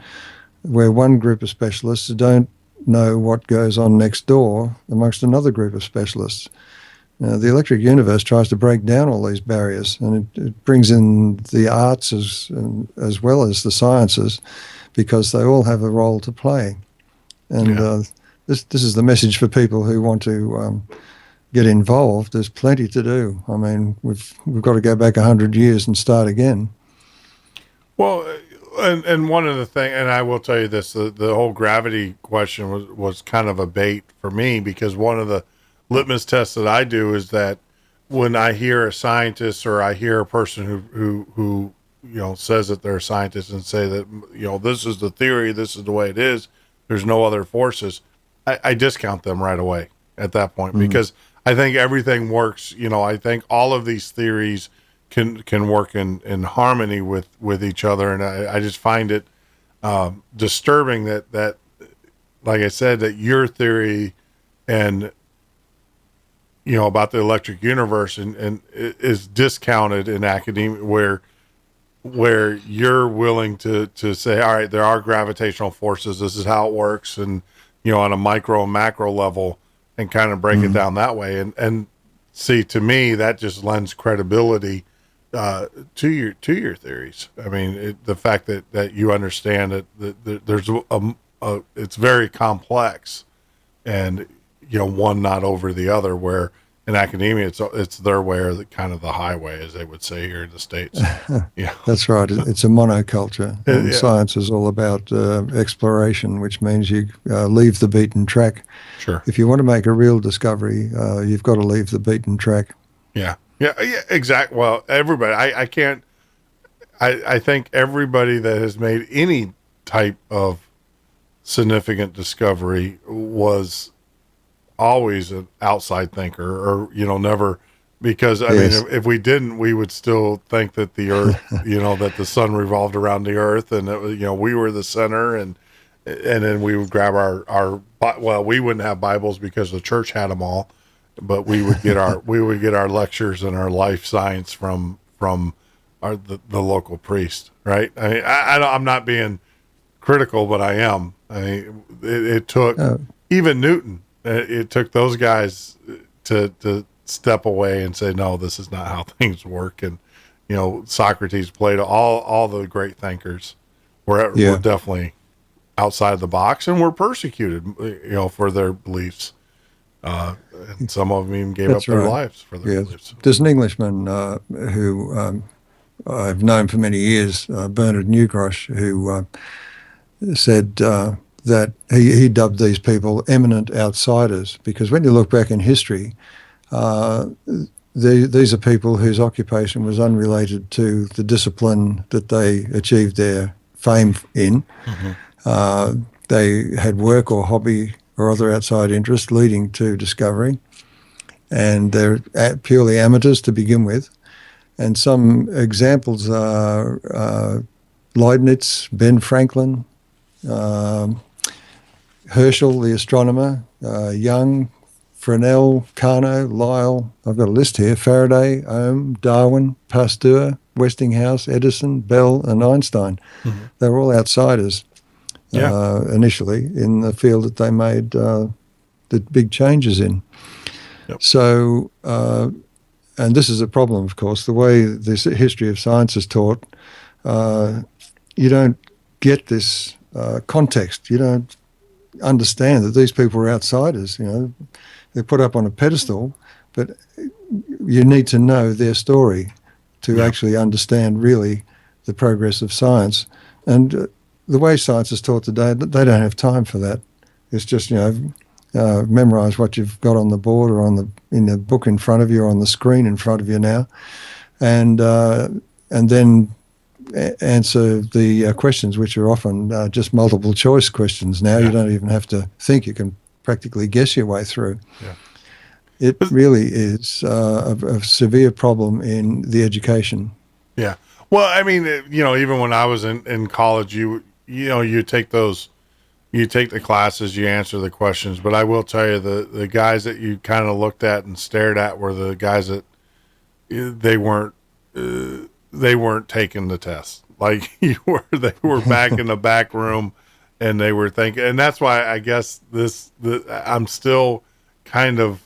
S3: where one group of specialists don't know what goes on next door amongst another group of specialists. The electric universe tries to break down all these barriers, and it brings in the arts as well as the sciences, because they all have a role to play. And this is the message for people who want to get involved. There's plenty to do. I mean, we've got to go back 100 years and start again.
S2: Well, and one of the things, and I will tell you this, the whole gravity question was kind of a bait for me, because one of the litmus tests that I do is that when I hear a scientist or I hear a person who says that they're a scientist and say that, this is the theory, this is the way it is, there's no other forces, I discount them right away at that point, because I think everything works. I think all of these theories can work in harmony with each other. And I just find it disturbing that, like I said, that your theory and about the electric universe and is discounted in academia, where you're willing to say, all right, there are gravitational forces. This is how it works. And, on a micro and macro level, and kind of break it down that way. And see, to me, that just lends credibility to your theories. I mean, the fact that you understand that there's it's very complex, and one not over the other. Where in academia, it's their way or kind of the highway, as they would say here in the States. Yeah,
S3: that's right. It's a monoculture, and science is all about exploration, which means you leave the beaten track.
S2: Sure.
S3: If you want to make a real discovery, you've got to leave the beaten track.
S2: Yeah, exactly. Well, everybody, I can't. I think everybody that has made any type of significant discovery was always an outside thinker, or never, because I mean, if we didn't, we would still think that the earth, that the sun revolved around the earth, and we were the center, and then we would grab our we wouldn't have Bibles because the church had them all, but we would get our lectures and our life science from the local priest, right? I mean, I'm not being critical, but I am. I mean, it took even Newton. It took those guys to step away and say, no, this is not how things work. And, Socrates, Plato, all the great thinkers were definitely outside the box and were persecuted, for their beliefs. And some of them even gave up their lives for their beliefs.
S3: There's an Englishman who I've known for many years, Bernard Newgrosh, who said that he dubbed these people eminent outsiders, because when you look back in history, these are people whose occupation was unrelated to the discipline that they achieved their fame in. Mm-hmm. They had work or hobby or other outside interest leading to discovery, and they're purely amateurs to begin with. And some examples are Leibniz, Ben Franklin, Herschel, the astronomer, Young, Fresnel, Carnot, Lyell. I've got a list here: Faraday, Ohm, Darwin, Pasteur, Westinghouse, Edison, Bell, and Einstein. Mm-hmm. They were all outsiders initially in the field that they made the big changes in. Yep. So, and this is a problem, of course, the way this history of science is taught, you don't get this context. You don't understand that these people are outsiders. They're put up on a pedestal, but you need to know their story to actually understand really the progress of science. And the way science is taught today, they don't have time for that. It's just, memorize what you've got on the board or in the book in front of you or on the screen in front of you now, and then answer the questions, which are often just multiple choice questions now. You don't even have to think. You can practically guess your way through. Yeah. It really is a severe problem in the education. Yeah.
S2: Well, I mean, even when I was in college, you take the classes, you answer the questions, but I will tell you the guys that you kind of looked at and stared at were the guys that they weren't taking the test like you were. They were back in the back room, and they were thinking, and that's why I guess I'm still kind of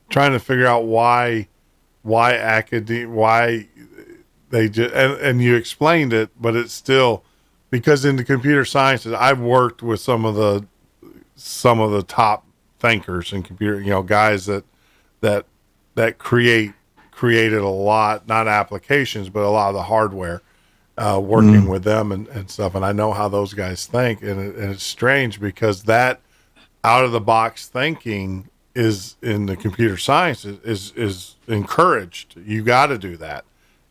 S2: trying to figure out why they just, and you explained it, but it's still, because in the computer sciences, I've worked with some of the top thinkers in computer, guys that created a lot, not applications, but a lot of the hardware, working with them and stuff. And I know how those guys think, and it's strange because that out of the box thinking is in the computer science is encouraged. You got to do that.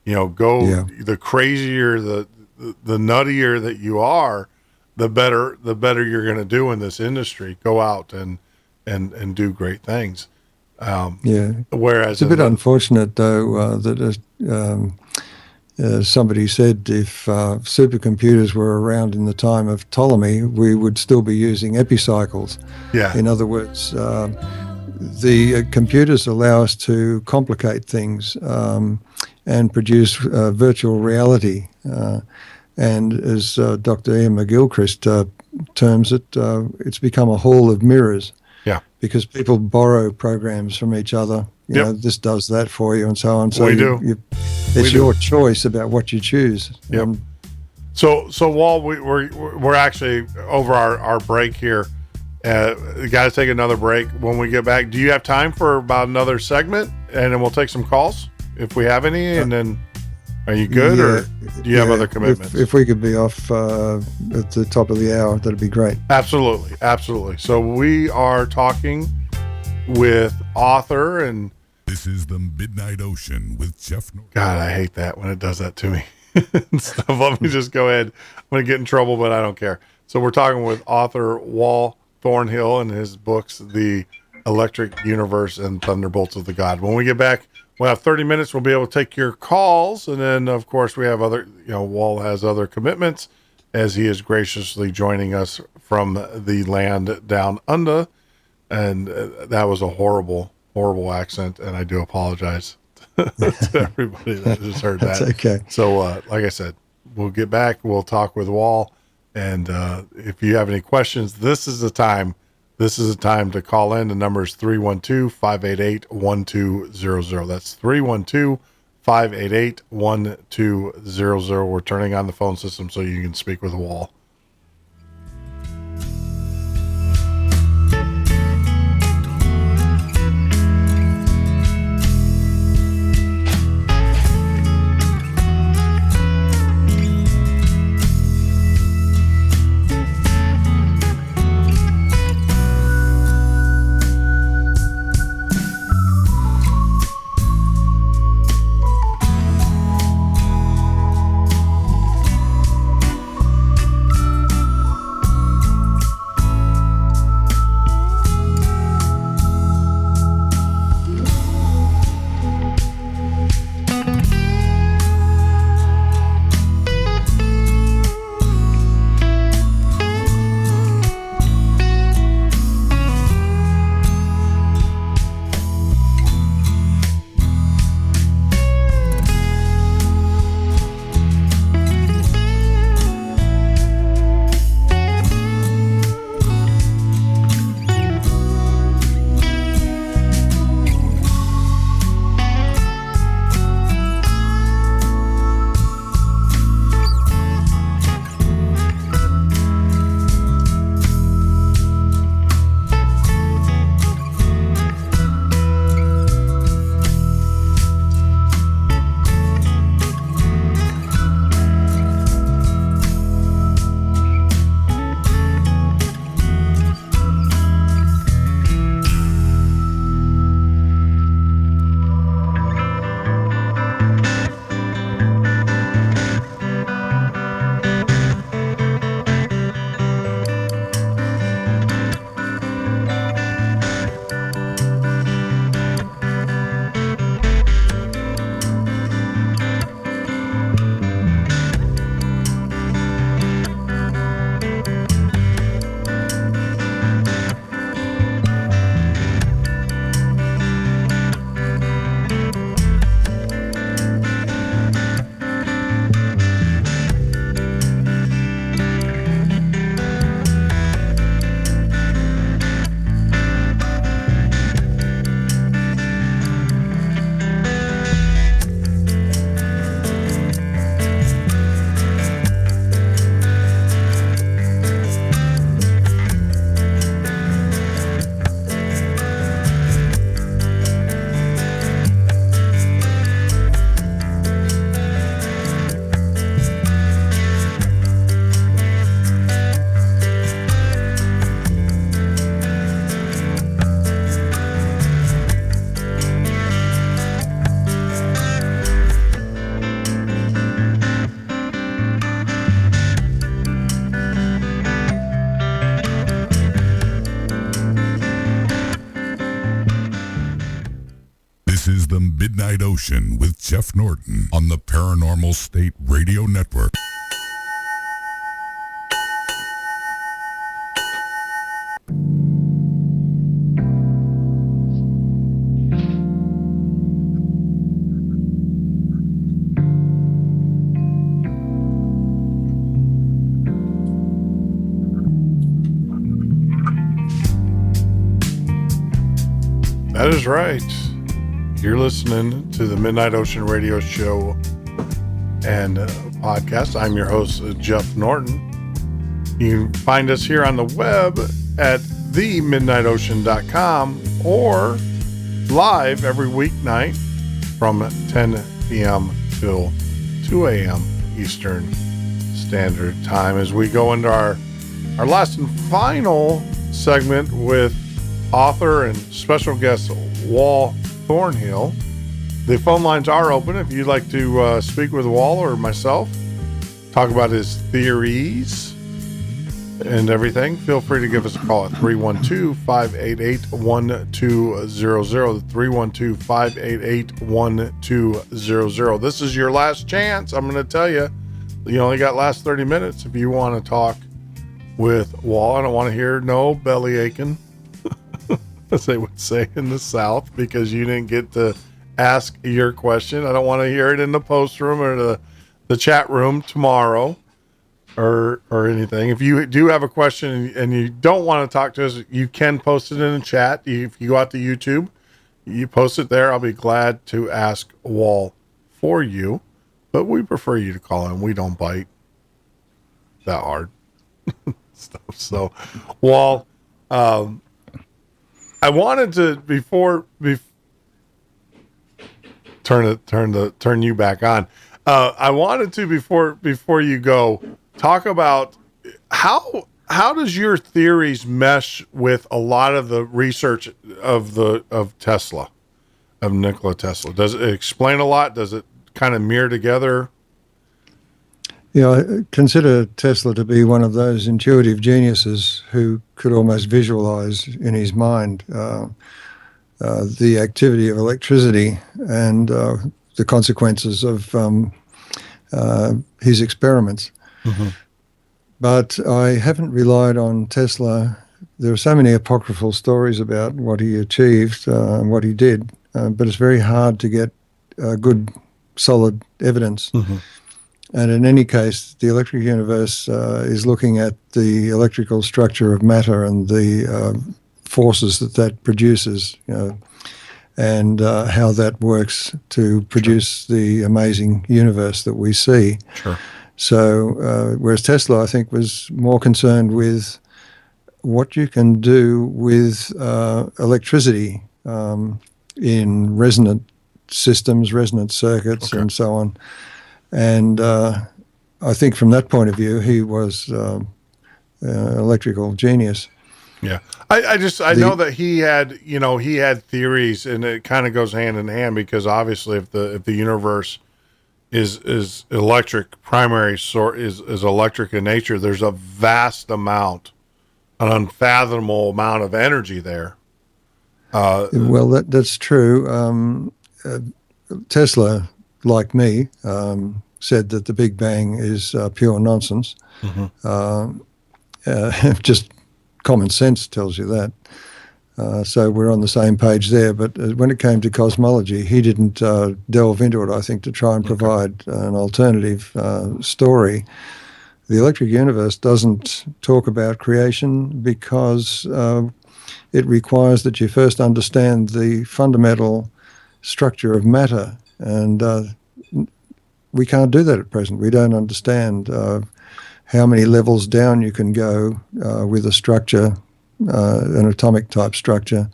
S2: The crazier, the nuttier that you are, the better you're going to do in this industry. Go out and do great things. Whereas
S3: it's a bit unfortunate, though, that somebody said if supercomputers were around in the time of Ptolemy, we would still be using epicycles. Yeah. In other words, the computers allow us to complicate things and produce virtual reality. And as Dr. Ian McGilchrist terms it, it's become a hall of mirrors.
S2: Yeah.
S3: Because people borrow programs from each other. You know, this does that for you and so on. So it's your choice about what you choose.
S2: Yep. So Wal, we're actually over our break here. We got to take another break. When we get back, do you have time for about another segment? And then we'll take some calls if we have any. And then, are you good, or do you have other commitments?
S3: If we could be off at the top of the hour, that'd be great.
S2: Absolutely. So we are talking with author and.
S1: This is the Midnight Ocean with Jeff Norton.
S2: God, I hate that when it does that to me. Let me just go ahead. I'm going to get in trouble, but I don't care. So we're talking with author Wal Thornhill and his books, The Electric Universe and Thunderbolts of the God. When we get back, we'll have 30 minutes. We'll be able to take your calls. And then, of course, we have other, Wal has other commitments as he is graciously joining us from the land down under. And that was a horrible accent, and I do apologize to everybody that just heard that.
S3: That's okay.
S2: So, like I said, we'll get back. We'll talk with Wal, and if you have any questions, this is the time. This is the time to call in. The number is 312-588-1200. That's 312-588-1200. We're turning on the phone system so you can speak with Wal.
S1: is the Midnight Ocean with Jeff Norton on the Paranormal State Radio Network.
S2: That is right. You're listening to the Midnight Ocean Radio Show and podcast. I'm your host, Jeff Norton. You can find us here on the web at themidnightocean.com or live every weeknight from 10 p.m. till 2 a.m. Eastern Standard Time as we go into our last and final segment with author and special guest Wal Thornhill. The phone lines are open if you'd like to speak with Wal or myself, talk about his theories and everything. Feel free to give us a call at 312-588-1200. 312-588-1200. This is your last chance. I'm going to tell you, you only got last 30 minutes if you want to talk with Wal. I don't want to hear no belly aching, as they would say in the South, because you didn't get to ask your question. I don't want to hear it in the post room or the chat room tomorrow or anything. If you do have a question and you don't want to talk to us, you can post it in the chat. If you go out to YouTube, you post it there. I'll be glad to ask Wal for you, but we prefer you to call in. We don't bite that hard stuff. So, Wal, I wanted to before turn you back on. I wanted to before you go talk about how does your theories mesh with a lot of the research of Tesla, of Nikola Tesla. Does it explain a lot? Does it kind of mirror together?
S3: Yeah, I consider Tesla to be one of those intuitive geniuses who could almost visualize in his mind the activity of electricity and the consequences of his experiments. Mm-hmm. But I haven't relied on Tesla. There are so many apocryphal stories about what he achieved and what he did, but it's very hard to get good, solid evidence. Mm-hmm. And in any case, the electric universe is looking at the electrical structure of matter and the forces that produces, and how that works to produce the amazing universe that we see.
S2: Sure.
S3: So, whereas Tesla, I think, was more concerned with what you can do with electricity in resonant systems, resonant circuits, and so on. And I think from that point of view, he was electrical genius.
S2: Yeah. I know that he had theories, and it kind of goes hand in hand, because obviously if the universe is electric, primary source is electric in nature, there's a vast amount, an unfathomable amount of energy there.
S3: Well, that's true. Tesla, like me, said that the Big Bang is pure nonsense. Mm-hmm. Just common sense tells you that. So we're on the same page there. But when it came to cosmology, he didn't delve into it, I think, to try and provide an alternative story. The electric universe doesn't talk about creation because it requires that you first understand the fundamental structure of matter. And we can't do that at present. We don't understand how many levels down you can go with a structure, an atomic type structure,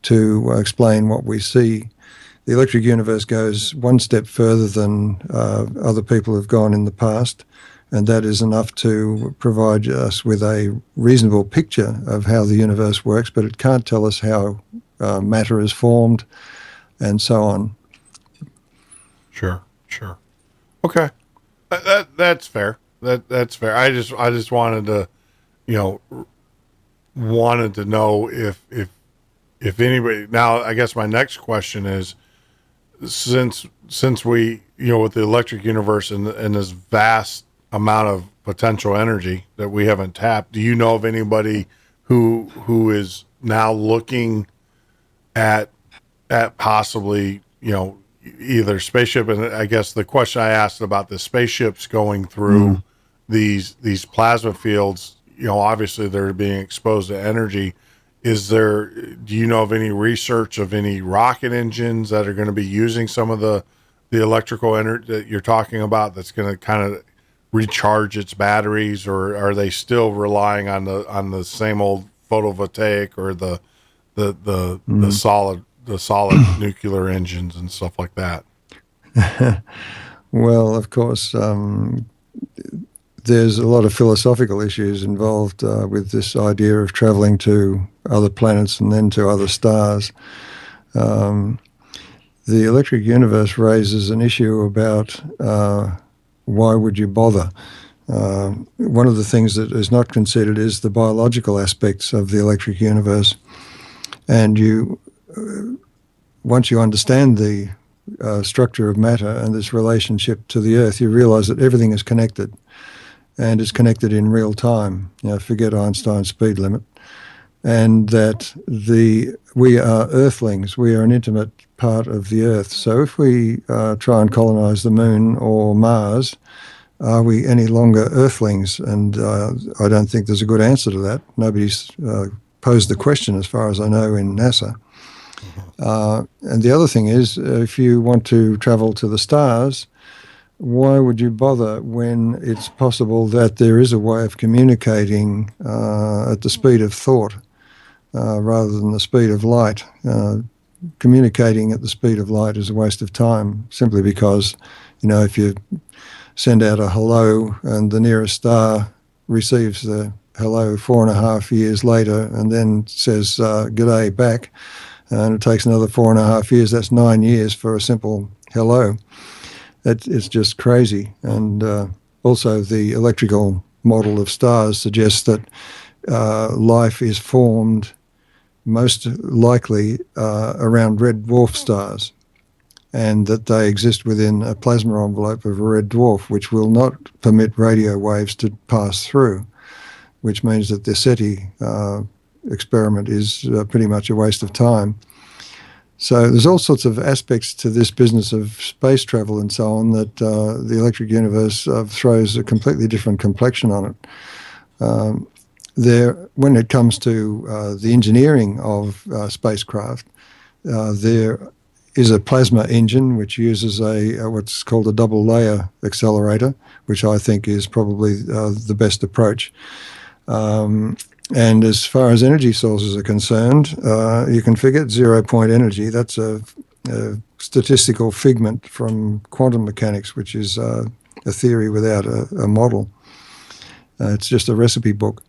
S3: to explain what we see. The electric universe goes one step further than other people have gone in the past, and that is enough to provide us with a reasonable picture of how the universe works, but it can't tell us how matter is formed and so on. Sure.
S2: Okay. That's fair. That's fair. I just wanted to, know if anybody. Now, I guess my next question is, since we, with the electric universe and this vast amount of potential energy that we haven't tapped, do you know of anybody who is now looking at possibly, either spaceship, and I guess the question I asked about the spaceships going through these plasma fields, obviously they're being exposed to energy. do you know of any research of any rocket engines that are going to be using some of the electrical energy that you're talking about that's going to kind of recharge its batteries, or are they still relying on the same old photovoltaic or the solid nuclear engines and stuff like that?
S3: Well, of course, there's a lot of philosophical issues involved with this idea of traveling to other planets and then to other stars. The electric universe raises an issue about why would you bother? One of the things that is not considered is the biological aspects of the electric universe. And once you understand the structure of matter and this relationship to the Earth, you realize that everything is connected and is connected in real time. Forget Einstein's speed limit. And that we are Earthlings. We are an intimate part of the Earth. So if we try and colonize the Moon or Mars, are we any longer Earthlings? And I don't think there's a good answer to that. Nobody's posed the question, as far as I know, in NASA. And the other thing is, if you want to travel to the stars, why would you bother when it's possible that there is a way of communicating at the speed of thought rather than the speed of light? Communicating at the speed of light is a waste of time, simply because, if you send out a hello and the nearest star receives the hello 4.5 years later and then says g'day back, and it takes another 4.5 years, that's 9 years for a simple hello. It's just crazy. And also the electrical model of stars suggests that life is formed most likely around red dwarf stars, and that they exist within a plasma envelope of a red dwarf, which will not permit radio waves to pass through, which means that the SETI experiment is pretty much a waste of time. So there's all sorts of aspects to this business of space travel and so on that the electric universe throws a completely different complexion on it. When it comes to the engineering of spacecraft, there is a plasma engine which uses what's called a double layer accelerator, which I think is probably the best approach. And as far as energy sources are concerned, you can forget 0-point energy. That's a statistical figment from quantum mechanics, which is a theory without a model. It's just a recipe book.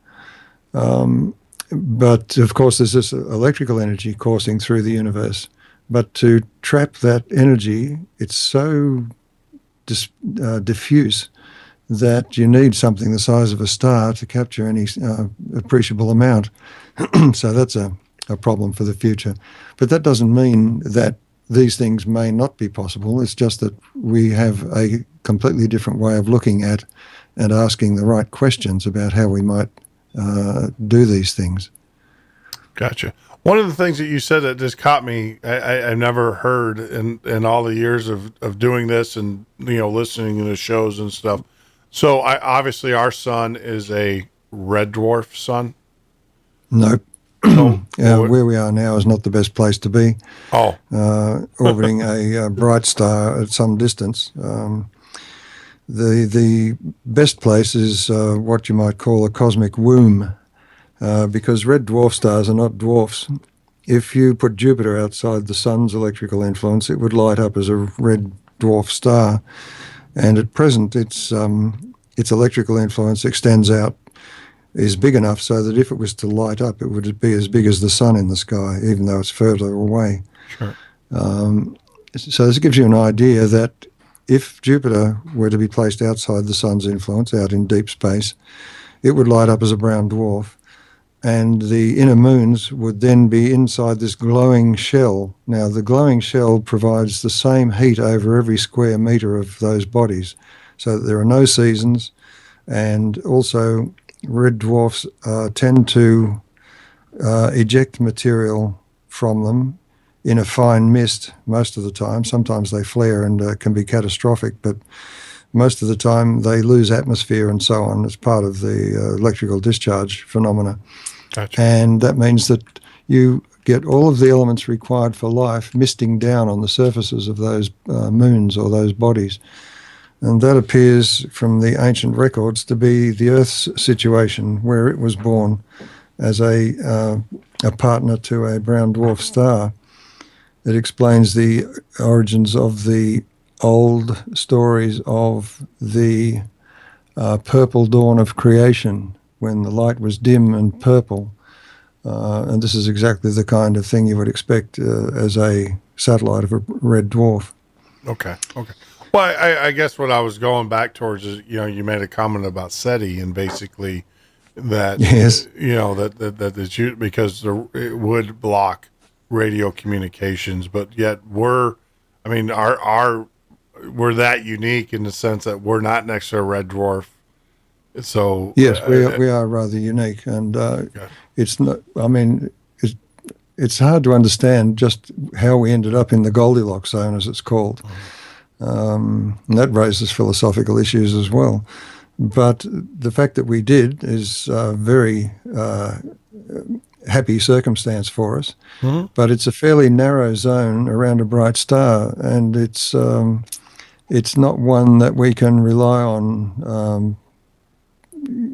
S3: But, of course, there's this electrical energy coursing through the universe. But to trap that energy, it's so diffuse that you need something the size of a star to capture any appreciable amount. So that's a problem for the future. But that doesn't mean that these things may not be possible. It's just that we have a completely different way of looking at and asking the right questions about how we might do these things.
S2: Gotcha. One of the things that you said that just caught me, I've never heard in all the years of doing this and, listening to the shows and stuff. So obviously our sun is a red dwarf sun?
S3: Nope. Where we are now is not the best place to be.
S2: Oh.
S3: Orbiting a bright star at some distance. The best place is what you might call a cosmic womb, because red dwarf stars are not dwarfs. If you put Jupiter outside the sun's electrical influence, it would light up as a red dwarf star. And at present, its electrical influence extends out, is big enough so that if it was to light up, it would be as big as the sun in the sky, even though it's further away.
S2: Sure.
S3: So this gives you an idea that if Jupiter were to be placed outside the sun's influence, out in deep space, it would light up as a brown dwarf. And the inner moons would then be inside this glowing shell. Now, the glowing shell provides the same heat over every square meter of those bodies, so that there are no seasons. And also, red dwarfs tend to eject material from them in a fine mist most of the time. Sometimes they flare and can be catastrophic, but most of the time they lose atmosphere and so on as part of the electrical discharge phenomena.
S2: Gotcha.
S3: And that means that you get all of the elements required for life misting down on the surfaces of those moons or those bodies. And that appears from the ancient records to be the Earth's situation, where it was born as a partner to a brown dwarf star. It explains the origins of the old stories of the purple dawn of creation, when the light was dim and purple. And this is exactly the kind of thing you would expect as a satellite of a red dwarf.
S2: Okay. Well, I guess what I was going back towards is, you made a comment about SETI, and basically that,
S3: Yes.
S2: That it's because it would block radio communications, but yet we're that unique in the sense that we're not next to a red dwarf. So
S3: yes, we are rather unique, and it's not. I mean, it's hard to understand just how we ended up in the Goldilocks zone, as it's called. And that raises philosophical issues as well. But the fact that we did is a very happy circumstance for us.
S2: Mm-hmm.
S3: But it's a fairly narrow zone around a bright star, and it's not one that we can rely on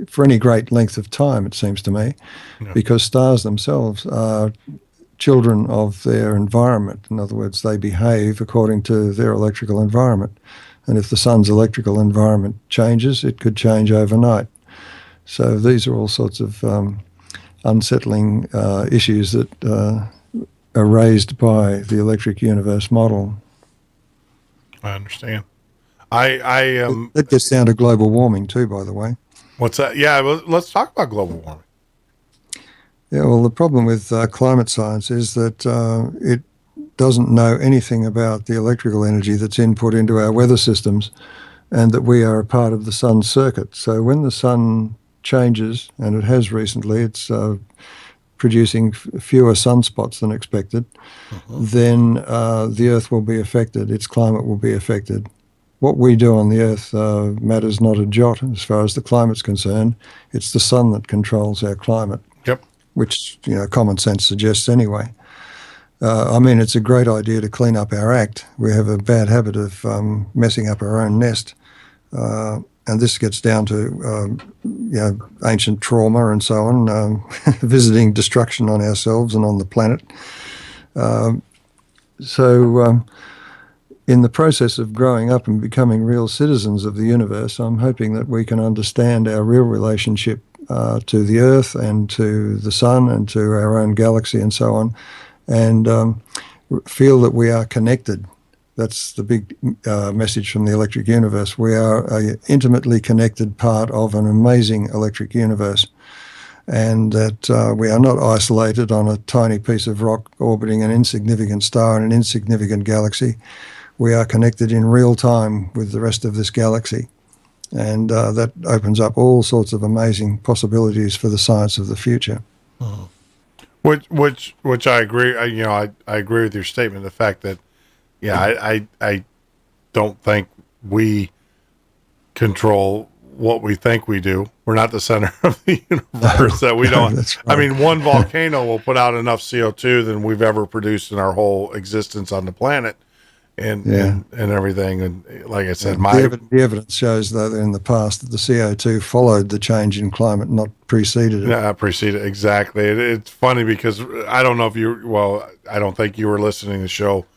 S3: for any great length of time, it seems to me, because stars themselves are children of their environment. In other words, they behave according to their electrical environment. And if the sun's electrical environment changes, it could change overnight. So these are all sorts of unsettling issues that are raised by the electric universe model.
S2: I understand. That
S3: gets down to global warming too, by the way.
S2: What's that? Yeah, well, let's talk about global warming.
S3: Yeah, well, the problem with climate science is that it doesn't know anything about the electrical energy that's input into our weather systems, and that we are a part of the sun's circuit. So when the sun changes, and it has recently, it's producing fewer sunspots than expected, then the Earth will be affected, its climate will be affected. What we do on the Earth matters not a jot as far as the climate's concerned. It's the sun that controls our climate.
S2: Yep.
S3: Which, common sense suggests anyway. It's a great idea to clean up our act. We have a bad habit of messing up our own nest. And this gets down to, ancient trauma and so on, visiting destruction on ourselves and on the planet. In the process of growing up and becoming real citizens of the universe, I'm hoping that we can understand our real relationship to the Earth and to the Sun and to our own galaxy and so on, and feel that we are connected. That's the big message from the electric universe. We are an intimately connected part of an amazing electric universe, and that we are not isolated on a tiny piece of rock orbiting an insignificant star in an insignificant galaxy. We are connected in real time with the rest of this galaxy. And that opens up all sorts of amazing possibilities for the science of the future.
S2: Which I agree. I agree with your statement. The fact that, I don't think we control what we think we do. We're not the center of the universe. That we don't.
S3: That's right.
S2: One volcano will put out enough CO2 than we've ever produced in our whole existence on the planet. And everything, and like I said,
S3: the evidence shows though that in the past that the CO2 followed the change in climate, not preceded it.
S2: Yeah, preceded exactly. It's funny because I don't know if I don't think you were listening to the show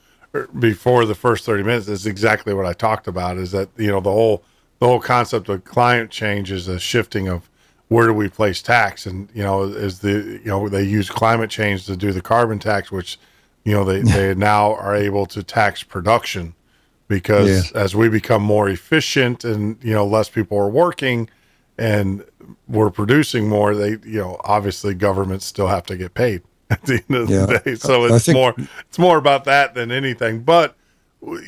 S2: before the first 30 minutes. Is exactly what I talked about. Is that the whole concept of climate change is a shifting of where do we place tax, and they use climate change to do the carbon tax, which. They now are able to tax production because as we become more efficient and, less people are working and we're producing more, they, obviously governments still have to get paid at the end of the day. So it's more about that than anything, but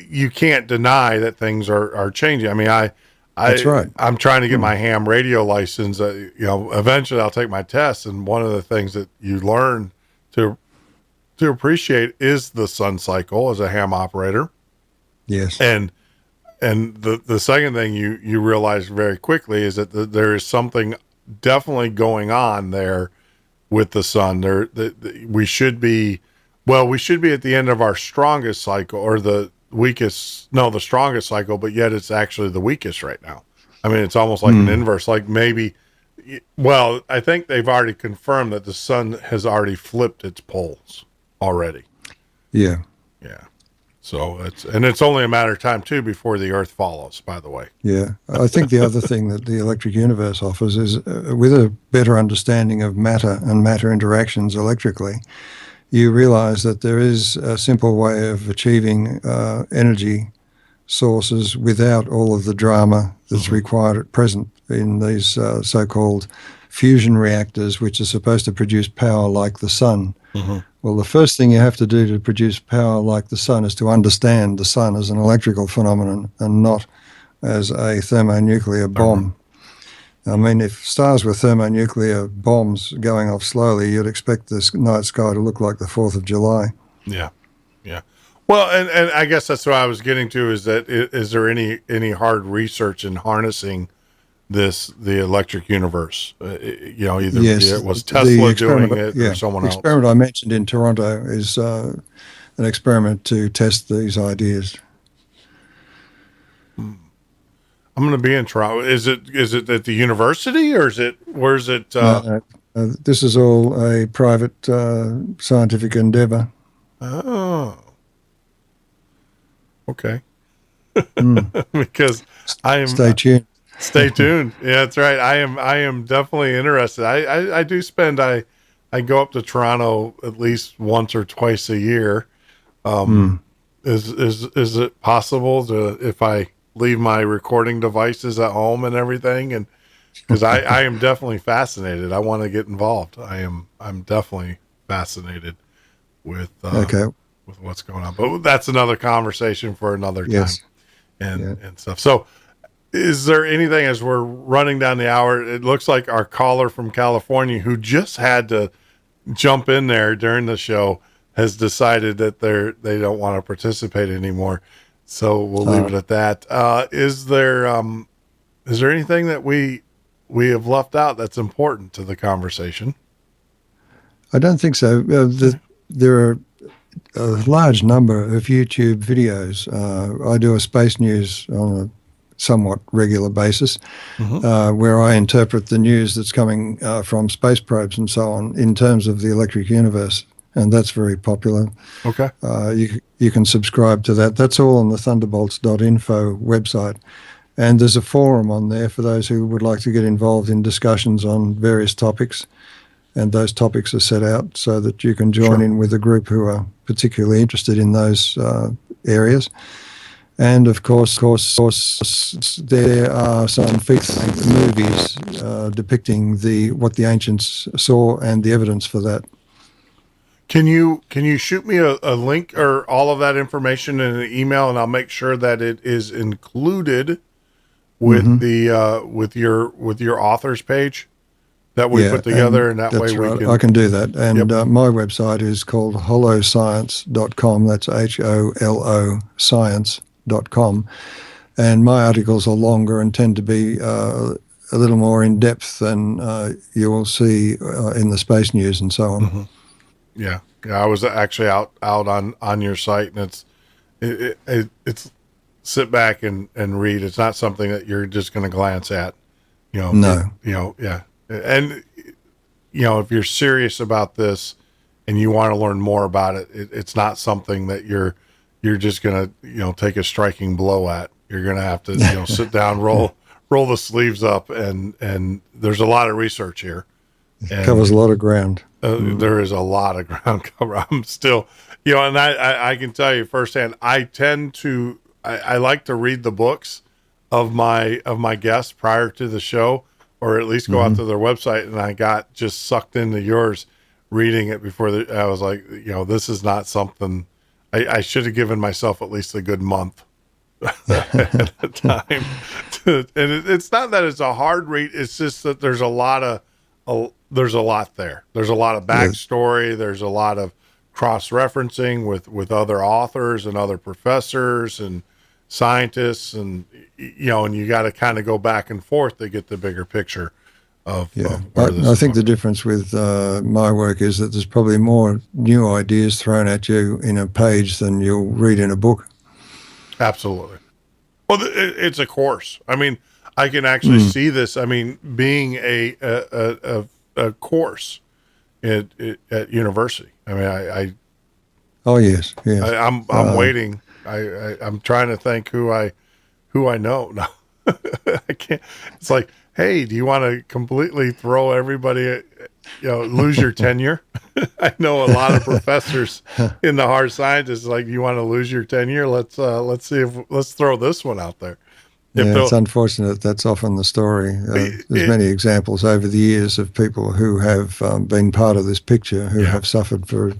S2: you can't deny that things are changing.
S3: That's right.
S2: I'm trying to get my ham radio license. Eventually I'll take my test. And one of the things that you learn to appreciate is the sun cycle as a ham operator.
S3: Yes.
S2: And the second thing you realize very quickly is that there is something definitely going on there with the sun. We should be at the end of our strongest cycle, or the strongest cycle, but yet it's actually the weakest right now. I mean, it's almost like an inverse, like maybe, well, I think they've already confirmed that the sun has already flipped its poles already.
S3: Yeah.
S2: Yeah. So it's only a matter of time too before the Earth follows, by the way.
S3: Yeah. I think the other thing that the electric universe offers is with a better understanding of matter and matter interactions electrically, you realize that there is a simple way of achieving energy sources without all of the drama that's required at present in these so-called fusion reactors, which are supposed to produce power like the sun. Well, the first thing you have to do to produce power like the sun is to understand the sun as an electrical phenomenon and not as a thermonuclear bomb. I mean, if stars were thermonuclear bombs going off slowly, you'd expect the night sky to look like the 4th of July.
S2: Yeah. Yeah. Well, and I guess that's what I was getting to, is that is there any hard research in harnessing the electric universe? Either it was Tesla doing it or someone else.
S3: The experiment I mentioned in Toronto is an experiment to test these ideas.
S2: I'm going to be in Toronto. Is it at the university, or where's it?
S3: This is all a private scientific endeavor.
S2: Oh. Okay. Because I am.
S3: Stay tuned.
S2: Stay tuned. Yeah, that's right. I am definitely interested. I do spend. I go up to Toronto at least once or twice a year. Is it possible to, if I leave my recording devices at home and everything, and because I am definitely fascinated. I want to get involved. I'm definitely fascinated with with what's going on. But that's another conversation for another time. And stuff. So is there anything, as we're running down the hour, it looks like our caller from California, who just had to jump in there during the show, has decided that they don't want to participate anymore. So we'll leave it at that. Is there anything that we have left out that's important to the conversation?
S3: I don't think so. There are a large number of YouTube videos. I do a space news on a somewhat regular basis, where I interpret the news that's coming from space probes and so on in terms of the electric universe, and that's very popular.
S2: Okay.
S3: You can subscribe to that. That's all on the thunderbolts.info website. And there's a forum on there for those who would like to get involved in discussions on various topics. And those topics are set out so that you can join in with a group who are particularly interested in those areas. And of course, there are some feature movies depicting what the ancients saw and the evidence for that.
S2: Can you shoot me a link or all of that information in an email, and I'll make sure that it is included with with your authors page that we put together, and that way we can.
S3: I can do that. And my website is called holoscience.com. That's HOLO science.com. And my articles are longer and tend to be a little more in depth than you will see in the space news and so on.
S2: Yeah. I was actually out on your site, and it's sit back and read. It's not something that you're just going to glance at,
S3: No.
S2: And, if you're serious about this and you want to learn more about it, it's not something that you're just going to, take a striking blow at. You're going to have to, sit down, roll the sleeves up, and there's a lot of research here.
S3: It covers a lot of ground.
S2: There is a lot of ground cover. I'm still, and I can tell you firsthand, I tend to, I like to read the books of my guests prior to the show, or at least go out to their website, and I got just sucked into yours reading it before I was like, this is not something I should have given myself at least a good month at a time. And it's not that it's a hard read. It's just that there's a lot there. There's a lot of backstory. There's a lot of cross-referencing with other authors and other professors and scientists, and and you got to kind of go back and forth to get the bigger picture of
S3: Yeah,
S2: where this
S3: I
S2: is
S3: think the
S2: going.
S3: difference with my work is that there's probably more new ideas thrown at you in a page than you'll read in a book.
S2: Absolutely. Well, it's a course. I mean, I can actually see this. I mean, being a course at university. I mean,
S3: Oh yes, yes.
S2: I'm waiting. I'm trying to think who I know. No, I can't. It's like, hey, do you want to completely throw everybody, lose your tenure? I know a lot of professors in the hard sciences like, you want to lose your tenure? Let's throw this one out there.
S3: Yeah, it's unfortunate. That's often the story. There's many examples over the years of people who have been part of this picture who have suffered for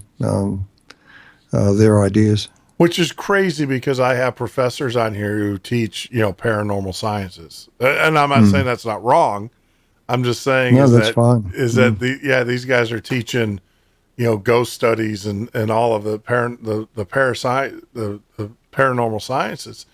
S3: their ideas.
S2: Which is crazy because I have professors on here who teach, paranormal sciences, and I'm not saying that's not wrong. I'm just saying
S3: fine.
S2: that these guys are teaching, ghost studies and all of the paranormal sciences.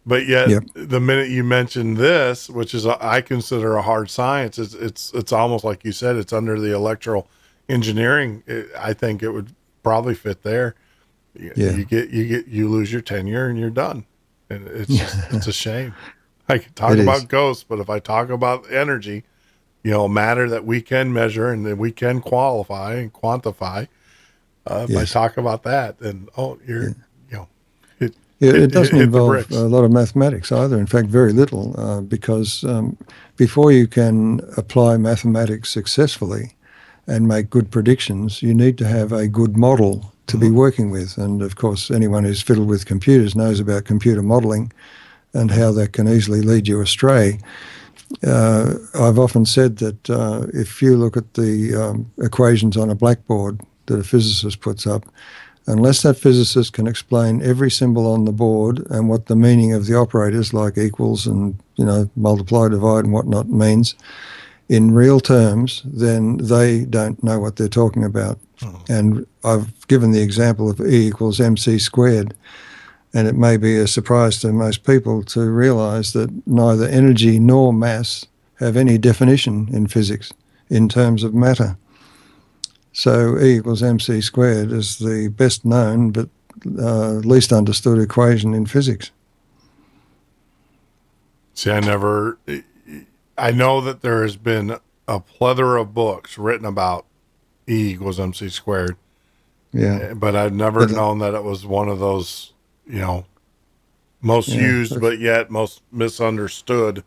S2: But yet, the minute you mention this, which is I consider a hard science, it's almost like you said, it's under the electrical engineering. I think it would probably fit there. You lose your tenure and you're done, and it's a shame. I can talk about ghosts, but if I talk about energy, matter that we can measure and that we can qualify and quantify, if I talk about that, then
S3: it doesn't involve a lot of mathematics either. In fact, very little, because before you can apply mathematics successfully and make good predictions, you need to have a good model to be working with. And of course, anyone who's fiddled with computers knows about computer modeling and how that can easily lead you astray. I've often said that if you look at the equations on a blackboard that a physicist puts up, unless that physicist can explain every symbol on the board and what the meaning of the operators like equals and multiply, divide and whatnot means in real terms, then they don't know what they're talking about. And I've given the example of E equals mc squared, and it may be a surprise to most people to realize that neither energy nor mass have any definition in physics in terms of matter. So E equals mc squared is the best known but least understood equation in physics.
S2: See, I know that there has been a plethora of books written about E equals mc squared.
S3: Yeah.
S2: But I've never known that it was one of those, most used but yet most misunderstood.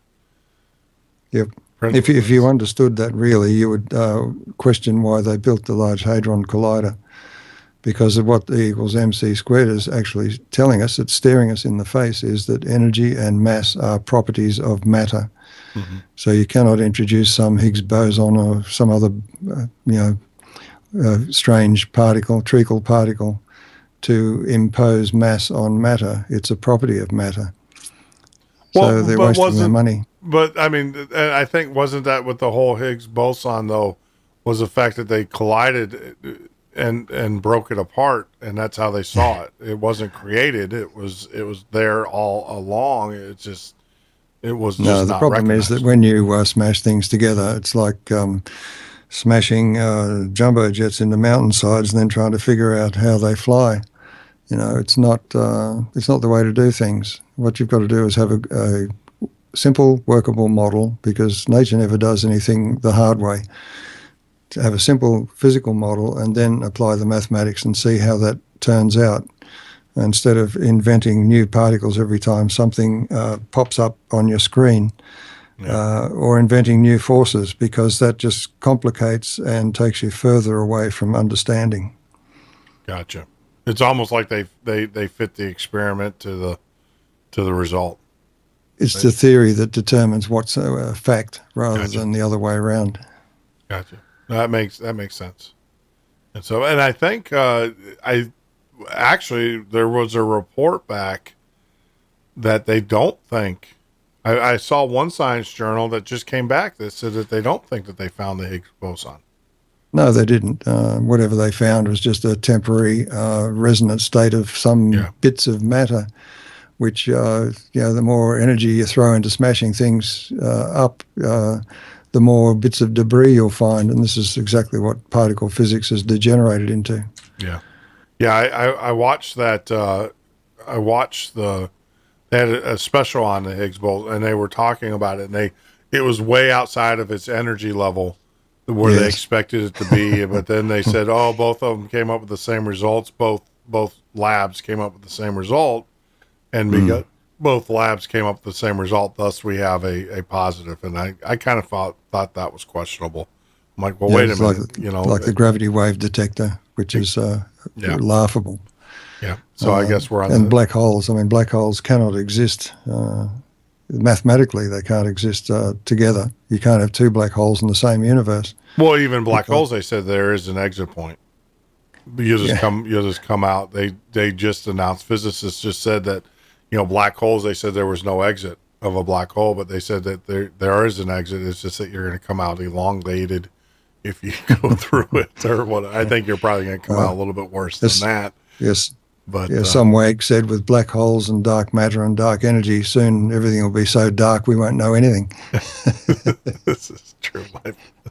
S3: Yep. If you understood that really, you would question why they built the Large Hadron Collider, because of what E equals mc squared is actually telling us, it's staring us in the face, is that energy and mass are properties of matter. Mm-hmm. So you cannot introduce some Higgs boson or some other, strange particle, treacle particle, to impose mass on matter. It's a property of matter. So they're wasting their money.
S2: But I mean, I think wasn't that with the whole Higgs boson though, was the fact that they collided and broke it apart, and that's how they saw it. It wasn't created. It was there all along. It was just
S3: the problem is that when you smash things together, it's like smashing jumbo jets into mountainsides and then trying to figure out how they fly. It's not the way to do things. What you've got to do is have a simple, workable model, because nature never does anything the hard way. To have a simple physical model and then apply the mathematics and see how that turns out, instead of inventing new particles every time something pops up on your screen, or inventing new forces, because that just complicates and takes you further away from understanding.
S2: Gotcha. It's almost like they fit the experiment to the result.
S3: It's the theory that determines what's a fact rather than the other way around.
S2: Gotcha. That makes sense. And so, and I think there was a report back that they don't think. I saw one science journal that just came back that said that they don't think that they found the Higgs boson.
S3: No, they didn't. Whatever they found was just a temporary resonant state of some bits of matter, which, the more energy you throw into smashing things up, the more bits of debris you'll find. And this is exactly what particle physics has degenerated into.
S2: Yeah. Yeah. I watched that. They had a special on the Higgs boson, and they were talking about it, and it was way outside of its energy level where they expected it to be. But then they said, oh, both of them came up with the same results. Both labs came up with the same result, and because both labs came up with the same result, thus we have a positive. And I kind of thought that was questionable. I'm like, well, wait a minute,
S3: like the gravity wave detector, which is laughable.
S2: Yeah. So I guess we're on.
S3: And black holes. I mean, black holes cannot exist. Mathematically, they can't exist together. You can't have two black holes in the same universe.
S2: Well, even black holes, they said there is an exit point. You'll just come out. They just announced. Physicists just said that, black holes. They said there was no exit of a black hole, but they said that there is an exit. It's just that you're going to come out elongated if you go through it, or what. I think you're probably going to come out a little bit worse than that.
S3: Yes.
S2: But
S3: some wag said with black holes and dark matter and dark energy, soon everything will be so dark we won't know anything.
S2: This is true.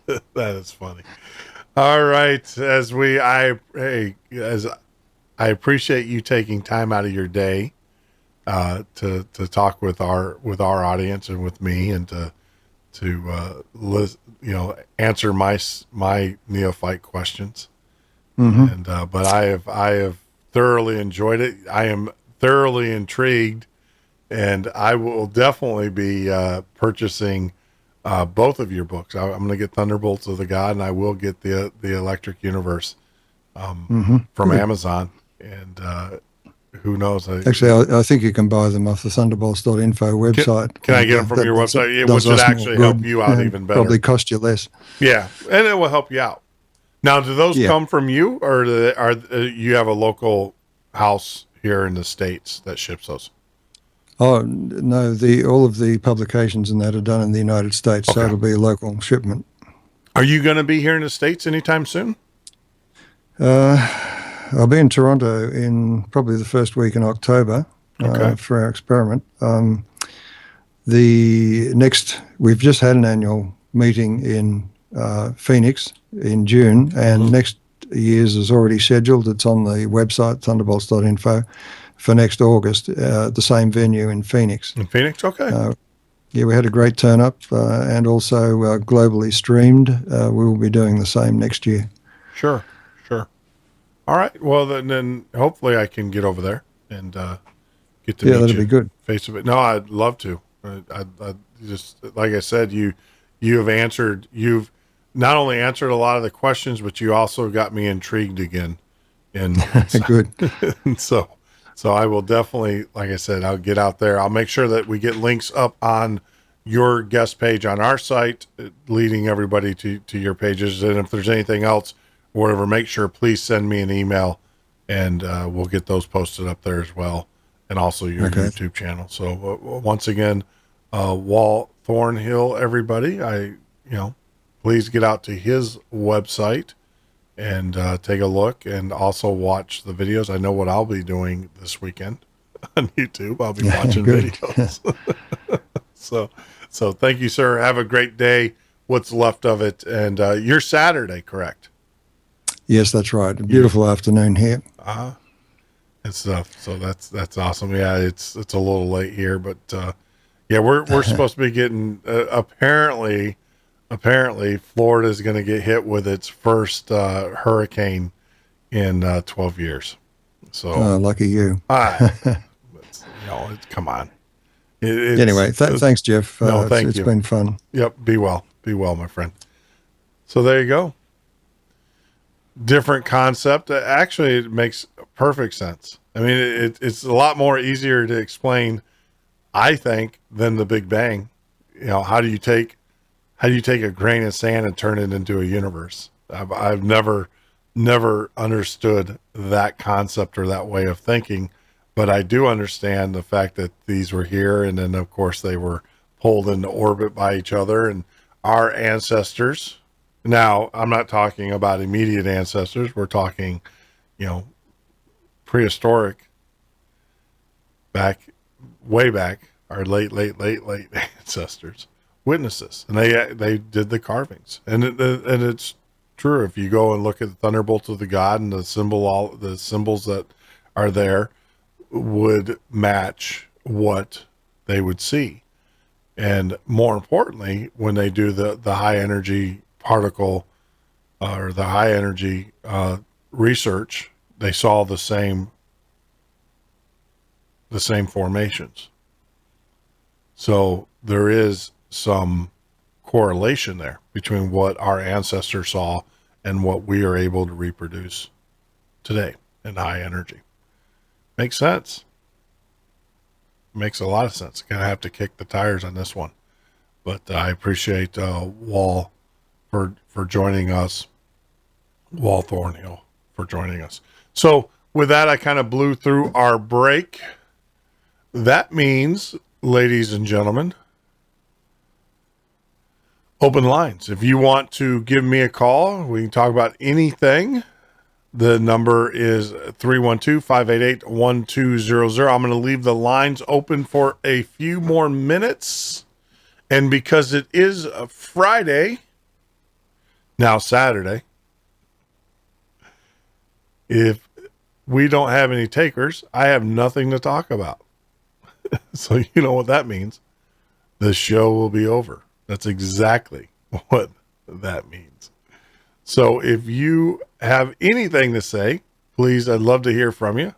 S2: That is funny. All right, as I appreciate you taking time out of your day to talk with our audience and with me, and to answer my neophyte questions. And but I have thoroughly enjoyed it. I am thoroughly intrigued, and I will definitely be purchasing both of your books. I'm going to get Thunderbolts of the God, and I will get the Electric Universe from Amazon. And who knows?
S3: Actually, I think you can buy them off the thunderbolts.info website.
S2: Can I get them from your website? Which would actually help you out even better.
S3: Probably cost you less.
S2: Yeah, and it will help you out. Now, do those come from you, or you have a local house here in the States that ships those?
S3: Oh, no, all of the publications and that are done in the United States, so it'll be a local shipment.
S2: Are you going to be here in the States anytime soon?
S3: I'll be in Toronto in probably the first week in October for our experiment. We've just had an annual meeting in Phoenix in June, and next year's is already scheduled. It's on the website, thunderbolts.info, for next August, the same venue in Phoenix.
S2: In Phoenix, okay.
S3: We had a great turn up, and also globally streamed. We will be doing the same next year.
S2: Sure. All right. Well, then hopefully I can get over there and get to meet you.
S3: That'd be good.
S2: Face to face. No, I'd love to. I just, like I said, you've not only answered a lot of the questions, but you also got me intrigued again. And
S3: good.
S2: So I will definitely, like I said, I'll get out there. I'll make sure that we get links up on your guest page on our site, leading everybody to your pages. And if there's anything else, whatever, make sure, please send me an email, and we'll get those posted up there as well. And also your YouTube channel. So once again, Wal Thornhill, everybody, please get out to his website and take a look, and also watch the videos. I know what I'll be doing this weekend on YouTube. I'll be watching videos. So thank you, sir. Have a great day, what's left of it. And you're Saturday, correct?
S3: Yes, that's right. A beautiful afternoon here.
S2: And stuff. So that's awesome. Yeah, it's a little late here, but we're supposed to be getting apparently Florida is going to get hit with its first hurricane in 12 years. So
S3: lucky you.
S2: Come on.
S3: Anyway, thanks, Jeff.
S2: No, thank you.
S3: It's been fun.
S2: Yep. Be well, my friend. So there you go. Different concept. Actually, it makes perfect sense. I mean, it's a lot more easier to explain, I think, than the Big Bang. How do you take a grain of sand and turn it into a universe? I've never understood that concept or that way of thinking, but I do understand the fact that these were here, and then of course they were pulled into orbit by each other, and our ancestors. Now, I'm not talking about immediate ancestors. We're talking, prehistoric, way back, our late ancestors. witnesses, and they did the carvings, and it's true. If you go and look at the thunderbolts of the god and the symbols that are there would match what they would see. And more importantly, when they do the high energy particle or the high energy research, they saw the same formations. So there is some correlation there between what our ancestors saw and what we are able to reproduce today in high energy. Makes sense. Makes a lot of sense. Gonna have to kick the tires on this one, but I appreciate Wal for joining us, Wal Thornhill for joining us. So with that, I kind of blew through our break. That means, ladies and gentlemen, open lines. If you want to give me a call, we can talk about anything. The number is 312-588-1200. I'm going to leave the lines open for a few more minutes. And because it is a Friday, now Saturday, if we don't have any takers, I have nothing to talk about. So you know what that means. The show will be over. That's exactly what that means. So if you have anything to say, please, I'd love to hear from you.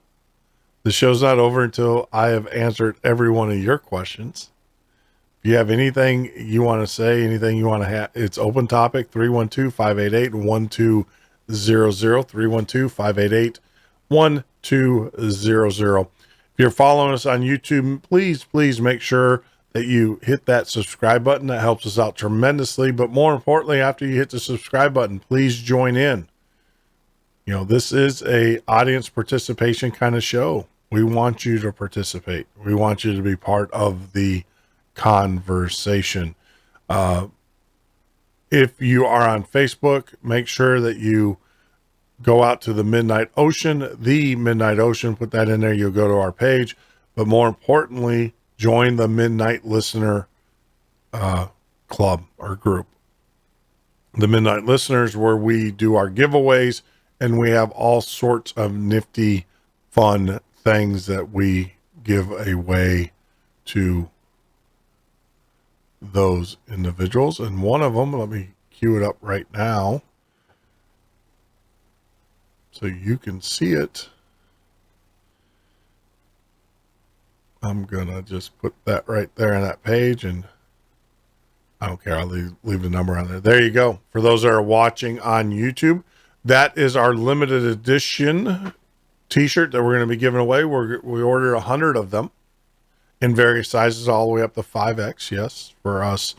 S2: The show's not over until I have answered every one of your questions. If you have anything you want to say, anything you want to have, it's open topic, 312-588-1200, 312-588-1200. If you're following us on YouTube, please make sure that you hit that subscribe button. That helps us out tremendously. But more importantly, after you hit the subscribe button, please join in. You know, this is a audience participation kind of show. We want you to participate. We want you to be part of the conversation. If you are on Facebook, make sure that you go out to the Midnight Ocean, put that in there. You'll go to our page. But more importantly, join the Midnight Listener club or group. The Midnight Listeners, where we do our giveaways, and we have all sorts of nifty, fun things that we give away to those individuals. And one of them, let me cue it up right now so you can see it. I'm going to just put that right there on that page, and I don't care. I'll leave the number on there. There you go. For those that are watching on YouTube, that is our limited edition t-shirt that we're going to be giving away. We ordered 100 of them in various sizes, all the way up to 5X. Yes, for us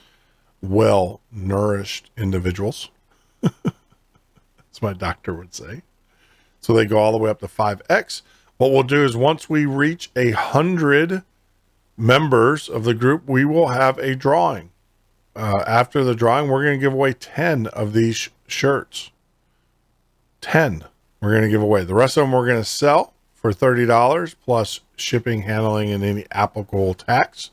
S2: well-nourished individuals. That's my doctor would say. So they go all the way up to 5X. What we'll do is once we reach 100 members of the group, we will have a drawing. After the drawing, we're going to give away 10 of these shirts. 10 we're going to give away. The rest of them we're going to sell for $30 plus shipping, handling, and any applicable tax.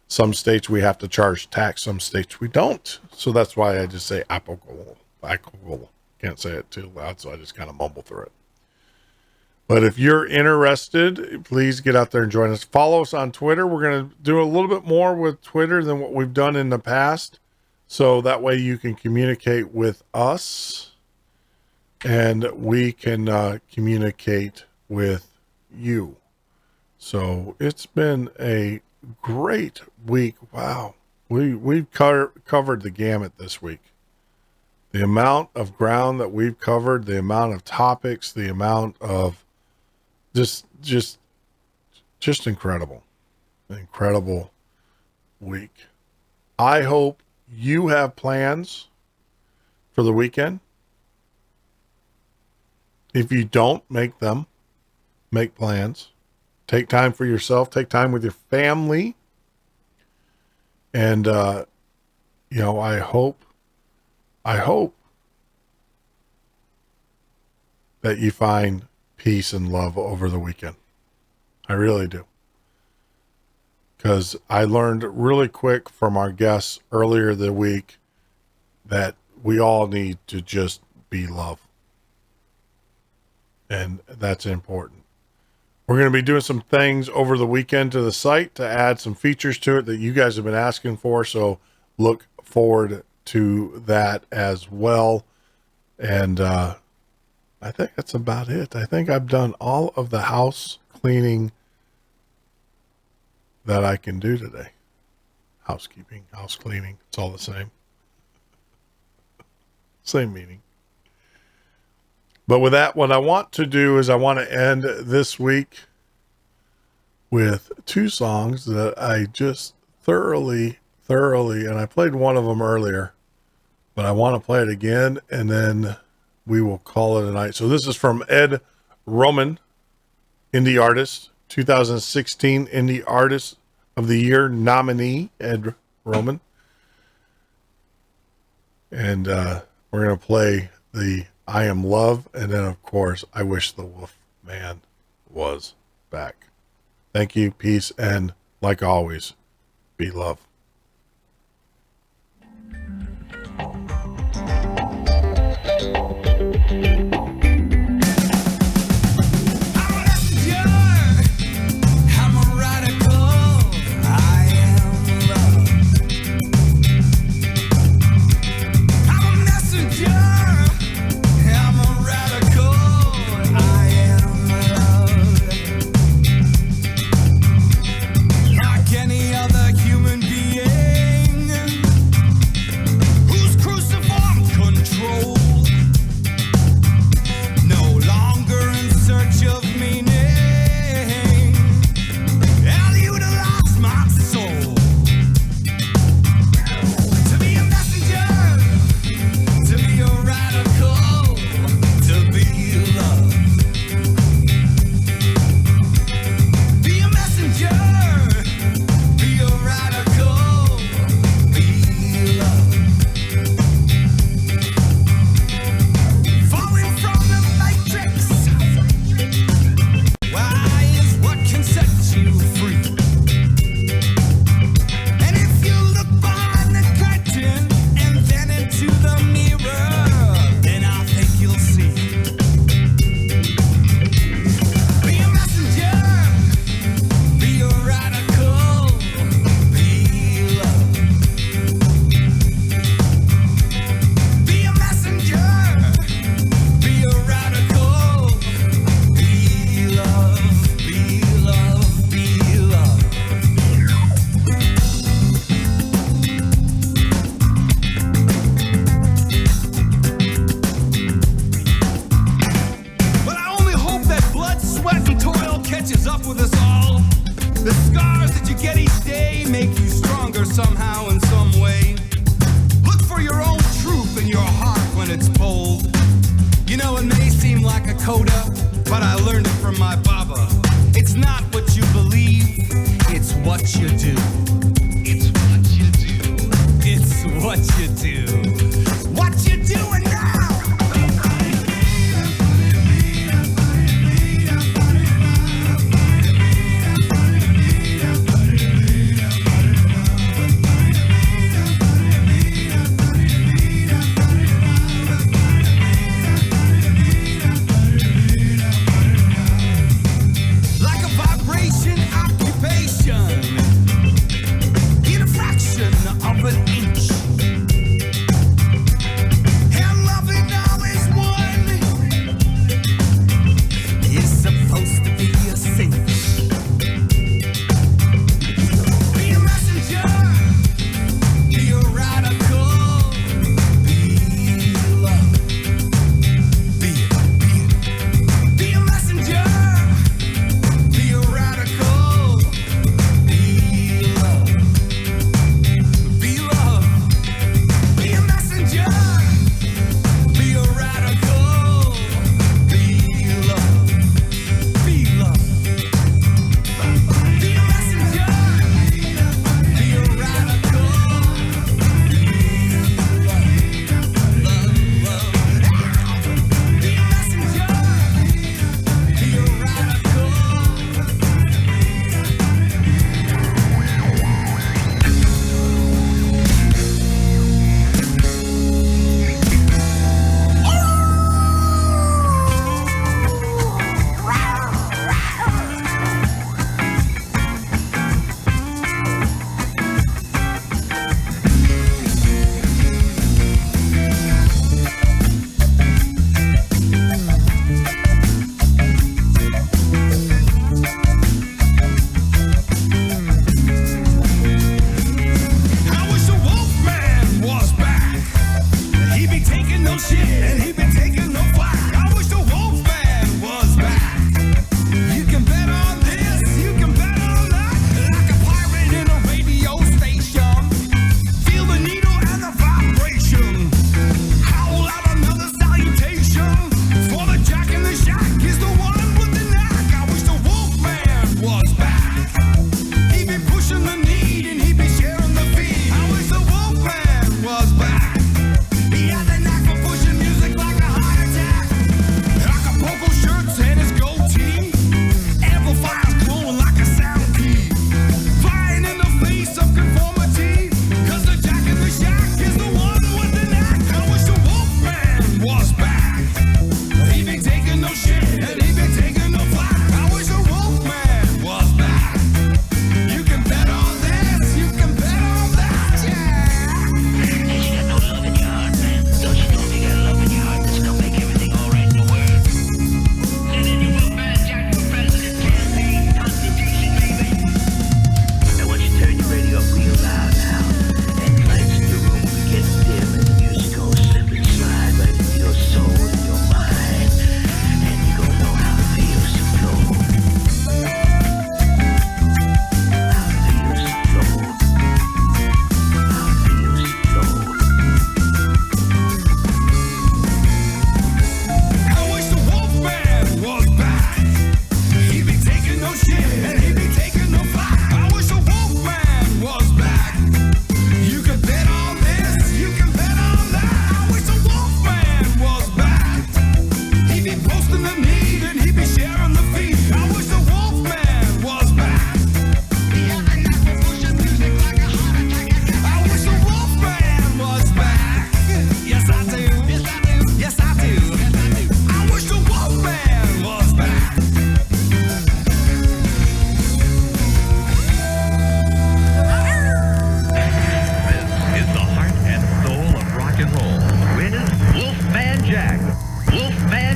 S2: Some states we have to charge tax, some states we don't. So that's why I just say applicable. Can't say it too loud, so I just kind of mumble through it. But if you're interested, please get out there and join us. Follow us on Twitter. We're going to do a little bit more with Twitter than what we've done in the past. So that way you can communicate with us and we can communicate with you. So it's been a great week. Wow. We've covered the gamut this week. The amount of ground that we've covered, the amount of topics, the amount of just incredible. Incredible week. I hope you have plans for the weekend. If you don't, make plans. Take time for yourself, take time with your family. And, I hope that you find peace and love over the weekend. I really do. because I learned really quick from our guests earlier the week that we all need to just be love. And that's important. We're going to be doing some things over the weekend to the site to add some features to it that you guys have been asking for. So look forward to that as well. And I think that's about it. I think I've done all of the house cleaning that I can do today. Housekeeping, house cleaning, it's all the same. Same meaning. But with that, what I want to do is I want to end this week with two songs that I just thoroughly, and I played one of them earlier, but I want to play it again, and then we will call it a night. So this is from Ed Roman, indie artist, 2016 Indie Artist of the Year nominee, Ed Roman. And we're going to play the I Am Love, and then, of course, I Wish the Wolf Man Was Back. Thank you, peace, and like always, be love.
S4: In a fraction of an inch.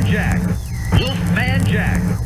S4: Jack. Wolfman Jack.